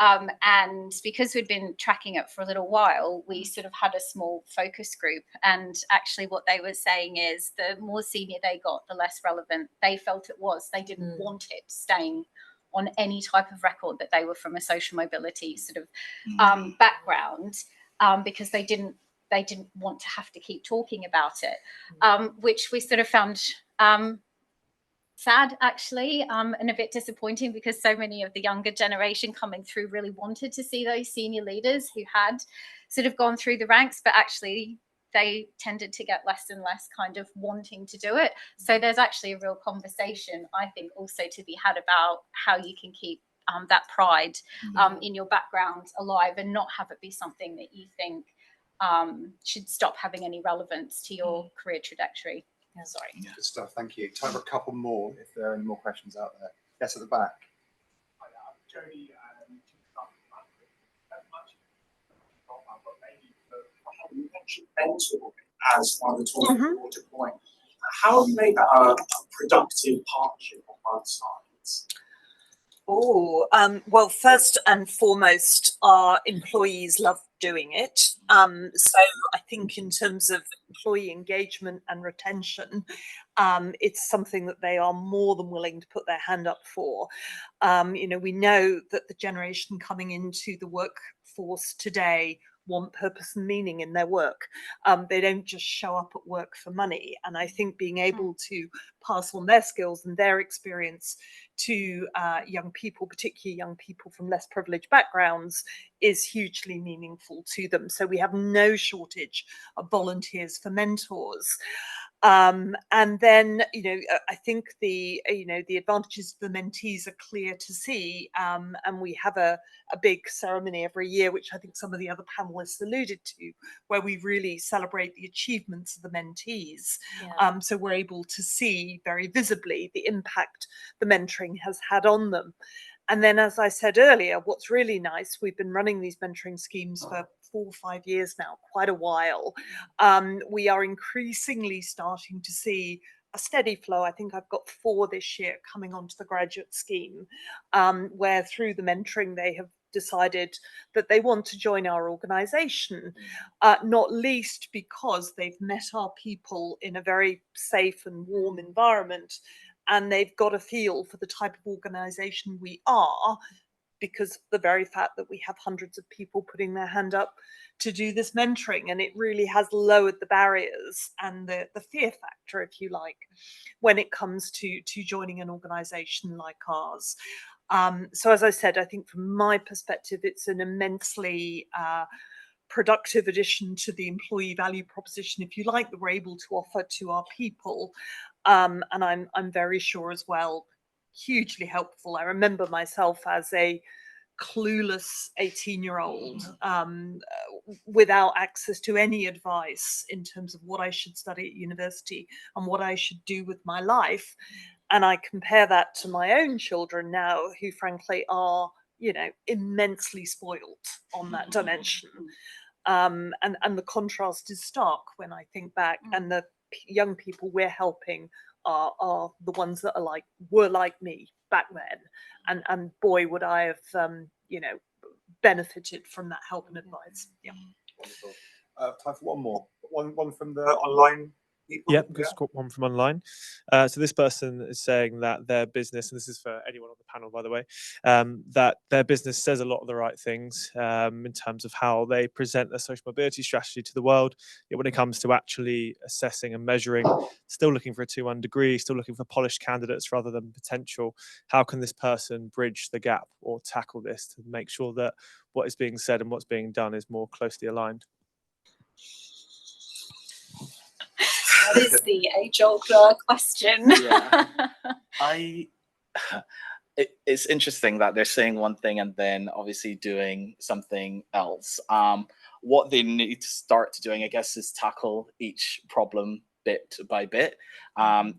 And because we'd been tracking it for a little while, we sort of had a small focus group. And actually what they were saying is the more senior they got, the less relevant they felt it was. They didn't want it staying on any type of record that they were from a social mobility sort of background, because they didn't want to have to keep talking about it, which we sort of found sad, actually, and a bit disappointing, because so many of the younger generation coming through really wanted to see those senior leaders who had sort of gone through the ranks, but actually they tended to get less and less kind of wanting to do it. So there's actually a real conversation, I think, also to be had about how you can keep that pride in your background alive and not have it be something that you think should stop having any relevance to your career trajectory. Sorry. Good stuff, thank you. Time for a couple more if there are any more questions out there. Yes, at the back. Jodie, you mentioned mentoring as one of the tools you're deploying. How have you made that a productive partnership on both sides? Oh, well, first and foremost, our employees love doing it. So I think in terms of employee engagement and retention, it's something that they are more than willing to put their hand up for. We know that the generation coming into the workforce today want purpose and meaning in their work. They don't just show up at work for money. And I think being able to pass on their skills and their experience to young people, particularly young people from less privileged backgrounds, is hugely meaningful to them. So we have no shortage of volunteers for mentors. And then, I think the advantages of the mentees are clear to see. And we have a big ceremony every year, which I think some of the other panelists alluded to, where we really celebrate the achievements of the mentees. Yeah. So we're able to see very visibly the impact the mentoring has had on them. And then, as I said earlier, what's really nice, we've been running these mentoring schemes for 4 or 5 years now, quite a while. We are increasingly starting to see a steady flow. I think I've got 4 this year coming onto the graduate scheme, where through the mentoring they have decided that they want to join our organisation, not least because they've met our people in a very safe and warm environment, and they've got a feel for the type of organisation we are, because of the very fact that we have hundreds of people putting their hand up to do this mentoring. And it really has lowered the barriers and the fear factor, if you like, when it comes to joining an organisation like ours. So as I said, I think from my perspective, it's an immensely productive addition to the employee value proposition, if you like, that we're able to offer to our people. And I'm very sure as well, hugely helpful. I remember myself as a clueless 18-year-old without access to any advice in terms of what I should study at university and what I should do with my life. And I compare that to my own children now, who frankly are, immensely spoiled on that dimension. And the contrast is stark when I think back, and the young people we're helping are the ones that were like me back then, and boy would I have benefited from that help and advice. Yeah. Wonderful. Time for one more. One from the online people. Yep, just got one from online. So this person is saying that their business, and this is for anyone on the panel, by the way, that their business says a lot of the right things in terms of how they present their social mobility strategy to the world. Yet when it comes to actually assessing and measuring, still looking for a 2-1 degree, still looking for polished candidates rather than potential. How can this person bridge the gap or tackle this to make sure that what is being said and what's being done is more closely aligned? That is the age-old question. Yeah. It's interesting that they're saying one thing and then obviously doing something else. What they need to start doing, I guess, is tackle each problem bit by bit.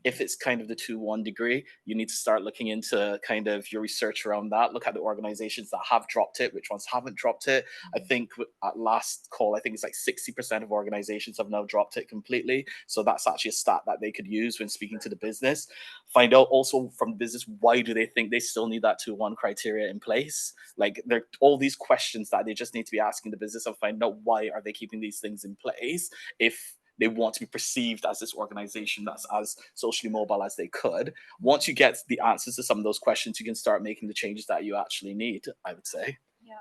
If it's kind of the 2-1 degree, you need to start looking into kind of your research around that. Look at the organizations that have dropped it, which ones haven't dropped it. I think at last call, I think it's like 60% of organizations have now dropped it completely. So that's actually a stat that they could use when speaking to the business. Find out also from the business, why do they think they still need that 2-1 criteria in place? Like there are all these questions that they just need to be asking the business and find out why are they keeping these things in place if they want to be perceived as this organization that's as socially mobile as they could. Once you get the answers to some of those questions, you can start making the changes that you actually need, I would say. Yeah,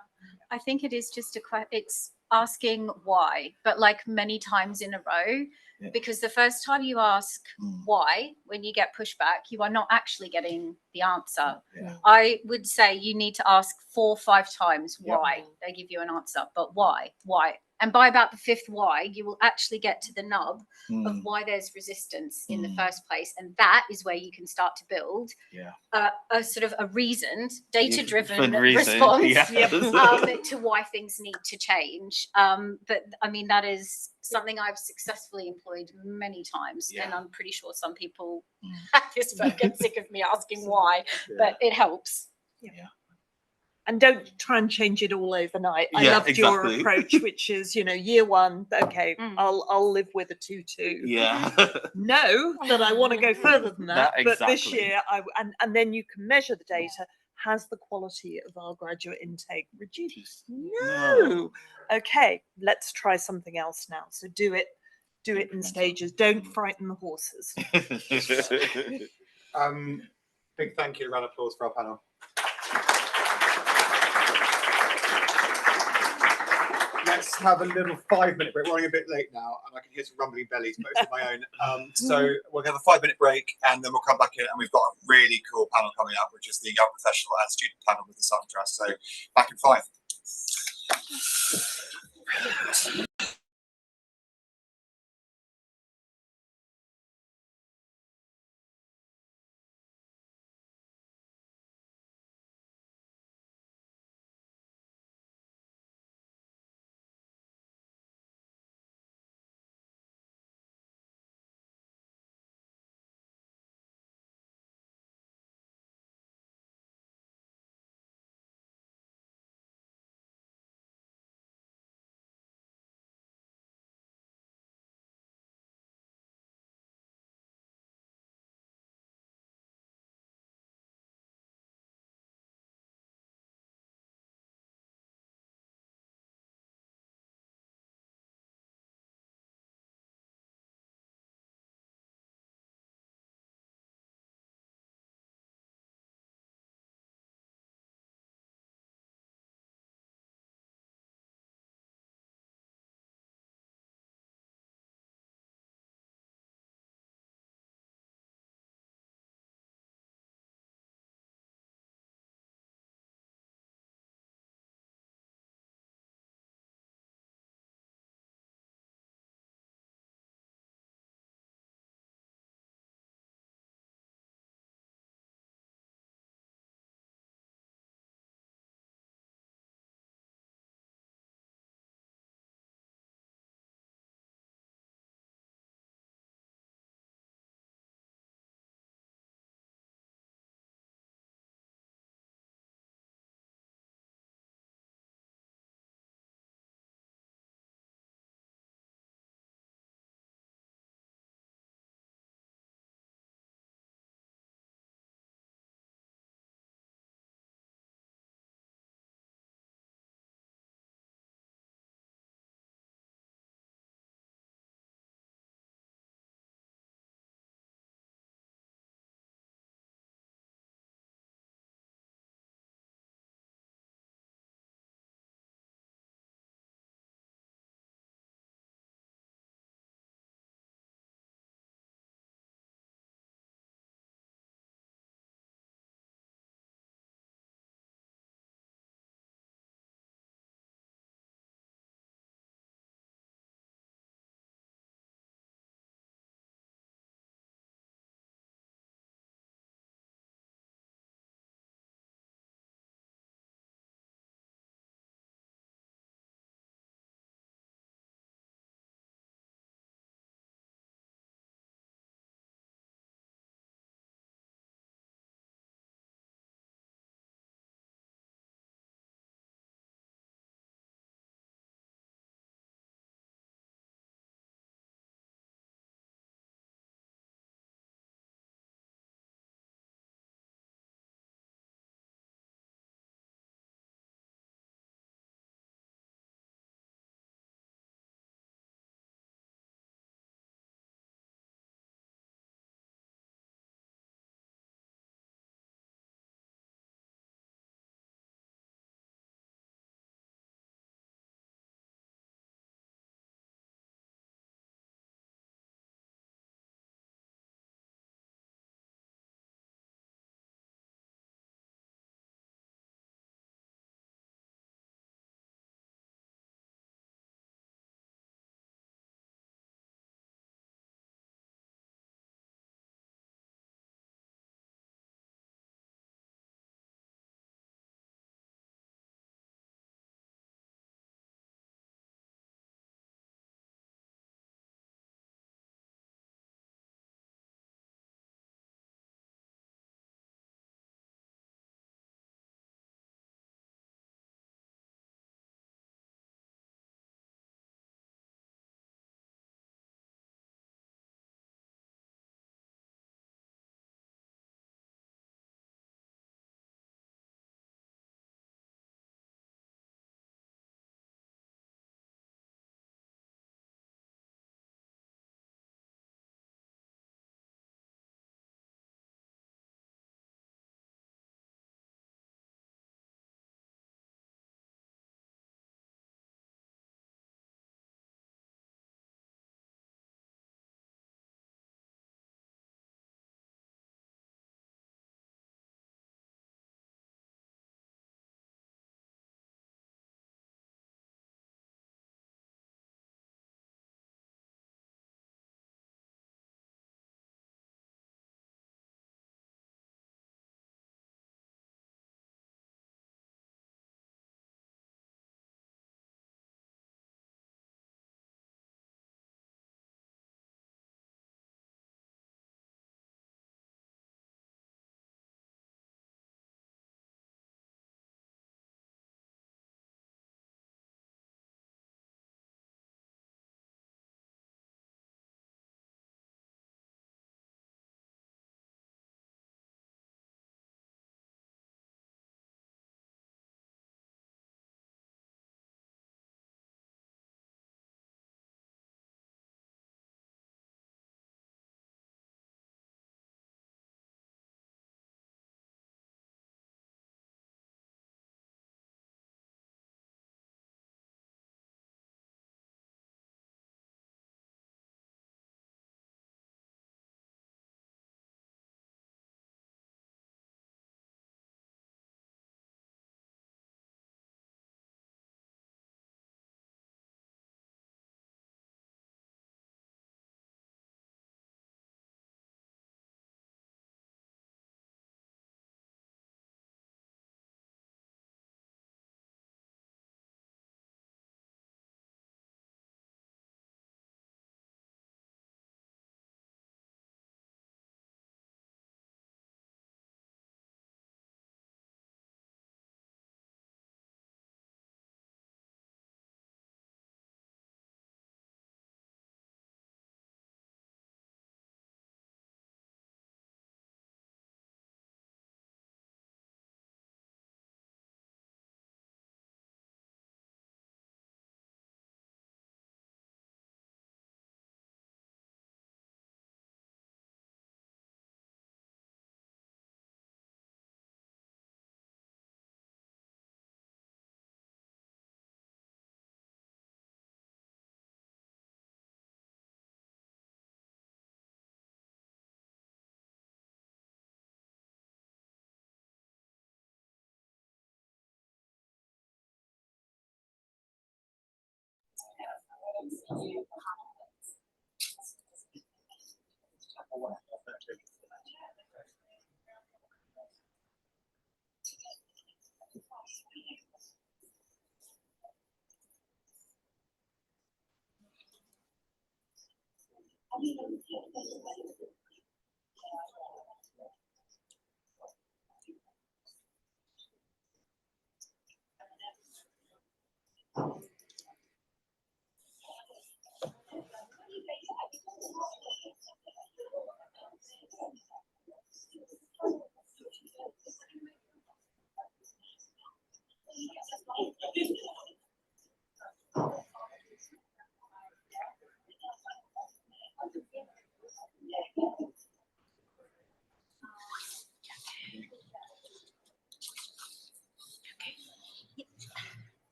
I think it is just it's asking why, but like many times in a row, because the first time you ask why, when you get pushback, you are not actually getting the answer. I would say you need to ask 4 or 5 times why. They give you an answer, but why? And by about the 5th why, you will actually get to the nub of why there's resistance in the first place. And that is where you can start to build a sort of a reasoned, data-driven response to why things need to change. But I mean, that is something I've successfully employed many times. And I'm pretty sure some people at this point get sick of me asking why, but it helps. And don't try and change it all overnight. I loved your approach, which is, year 1, okay, I'll live with a 2-2. Yeah. Know that I want to go further than that. But this exactly. year, and then you can measure the data. has the quality of our graduate intake reduced? No. Okay, let's try something else now. So do it in stages. Don't frighten the horses. Big thank you, round of applause for our panel. Let's have a little 5-minute break. We're running a bit late now, and I can hear some rumbling bellies, mostly my own. So we'll have a 5-minute break, and then we'll come back in, and we've got a really cool panel coming up, which is the Young Professional and Student panel with the Sutton Trust. So back in 5.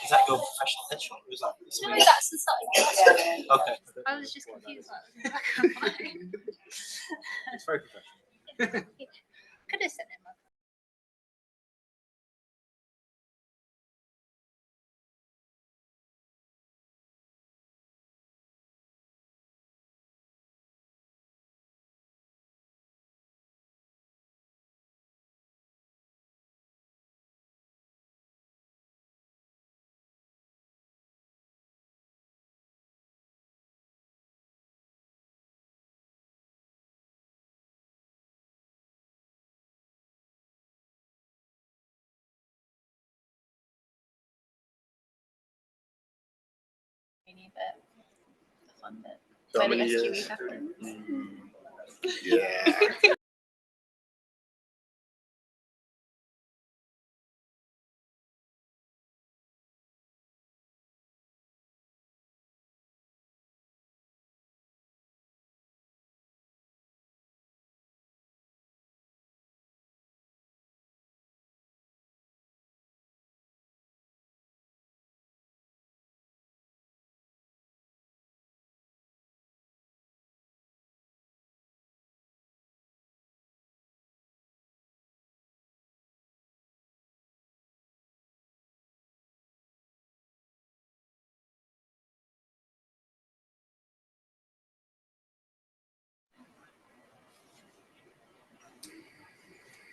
Is that your professional headshot or is that? No, that's the side. Okay. I was just confused. It's very professional. Could have said it. But the fun bit. So how Where the many SQE years? happens. Yeah.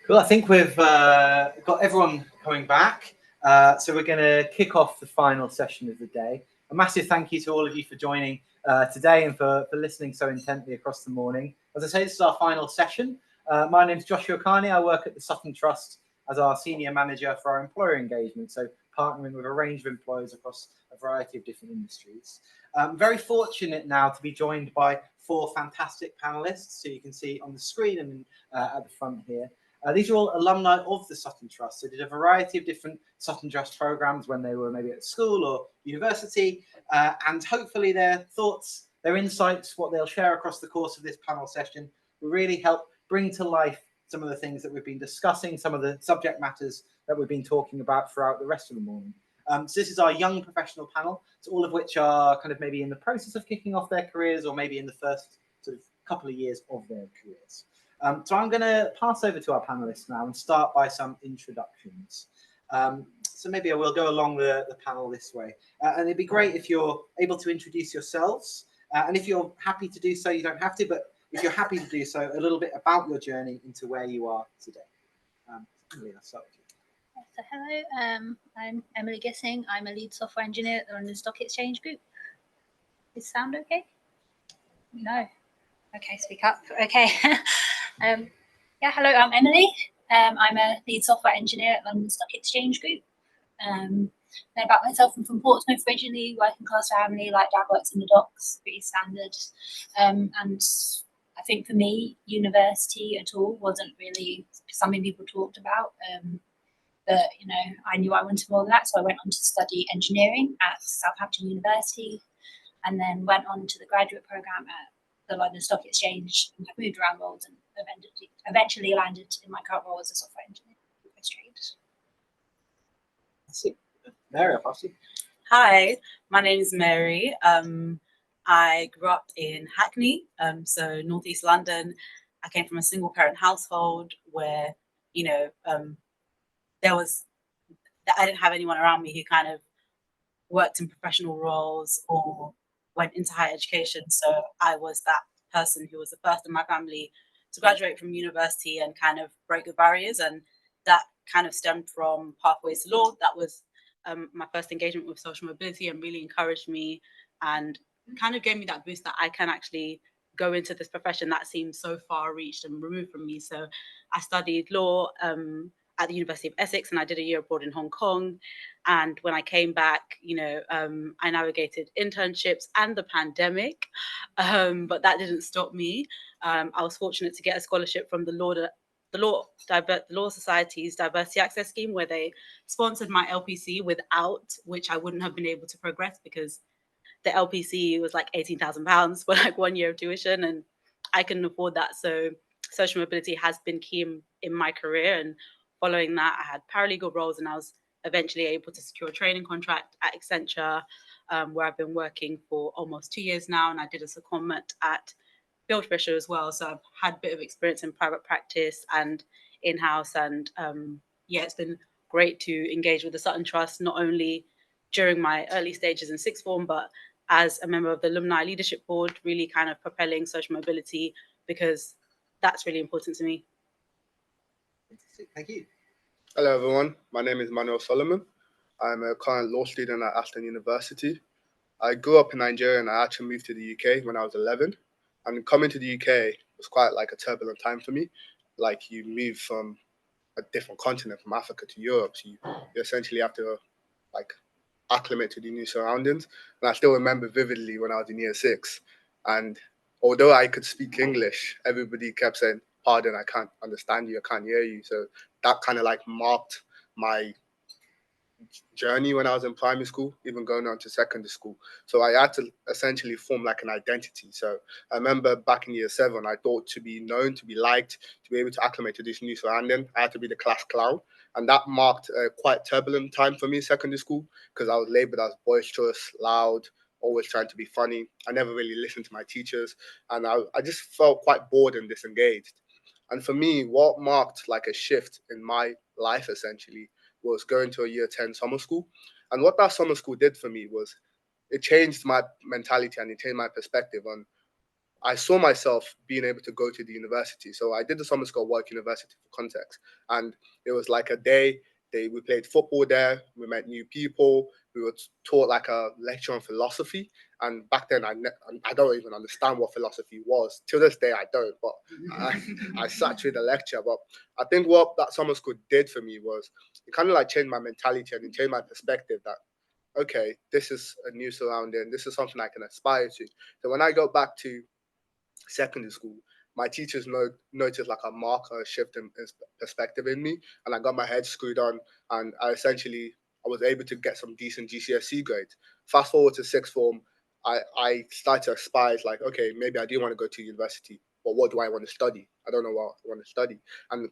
Cool. I think we've got everyone coming back. So we're going to kick off the final session of the day. A massive thank you to all of you for joining today and for listening so intently across the morning. As I say, this is our final session. My name is Joshua Carney. I work at the Sutton Trust as our senior manager for our employer engagement, so partnering with a range of employers across a variety of different industries. I'm very fortunate now to be joined by 4 fantastic panelists, so you can see on the screen and at the front here. These are all alumni of the Sutton Trust. They did a variety of different Sutton Trust programs when they were maybe at school or university, and hopefully their thoughts, their insights, what they'll share across the course of this panel session will really help bring to life some of the things that we've been discussing, some of the subject matters that we've been talking about throughout the rest of the morning. So this is our young professional panel, so all of which are kind of maybe in the process of kicking off their careers or maybe in the first sort of couple of years of their careers. So I'm going to pass over to our panelists now and start by some introductions. So maybe I will go along the panel this way. And it'd be great if you're able to introduce yourselves. And if you're happy to do so, you don't have to, but if you're happy to do so, a little bit about your journey into where you are today. Emily, I'll start with you. So hello, I'm Emily Gissing. I'm a lead software engineer at the London Stock Exchange Group. Is sound okay? No. Okay, speak up. Okay. Yeah, hello, I'm Emily. I'm a lead software engineer at London Stock Exchange Group. Then about myself, I'm from Portsmouth originally, working class family, like dad works in the docks, pretty standard. And I think for me, university at all wasn't really something people talked about. But you know, I knew I wanted more than that, so I went on to study engineering at Southampton University, and then went on to the graduate program at the London Stock Exchange. And I've moved around roles and eventually landed in my current role as a software engineer. Mary, I'll pass you. Hi, my name is Mary. I grew up in Hackney, so northeast London. I came from a single parent household where, you know, I didn't have anyone around me who kind of worked in professional roles or went into higher education. So I was that person who was the first in my family to graduate from university and kind of break the barriers. And that kind of stemmed from Pathways to Law. That was my first engagement with social mobility and really encouraged me and kind of gave me that boost that I can actually go into this profession that seems so far reached and removed from me. So I studied law at the University of Essex, and I did a year abroad in Hong Kong. And when I came back, you know, I navigated internships and the pandemic, but that didn't stop me. I was fortunate to get a scholarship from the Law Society's Diversity Access Scheme, where they sponsored my LPC, without which I wouldn't have been able to progress, because the LPC was like £18,000 for like 1 year of tuition, and I couldn't afford that. So social mobility has been key in my career. And following that, I had paralegal roles, and I was eventually able to secure a training contract at Accenture, where I've been working for almost 2 years now. And I did a secondment at Field Fisher as well. So I've had a bit of experience in private practice and in-house. And yeah, it's been great to engage with the Sutton Trust, not only during my early stages in sixth form, but as a member of the Alumni Leadership Board, really kind of propelling social mobility, because that's really important to me. Thank you. Hello, everyone. My name is Manuel Solomon. I'm a current law student at Aston University. I grew up in Nigeria, and I actually moved to the UK when I was 11. And coming to the UK was quite like a turbulent time for me. Like, you move from a different continent, from Africa to Europe, so you essentially have to like acclimate to the new surroundings. And I still remember vividly when I was in year 6, and although I could speak English, everybody kept saying, "Pardon, I can't understand you, I can't hear you." So that kind of like marked my journey when I was in primary school, even going on to secondary school. So I had to essentially form like an identity. So I remember back in year 7, I thought to be known, to be liked, to be able to acclimate to this new surrounding, I had to be the class clown. And that marked a quite turbulent time for me in secondary school, because I was labeled as boisterous, loud, always trying to be funny. I never really listened to my teachers, and I just felt quite bored and disengaged. And for me, what marked like a shift in my life essentially was going to a year 10 summer school. And what that summer school did for me was it changed my mentality and it changed my perspective on. I saw myself being able to go to the university. So I did the summer school at Warwick University for context. And it was like a day, we played football there, we met new people, we were taught like a lecture on philosophy. And back then, I don't even understand what philosophy was. To this day, I don't, but I sat through the lecture. But I think what that summer school did for me was it kind of like changed my mentality and it changed my perspective that, okay, this is a new surrounding, this is something I can aspire to. So when I go back to secondary school, my teachers noticed like a shift in perspective in me, and I got my head screwed on, and I was able to get some decent GCSE grades. Fast forward to sixth form, I started to aspire, like, okay, maybe I do want to go to university, but what do I want to study? I don't know what I want to study. And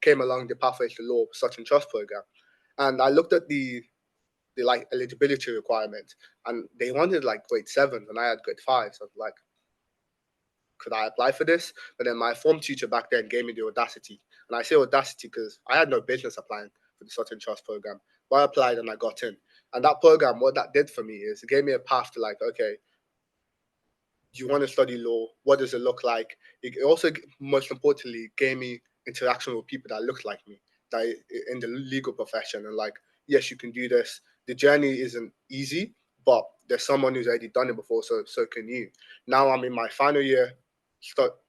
came along the Pathways to Law Such and Trust program, and I looked at the like eligibility requirements, and they wanted like grade 7, and I had grade 5, so I was like, could I apply for this? But then my form teacher back then gave me the audacity. And I say audacity because I had no business applying for the Sutton Trust program. But I applied and I got in. And that program, what that did for me is it gave me a path to like, okay, you want to study law? What does it look like? It also, most importantly, gave me interaction with people that looked like me, that in the legal profession. And like, yes, you can do this. The journey isn't easy, but there's someone who's already done it before, so can you. Now I'm in my final year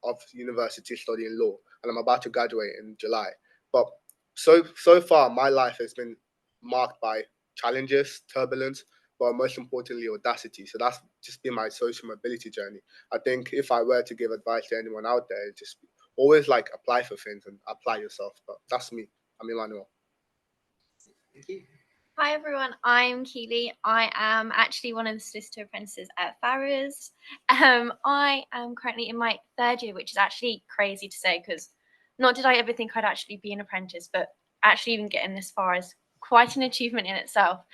of university studying law, and I'm about to graduate in July. But so far, my life has been marked by challenges, turbulence, but most importantly, audacity. So that's just been my social mobility journey. I think if I were to give advice to anyone out there, just always like apply for things and apply yourself. But that's me. I'm Emmanuel. Thank you. Hi everyone, I'm Keely. I am actually one of the solicitor apprentices at Farrers. I am currently in my 3rd year, which is actually crazy to say because not did I ever think I'd actually be an apprentice, but actually even getting this far is quite an achievement in itself.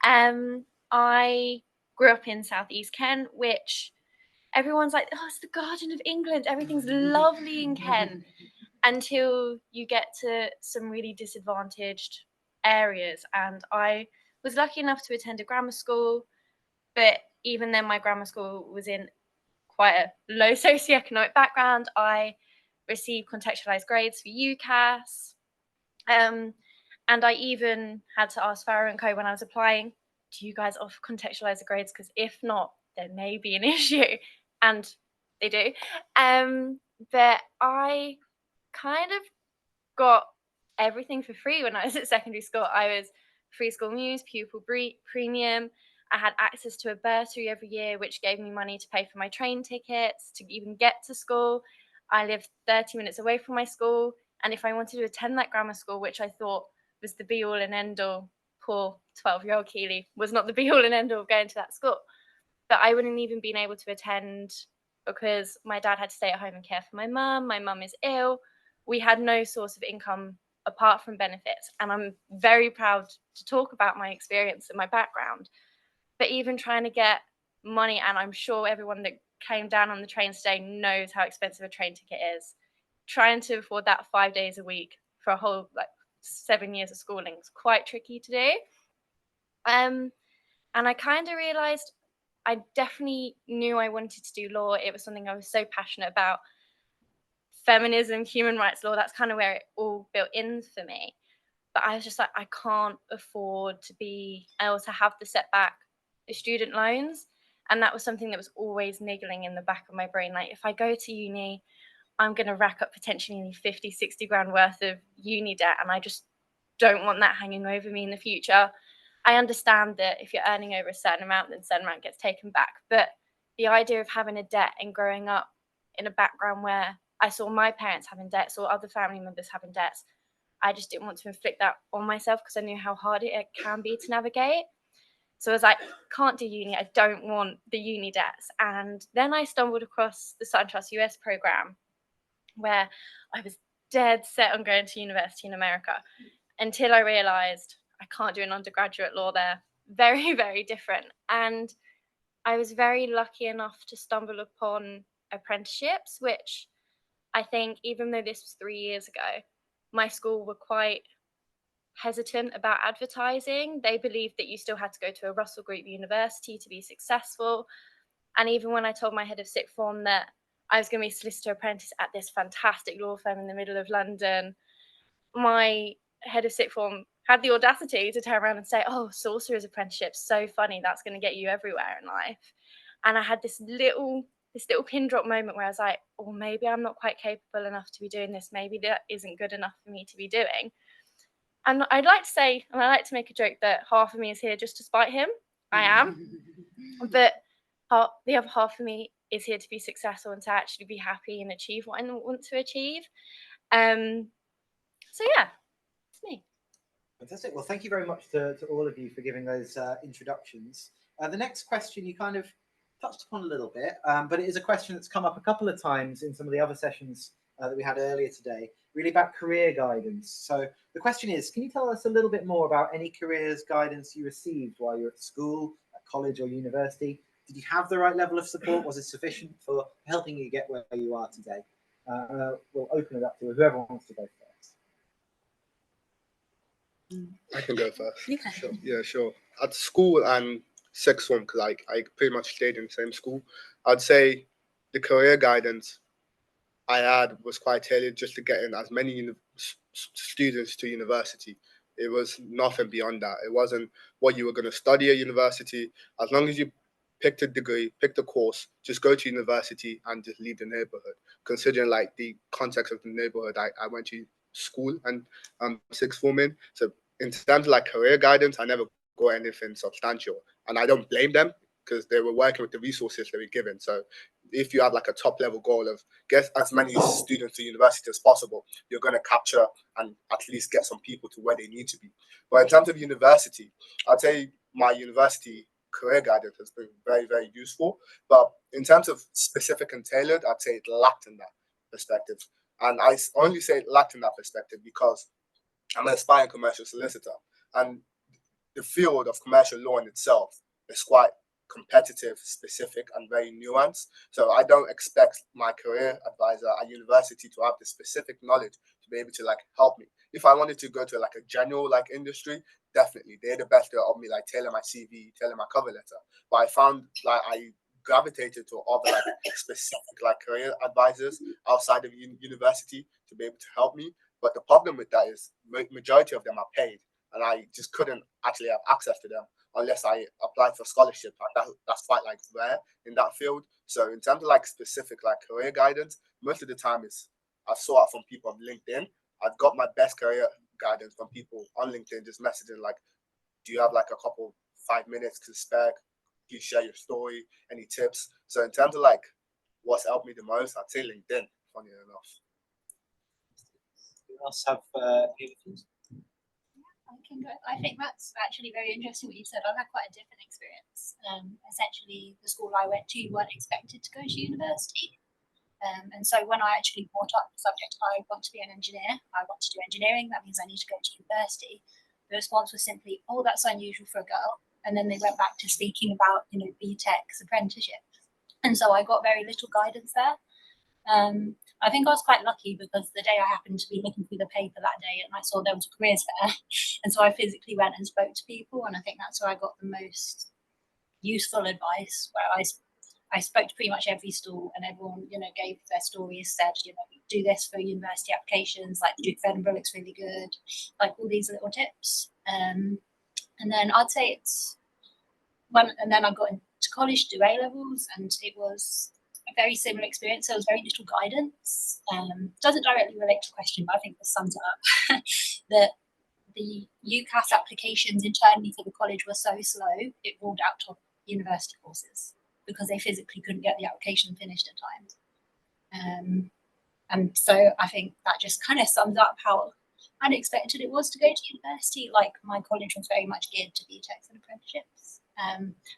I grew up in Southeast Kent, which everyone's like, oh, it's the Garden of England, everything's lovely in Kent, until you get to some really disadvantaged areas. And I was lucky enough to attend a grammar school, but even then my grammar school was in quite a low socioeconomic background. I received contextualized grades for UCAS. And I even had to ask Farrow & Co when I was applying, do you guys offer contextualized grades? Because if not, there may be an issue. And they do. But I kind of got everything for free when I was at secondary school. I was Free School Muse, Pupil Premium. I had access to a bursary every year, which gave me money to pay for my train tickets, to even get to school. I lived 30 minutes away from my school. And if I wanted to attend that grammar school, which I thought was the be all and end all, poor 12-year-old Keely was not the be all and end all of going to that school. But I wouldn't even been able to attend because my dad had to stay at home and care for my mum. My mum is ill. We had no source of income apart from benefits. And I'm very proud to talk about my experience and my background. But even trying to get money, and I'm sure everyone that came down on the train today knows how expensive a train ticket is. Trying to afford that 5 days a week for a whole 7 years of schooling is quite tricky to do. And I kind of realized I definitely knew I wanted to do law. It was something I was so passionate about. Feminism, human rights law, that's kind of where it all built in for me. But I was just like, I can't afford to be, I also have the setback of student loans. And that was something that was always niggling in the back of my brain. Like, if I go to uni, I'm going to rack up potentially 50, 60 grand worth of uni debt. And I just don't want that hanging over me in the future. I understand that if you're earning over a certain amount, then a certain amount gets taken back. But the idea of having a debt and growing up in a background where I saw my parents having debts or other family members having debts, I just didn't want to inflict that on myself because I knew how hard it can be to navigate. So I was like, can't do uni. I don't want the uni debts. And then I stumbled across the SunTrust US program where I was dead set on going to university in America until I realized I can't do an undergraduate law there. Very, very different. And I was very lucky enough to stumble upon apprenticeships, which I think, even though this was 3 years ago, my school were quite hesitant about advertising. They believed that you still had to go to a Russell Group university to be successful. And even when I told my head of sixth form that I was going to be a solicitor apprentice at this fantastic law firm in the middle of London, my head of sixth form had the audacity to turn around and say, oh, sorcerer's apprenticeship, so funny, that's going to get you everywhere in life. And I had this little pin drop moment where I was like, oh, maybe I'm not quite capable enough to be doing this. Maybe that isn't good enough for me to be doing. And I'd like to say, and I like to make a joke that half of me is here just to spite him. I am. But the other half of me is here to be successful and to actually be happy and achieve what I want to achieve. So yeah, it's me. Fantastic. Well, thank you very much to all of you for giving those introductions. The next question you kind of touched upon a little bit, but it is a question that's come up a couple of times in some of the other sessions that we had earlier today, really about career guidance. So the question is, can you tell us a little bit more about any careers guidance you received while you were at school, at college or university? Did you have the right level of support? Was it sufficient for helping you get where you are today? We'll open it up to whoever wants to go first. I can go first. You can. Sure. Yeah, sure. At school and sixth form, because I pretty much stayed in the same school, I'd say the career guidance I had was quite tailored just to get in as many students to university. It was nothing beyond that. It wasn't what you were going to study at university. As long as you picked a degree, picked a course, just go to university and just leave the neighborhood. Considering like the context of the neighborhood I went to school and sixth form in. So in terms of like career guidance, I never got anything substantial. And I don't blame them because they were working with the resources they were given. So if you have like a top level goal of get as many students to university as possible, you're going to capture and at least get some people to where they need to be. But in terms of university, I'd say my university career guidance has been very, very useful. But in terms of specific and tailored, I'd say it lacked in that perspective. And I only say it lacked in that perspective because I'm an aspiring commercial solicitor. And the field of commercial law in itself is quite competitive, specific, and very nuanced. So I don't expect my career advisor at university to have the specific knowledge to be able to like help me. If I wanted to go to like a general like industry, definitely they're the best to help me like tailor my CV, tailor my cover letter. But I found like I gravitated to other like specific like career advisors outside of university to be able to help me. But the problem with that is majority of them are paid, and I just couldn't actually have access to them unless I applied for scholarship. That's quite like rare in that field. So in terms of like specific like career guidance, most of the time is I saw it from people on LinkedIn. I've got my best career guidance from people on LinkedIn, just messaging like, do you have like a couple 5 minutes to spare? Can you share your story? Any tips? So in terms of like what's helped me the most, I'd say LinkedIn, funny enough. Who else have any things? I can go. I think that's actually very interesting what you said. I've had quite a different experience. Essentially, the school I went to weren't expected to go to university. And so when I actually brought up the subject, I want to be an engineer, I want to do engineering, that means I need to go to university. The response was simply, oh, that's unusual for a girl. And then they went back to speaking about, BTEC's apprenticeship. And so I got very little guidance there. I think I was quite lucky because the day I happened to be looking through the paper that day and I saw there was a careers fair. And so I physically went and spoke to people. And I think that's where I got the most useful advice, where I spoke to pretty much every stall and everyone, gave their stories, said, do this for university applications, like Duke of Edinburgh looks really good, like all these little tips. And then I'd say and then I got into college to do A-levels, and it was a very similar experience. There was very little guidance. Doesn't directly relate to the question, but I think this sums it up. That the UCAS applications internally for the college were so slow, it ruled out top university courses, because they physically couldn't get the application finished at times. And so I think that just kind of sums up how unexpected it was to go to university. Like, my college was very much geared to BTECs and apprenticeships.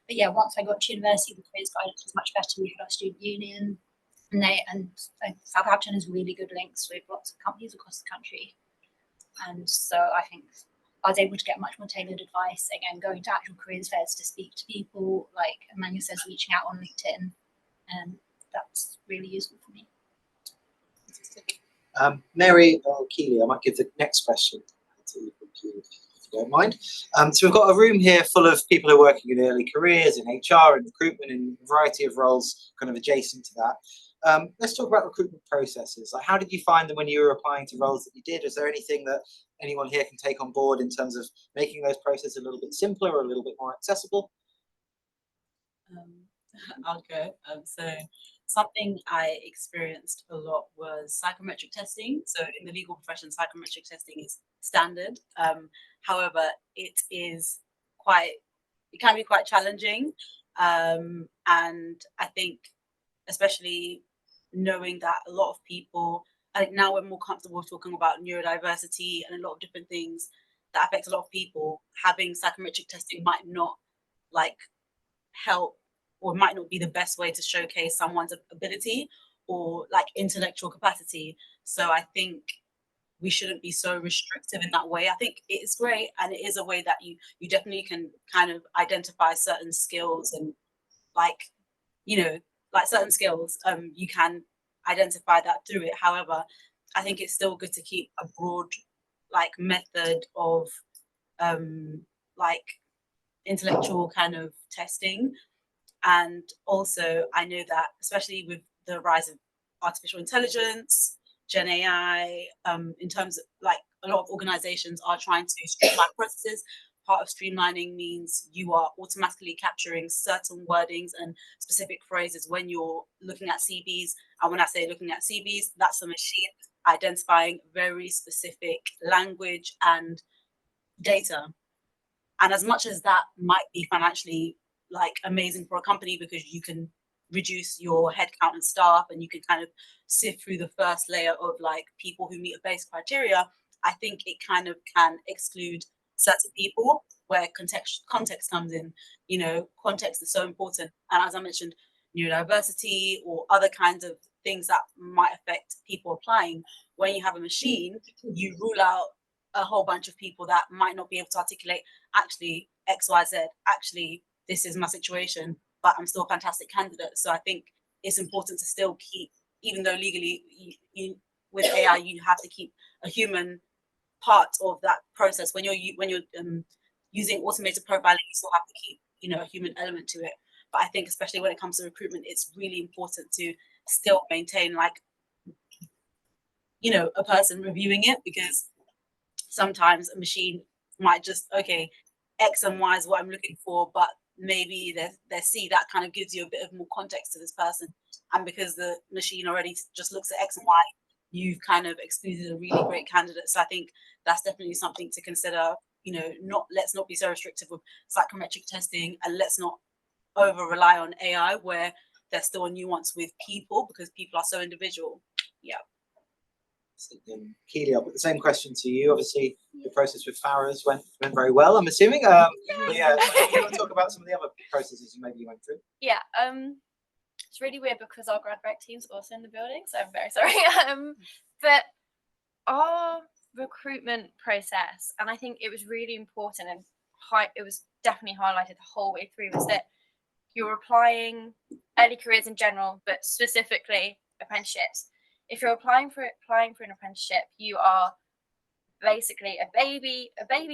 But yeah, once I got to university, the careers guidance was much better. We had our student union, and Southampton has really good links with lots of companies across the country. And so I think I was able to get much more tailored advice, again, going to actual careers fairs to speak to people, like Emmanuel says, reaching out on LinkedIn. And that's really useful for me. Mary or Keely, I might give the next question to you, if you don't mind. So we've got a room here full of people who are working in early careers, in HR, in recruitment, in a variety of roles kind of adjacent to that. Let's talk about recruitment processes. Like, how did you find them when you were applying to roles that you did? Is there anything that anyone here can take on board in terms of making those processes a little bit simpler or a little bit more accessible? I'll go. So something I experienced a lot was psychometric testing. So in the legal profession, psychometric testing is standard. However, it can be quite challenging. And I think, especially knowing that a lot of people, I think now we're more comfortable talking about neurodiversity and a lot of different things that affect a lot of people, having psychometric testing might not help, or might not be the best way to showcase someone's ability or intellectual capacity. So I think we shouldn't be so restrictive in that way. I think it is great, and it is a way that you definitely can kind of identify certain skills, and certain skills, you can identify that through it. However, I think it's still good to keep a broad method of intellectual kind of testing. And also, I know that especially with the rise of artificial intelligence, Gen AI, in terms of a lot of organizations are trying to streamline processes. Part of streamlining means you are automatically capturing certain wordings and specific phrases when you're looking at CVs. And when I say looking at CVs, that's a machine identifying very specific language and data. And as much as that might be financially amazing for a company, because you can reduce your headcount and staff, and you can kind of sift through the first layer of people who meet a base criteria, I think it kind of can exclude certain people where context comes in. Context is so important. And as I mentioned, neurodiversity or other kinds of things that might affect people applying. When you have a machine, you rule out a whole bunch of people that might not be able to articulate actually X, Y, Z. Actually, this is my situation, but I'm still a fantastic candidate. So I think it's important to still keep, even though legally with AI you have to keep a human part of that process. When you're using automated profiling, you still have to keep, you know, a human element to it. But I think especially when it comes to recruitment, it's really important to still maintain, like, you know, a person reviewing it, because sometimes a machine might just, okay, X and Y is what I'm looking for, but maybe their C, that kind of gives you a bit of more context to this person. And because the machine already just looks at X and Y, you've kind of excluded a really great candidate. So I think that's definitely something to consider. You know, let's not be so restrictive with psychometric testing, and let's not over rely on AI where there's still a nuance with people, because people are so individual. Yeah. Keely, I'll put the same question to you. Obviously, the process with Farah's went very well, I'm assuming. But yeah, do you want to talk about some of the other processes you maybe went through? Yeah, it's really weird because our grad rec team's also in the building, so I'm very sorry. But our recruitment process, and I think it was really important, and it was definitely highlighted the whole way through, was that you're applying early careers in general, but specifically apprenticeships. If you're applying for an apprenticeship, you are basically a baby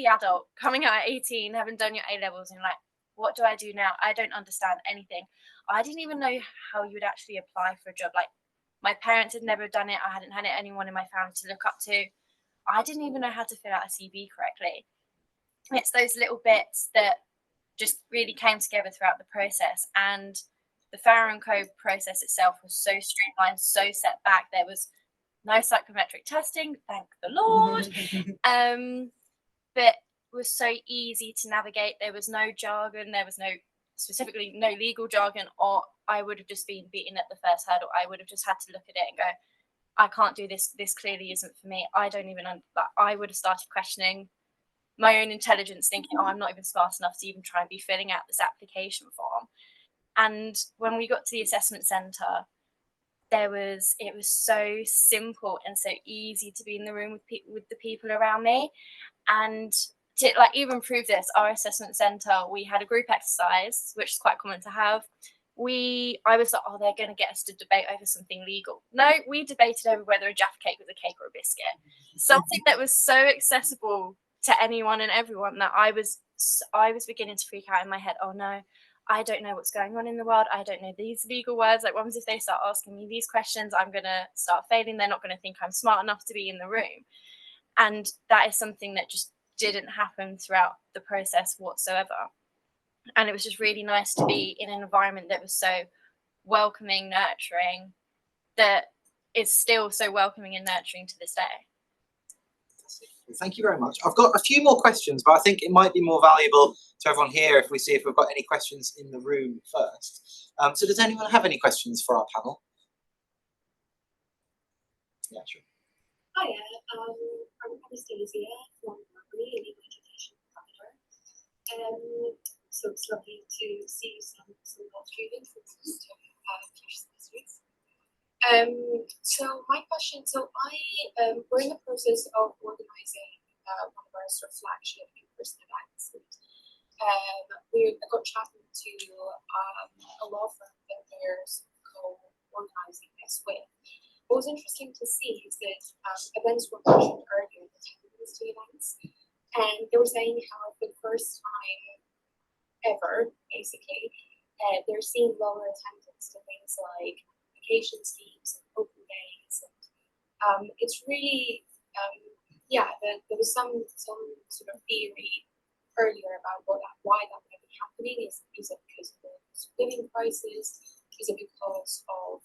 adult coming out at 18, having done your A levels, and like, what do I do now? I don't understand anything. I didn't even know how you would actually apply for a job. Like, my parents had never done it. I hadn't had anyone in my family to look up to. I didn't even know how to fill out a CV correctly. It's those little bits that just really came together throughout the process. And the Farah & Co process itself was so streamlined, so set back. There was no psychometric testing, thank the Lord. But it was so easy to navigate. There was no jargon. There was no legal jargon, or I would have just been beaten at the first hurdle. I would have just had to look at it and go, I can't do this. This clearly isn't for me. I don't even I would have started questioning my own intelligence, thinking, oh, I'm not even smart enough to even try and be filling out this application form. And when we got to the assessment centre, it was so simple and so easy to be in the room with the people around me. And to like even prove this, our assessment centre, we had a group exercise, which is quite common to have. I was like, oh, they're going to get us to debate over something legal. No, we debated over whether a Jaffa cake was a cake or a biscuit. Something that was so accessible to anyone and everyone that I was beginning to freak out in my head. Oh no, I don't know what's going on in the world. I don't know these legal words. Like, what happens if they start asking me these questions? I'm going to start failing. They're not going to think I'm smart enough to be in the room. And that is something that just didn't happen throughout the process whatsoever. And it was just really nice to be in an environment that was so welcoming, nurturing, that is still so welcoming and nurturing to this day. Thank you very much. I've got a few more questions, but I think it might be more valuable to everyone here if we see if we've got any questions in the room first. So does anyone have any questions for our panel? Yeah, sure. Hiya, I'm Anastasia from Marbury, a legal education provider. So it's lovely to see some law students and some future semesters. So my question, we're in the process of organizing one of our sort of flagship in-person events. I got chatting to a law firm that we're co-organizing this with. What was interesting to see is that events were mentioned earlier, the attendance to events, and they were saying how for the first time ever, basically, they're seeing lower attendance to things like vacation schemes and open days. And it's really, there was some sort of theory earlier about why that might be happening. Is it because of the living prices? Is it because of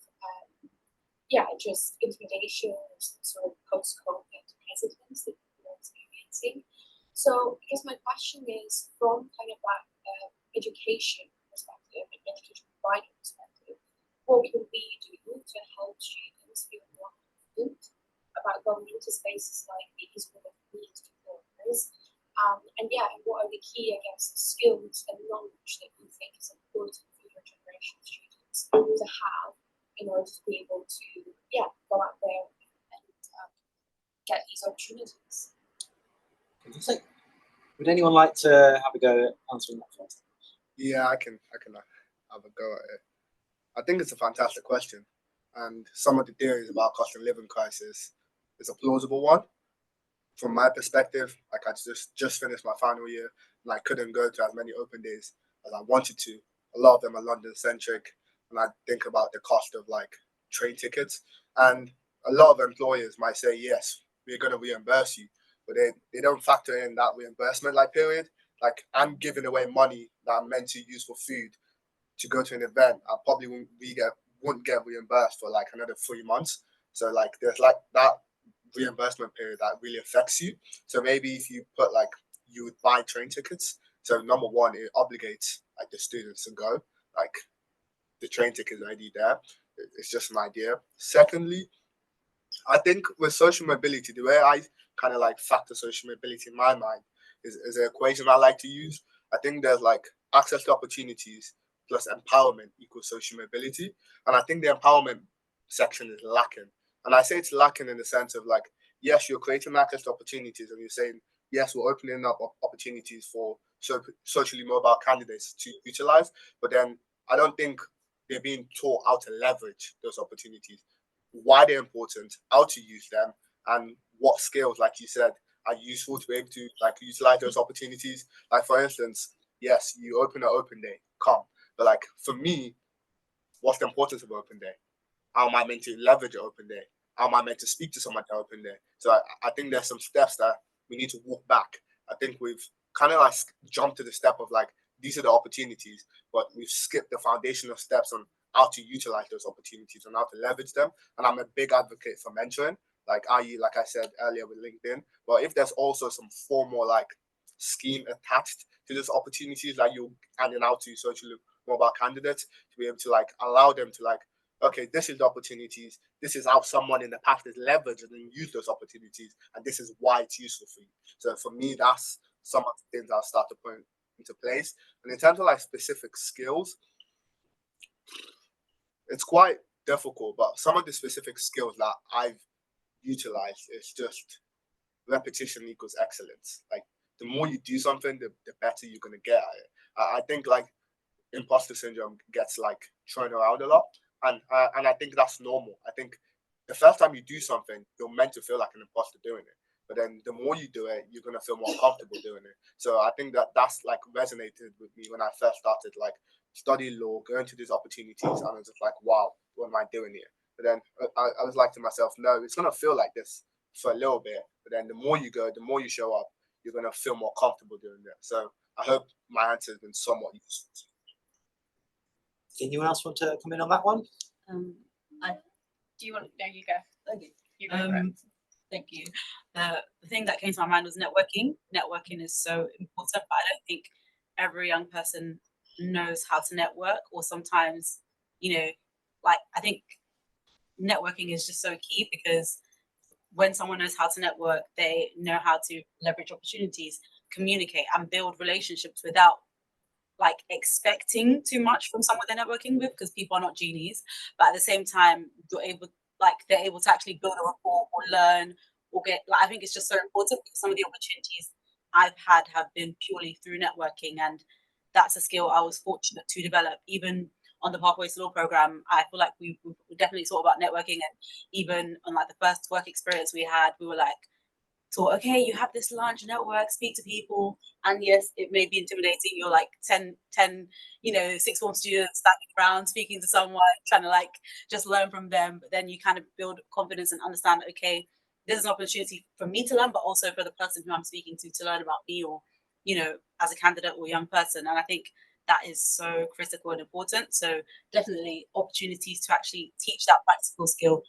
just intimidation or some sort of post-COVID hesitance that people are experiencing? So I guess my question is, from kind of that education perspective and education provider perspective, what can we do to help students feel more confident about going into spaces like these where they need to learners? And what are the key, I guess, skills and knowledge that you think is important for your generation of students to have in order to be able to, go out there and get these opportunities? Would anyone like to have a go at answering that first? Yeah, I can have a go at it. I think it's a fantastic question, and some of the theories about cost of living crisis is a plausible one. From my perspective, like I just finished my final year, and I couldn't go to as many open days as I wanted to. A lot of them are London centric, and I think about the cost of like train tickets, and a lot of employers might say, yes, we're going to reimburse you, but they don't factor in that reimbursement like period. Like I'm giving away money that I'm meant to use for food to go to an event. I probably wouldn't get reimbursed for like another 3 months. So like there's like that reimbursement period that really affects you. So maybe if you put like you would buy train tickets. So number one, it obligates like the students to go. Like the train ticket is already there. It's just an idea. Secondly, I think with social mobility, the way I kind of like factor social mobility in my mind is an equation I like to use. I think there's like access to opportunities plus empowerment equals social mobility. And I think the empowerment section is lacking. And I say it's lacking in the sense of like, yes, you're creating access to opportunities and you're saying, yes, we're opening up opportunities for socially mobile candidates to utilize. But then I don't think they're being taught how to leverage those opportunities, why they're important, how to use them, and what skills, like you said, are useful to be able to like utilize those opportunities. Like for instance, yes, you open an open day, come. But like for me, what's the importance of open day? How am I meant to leverage an open day? How am I meant to speak to someone at open day? So I think there's some steps that we need to walk back. I think we've kind of like jumped to the step of like, these are the opportunities, but we've skipped the foundational steps on how to utilize those opportunities and how to leverage them. And I'm a big advocate for mentoring, like like I said earlier with LinkedIn. But if there's also some formal like scheme attached to those opportunities, like you're handing out to socially mobile candidates to be able to like allow them to like, okay, this is the opportunities. This is how someone in the past has leveraged and used those opportunities, and this is why it's useful for you. So for me, that's some of the things I'll start to put into place. And in terms of like specific skills, it's quite difficult. But some of the specific skills that I've utilized is just repetition equals excellence. Like the more you do something, the better you're gonna get at it. I think like imposter syndrome gets like thrown around a lot. And I think that's normal. I think the first time you do something, you're meant to feel like an imposter doing it. But then the more you do it, you're going to feel more comfortable doing it. So I think that's like resonated with me when I first started like studying law, going to these opportunities. And I was just like, wow, what am I doing here? But then I was like to myself, no, it's going to feel like this for a little bit. But then the more you go, the more you show up, you're going to feel more comfortable doing it. So I hope my answer has been somewhat useful. Anyone else want to come in on that one? Do you want? No, you go. Thank you. You go for it. Thank you. The thing that came to my mind was networking. Networking is so important, but I don't think every young person knows how to network, or sometimes, like I think networking is just so key, because when someone knows how to network, they know how to leverage opportunities, communicate, and build relationships without like expecting too much from someone they're networking with, because people are not genies. But at the same time, they're able to actually build a rapport or learn or get, like, I think it's just so important, because some of the opportunities I've had have been purely through networking, and that's a skill I was fortunate to develop. Even on the Pathways to Law program, I feel like we definitely thought about networking, and even on like the first work experience we had, we were like, so, okay, you have this large network, speak to people. And yes, it may be intimidating. You're like 10, sixth form students standing around, speaking to someone, trying to like just learn from them. But then you kind of build confidence and understand, okay, there's an opportunity for me to learn, but also for the person who I'm speaking to learn about me, or, as a candidate or young person. And I think that is so critical and important. So definitely opportunities to actually teach that practical skill,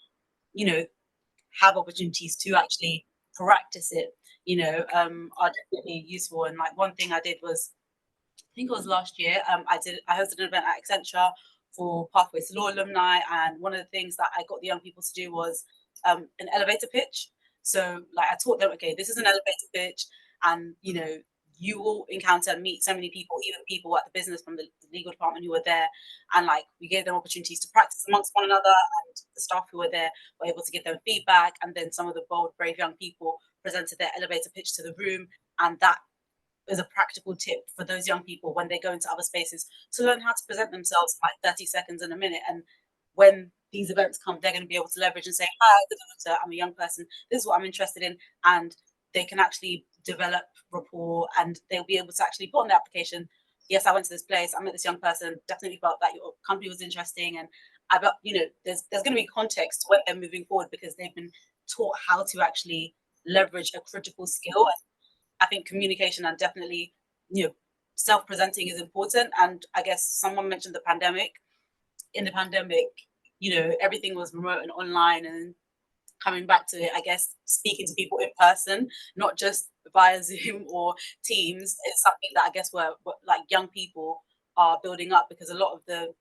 have opportunities to actually practice it, are definitely useful. And like one thing I did was, I think it was last year, I hosted an event at Accenture for Pathways to Law alumni, and one of the things that I got the young people to do was an elevator pitch. So like I taught them, okay, this is an elevator pitch, and you will encounter and meet so many people, even people at the business from the legal department who were there, and like we gave them opportunities to practice amongst one another, and the staff who were there were able to give them feedback, and then some of the bold, brave young people presented their elevator pitch to the room, and that as a practical tip for those young people when they go into other spaces to learn how to present themselves in like 30 seconds in a minute. And when these events come, they're going to be able to leverage and say, hi, I'm a young person, this is what I'm interested in. And they can actually develop rapport, and they'll be able to actually put on the application, yes, I went to this place, I met this young person, definitely felt that your company was interesting. And I bet, you know, there's going to be context when they're moving forward because they've been taught how to actually leverage a critical skill. I think communication and definitely, you know, self-presenting is important. And I guess someone mentioned the pandemic. In the pandemic, you know, everything was remote and online, and coming back to it, I guess speaking to people in person, not just via Zoom or Teams, is something that I guess we're like young people are building up, because a lot of the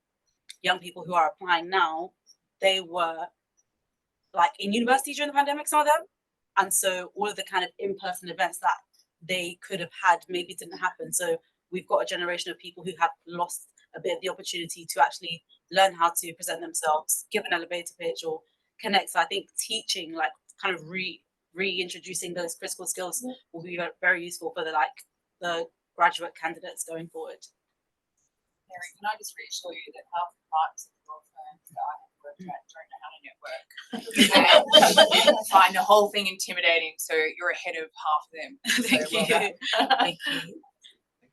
young people who are applying now, they were like in university during the pandemic, some of them. And so all of the kind of in-person events that they could have had maybe didn't happen. So we've got a generation of people who have lost a bit of the opportunity to actually learn how to present themselves, give an elevator pitch or connect. So I think teaching, like kind of reintroducing those critical skills will be very useful for the graduate candidates going forward. Mary, can I just reassure you that half the parts of law firms that I have worked at don't know how to network. I find the whole thing intimidating, so you're ahead of half of them. Thank you. Thank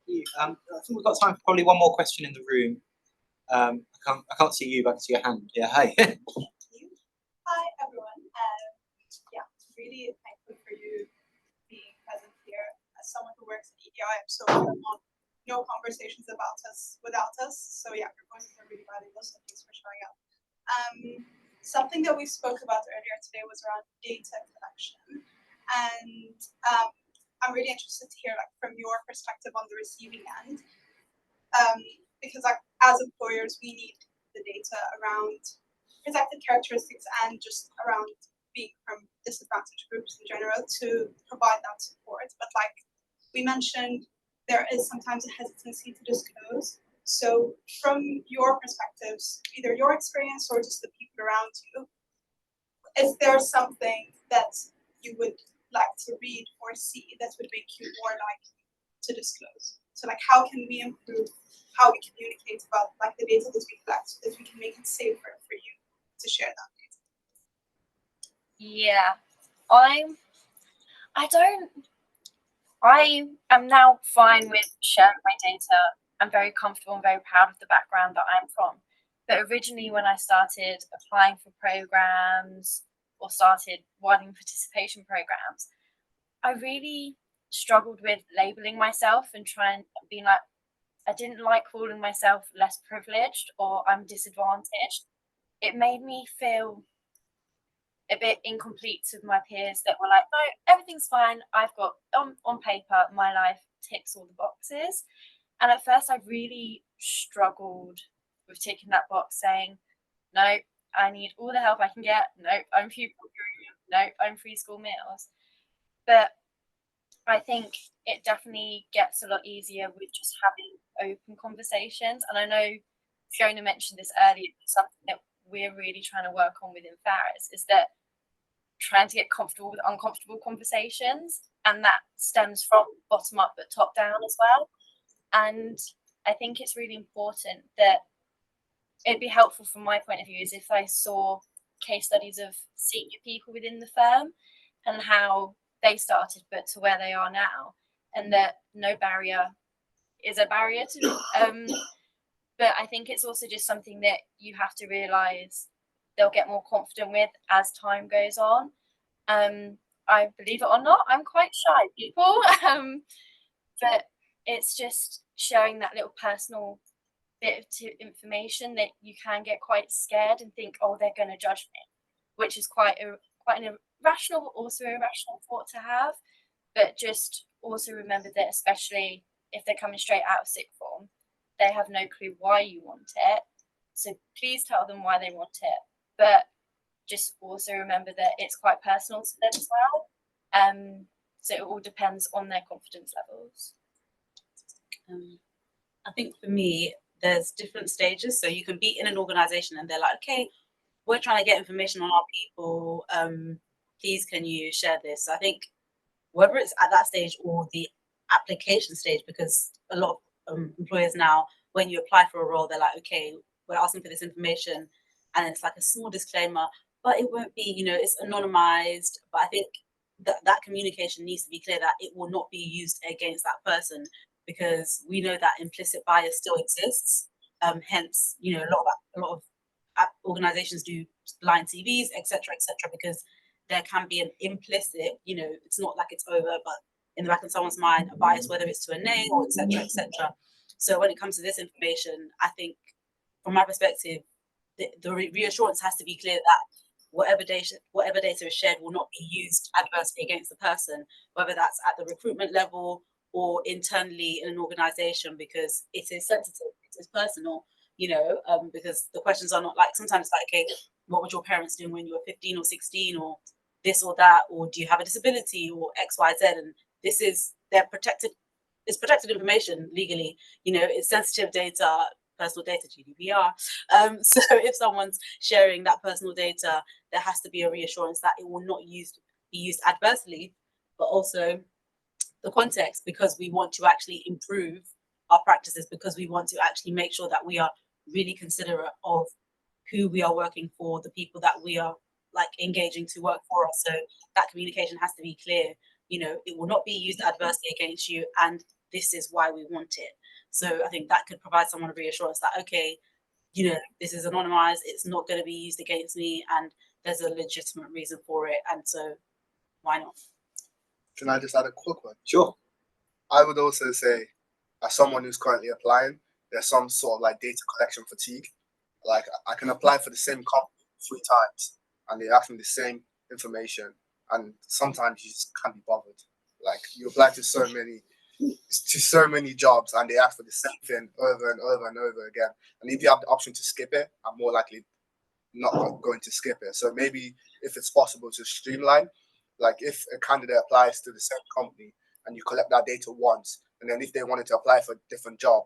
you. I think we've got time for probably one more question in the room. I can't see you, but I can see your hand. Yeah, hi. Hi everyone. Yeah, really thankful for you being present here. As someone who works at EDI, I'm so on no conversations about us without us. So yeah, your voices are really valuable. So thanks for showing up. Something that we spoke about earlier today was around data collection, and I'm really interested to hear like from your perspective on the receiving end, because like as employers we need the data around protected characteristics and just around being from disadvantaged groups in general to provide that support. But like we mentioned, there is sometimes a hesitancy to disclose. So from your perspectives, either your experience or just the people around you, is there something that you would like to read or see that would make you more likely to disclose? So like how can we improve how we communicate about like the data that we collect so that we can make it safer for you to share that data? Yeah, I am now fine with sharing my data. I'm very comfortable and very proud of the background that I'm from. But originally when I started applying for programs or started widening participation programs, I really struggled with labeling myself and trying being like, I didn't like calling myself less privileged or I'm disadvantaged. It made me feel a bit incomplete with my peers that were like, no, everything's fine. I've got on paper, my life ticks all the boxes. And at first I really struggled with ticking that box, saying, no, I need all the help I can get. No, I'm pupil. No, I'm free school meals. But I think it definitely gets a lot easier with just having open conversations. And I know Fiona mentioned this earlier, something that we're really trying to work on within Farris is that trying to get comfortable with uncomfortable conversations. And that stems from bottom up but top down as well. And I think it's really important that it'd be helpful from my point of view is if I saw case studies of senior people within the firm and how they started but to where they are now, and that no barrier is a barrier to but I think it's also just something that you have to realize they'll get more confident with as time goes on. I believe it or not, I'm quite shy people, but it's just showing that little personal bit of information that you can get quite scared and think, oh, they're going to judge me, which is quite an irrational but also irrational thought to have. But just also remember that, especially if they're coming straight out of sixth form, they have no clue why you want it. So please tell them why they want it. But just also remember that it's quite personal to them as well. So it all depends on their confidence levels. I think for me, there's different stages. So you can be in an organization and they're like, okay, we're trying to get information on our people. Please, can you share this? I think whether it's at that stage or the application stage, because a lot of employers now, when you apply for a role, they're like, okay, we're asking for this information, and it's like a small disclaimer, but it won't be, you know, it's anonymized. But I think that communication needs to be clear that it will not be used against that person, because we know that implicit bias still exists. Hence, you know, a lot of organizations do blind CVs, etc., because there can be an implicit, you know, it's not like it's over, but in the back of someone's mind, a bias, whether it's to a name or etc. So when it comes to this information, I think from my perspective, the reassurance has to be clear that whatever data is shared will not be used adversely against the person, whether that's at the recruitment level or internally in an organization, because it is sensitive, it is personal, you know, because the questions are not like, sometimes it's like, okay, what were your parents doing when you were 15 or 16 or this or that, or do you have a disability or X, Y, Z? And this is, it's protected information legally, you know, it's sensitive data, personal data, GDPR. So if someone's sharing that personal data, there has to be a reassurance that it will not be used adversely, but also the context, because we want to actually improve our practices, because we want to actually make sure that we are really considerate of who we are working for, the people that we are like engaging to work for us. So that communication has to be clear. You know, it will not be used adversely against you, and this is why we want it. So I think that could provide someone a reassurance that, okay, you know, this is anonymized, it's not going to be used against me, and there's a legitimate reason for it, and so why not? Can I just add a quick one? Sure. I would also say, as someone who's currently applying, there's some sort of like data collection fatigue. Like I can apply for the same company 3 times, and they ask me the same information, and sometimes you just can't be bothered. Like you apply to so many jobs, and they ask for the same thing over and over and over again. And if you have the option to skip it, I'm more likely not going to skip it. So maybe if it's possible to streamline, like if a candidate applies to the same company and you collect that data once, and then if they wanted to apply for a different job,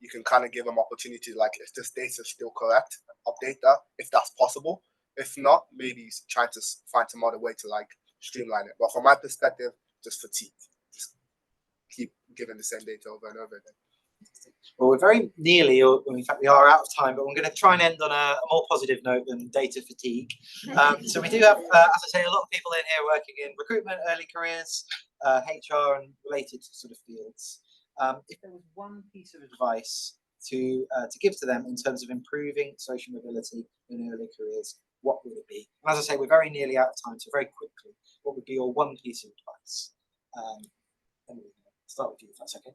you can kind of give them opportunity, like if this data is still correct, update that if that's possible. If not, maybe trying to find some other way to like streamline it. But from my perspective, just fatigue. Just keep giving the same data over and over again. Well, we're very nearly, or in fact we are out of time, but we're going to try and end on a more positive note than data fatigue. So we do have, as I say, a lot of people in here working in recruitment, early careers, HR and related sort of fields. If there was one piece of advice to give to them in terms of improving social mobility in early careers, what would it be? And as I say, we're very nearly out of time, so very quickly, what would be your one piece of advice? Emily, start with you, if that's okay.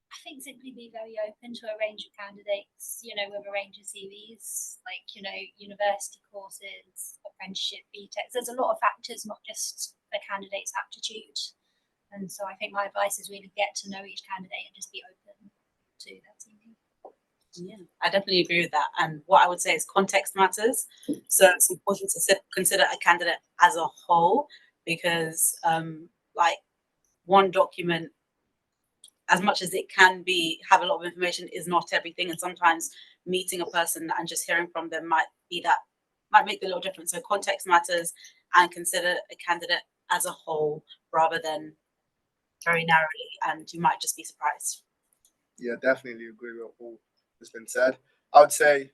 I think simply be very open to a range of candidates, you know, with a range of CVs, like, you know, university courses, apprenticeship, BTEC. There's a lot of factors, not just the candidate's aptitude. And so I think my advice is really get to know each candidate and just be open to that CV. Yeah, I definitely agree with that. And what I would say is context matters. So it's important to consider a candidate as a whole, because like one document, as much as it can be, have a lot of information, is not everything. And sometimes meeting a person and just hearing from them might make a little difference. So context matters, and consider a candidate as a whole rather than very narrowly, and you might just be surprised. Yeah, definitely agree with all that's been said. I would say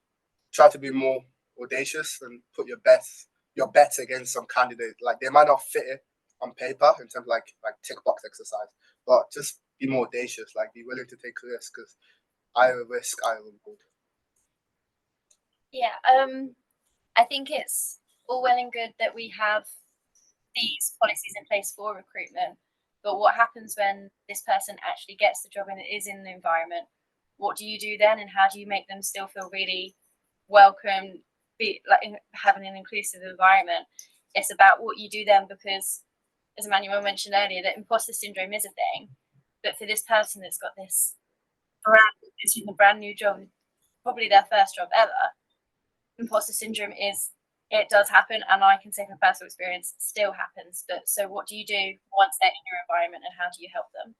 try to be more audacious and put your bets against some candidate. Like they might not fit it on paper in terms of like tick box exercise, but just be more audacious. Like be willing to take risks, because higher risk, higher reward. Yeah, I think it's all well and good that we have these policies in place for recruitment, but what happens when this person actually gets the job and it is in the environment? What do you do then, and how do you make them still feel really welcome, be like having an inclusive environment? It's about what you do then, because as Emmanuel mentioned earlier, that imposter syndrome is a thing, but for this person that's got this brand new job, probably their first job ever, imposter syndrome it does happen, and I can say from personal experience, it still happens. But so what do you do once they're in your environment, and how do you help them?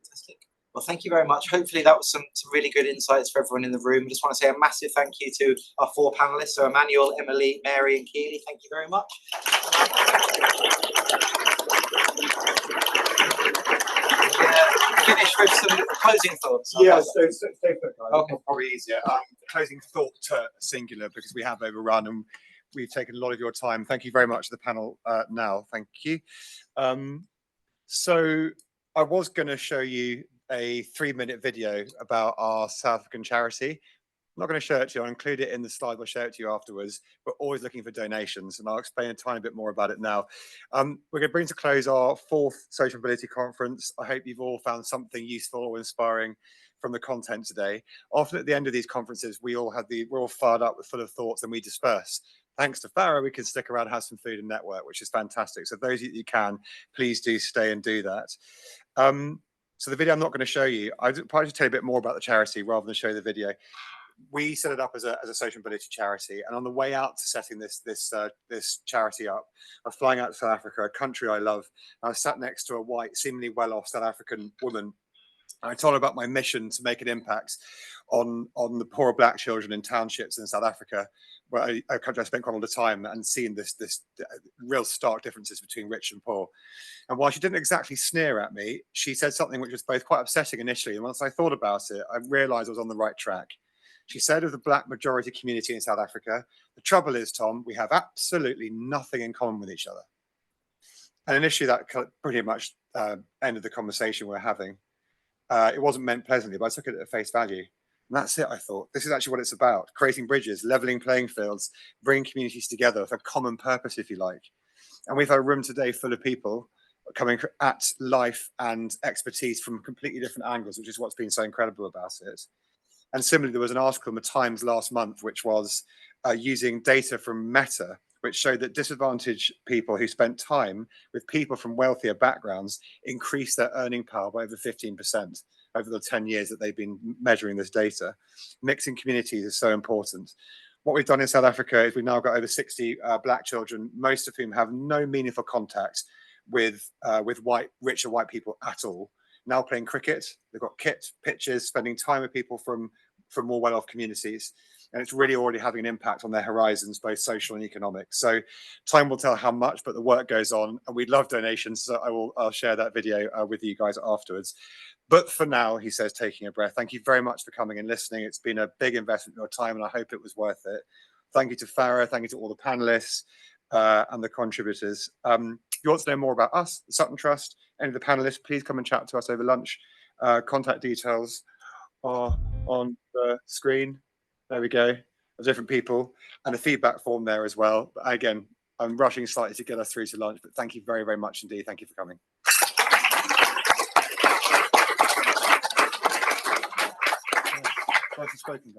Fantastic. Well, thank you very much. Hopefully that was some really good insights for everyone in the room. I just want to say a massive thank you to our 4 panelists, so Emmanuel, Emily, Mary and Keely. Thank you very much. Yeah. finish with some closing thoughts? Yeah, so stay put, guys. Okay. Probably easier. Closing thought singular, because we have overrun and we've taken a lot of your time. Thank you very much to the panel now. Thank you. So I was going to show you a 3-minute video about our South African charity. I'm not going to show it to you. I'll include it in the slide. I'll show it to you afterwards. We're always looking for donations, and I'll explain a tiny bit more about it now. We're going to bring to close our 4th Social Mobility Conference. I hope you've all found something useful or inspiring from the content today. Often at the end of these conferences, we're all fired up with full of thoughts, and we disperse. Thanks to Farah, we can stick around, have some food and network, which is fantastic. So those of you that you can, please do stay and do that. So the video I'm not going to show you, I'll probably tell you a bit more about the charity rather than show the video. We set it up as a social mobility charity, and on the way out to setting this charity up, I was flying out to South Africa, a country I love. I was sat next to a white, seemingly well-off South African woman. I told her about my mission to make an impact on the poorer black children in townships in South Africa, where a country I spent quite a lot of time and seeing this real stark differences between rich and poor. And while she didn't exactly sneer at me, she said something which was both quite upsetting initially, and once I thought about it, I realised I was on the right track. She said of the black majority community in South Africa, the trouble is, Tom, we have absolutely nothing in common with each other. And initially that pretty much ended the conversation we're having. It wasn't meant pleasantly, but I took it at face value. And that's it, I thought. This is actually what it's about. Creating bridges, leveling playing fields, bringing communities together for a common purpose, if you like. And we've had a room today full of people coming at life and expertise from completely different angles, which is what's been so incredible about it. And similarly, there was an article in the Times last month, which was using data from Meta, which showed that disadvantaged people who spent time with people from wealthier backgrounds increased their earning power by over 15% over the 10 years that they've been measuring this data. Mixing communities is so important. What we've done in South Africa is we've now got over 60 black children, most of whom have no meaningful contact with richer white people at all. Now playing cricket, they've got kit, pitches, spending time with people from more well-off communities. And it's really already having an impact on their horizons, both social and economic. So time will tell how much, but the work goes on, and we'd love donations. So I'll share that video with you guys afterwards. But for now, he says, taking a breath. Thank you very much for coming and listening. It's been a big investment in your time, and I hope it was worth it. Thank you to Farah. Thank you to all the panelists and the contributors. If you want to know more about us, the Sutton Trust, any of the panelists, please come and chat to us over lunch. Contact details are on the screen. There we go. Of different people, and a feedback form there as well. But again, I'm rushing slightly to get us through to lunch, but thank you very, very much indeed. Thank you for coming. Spoken.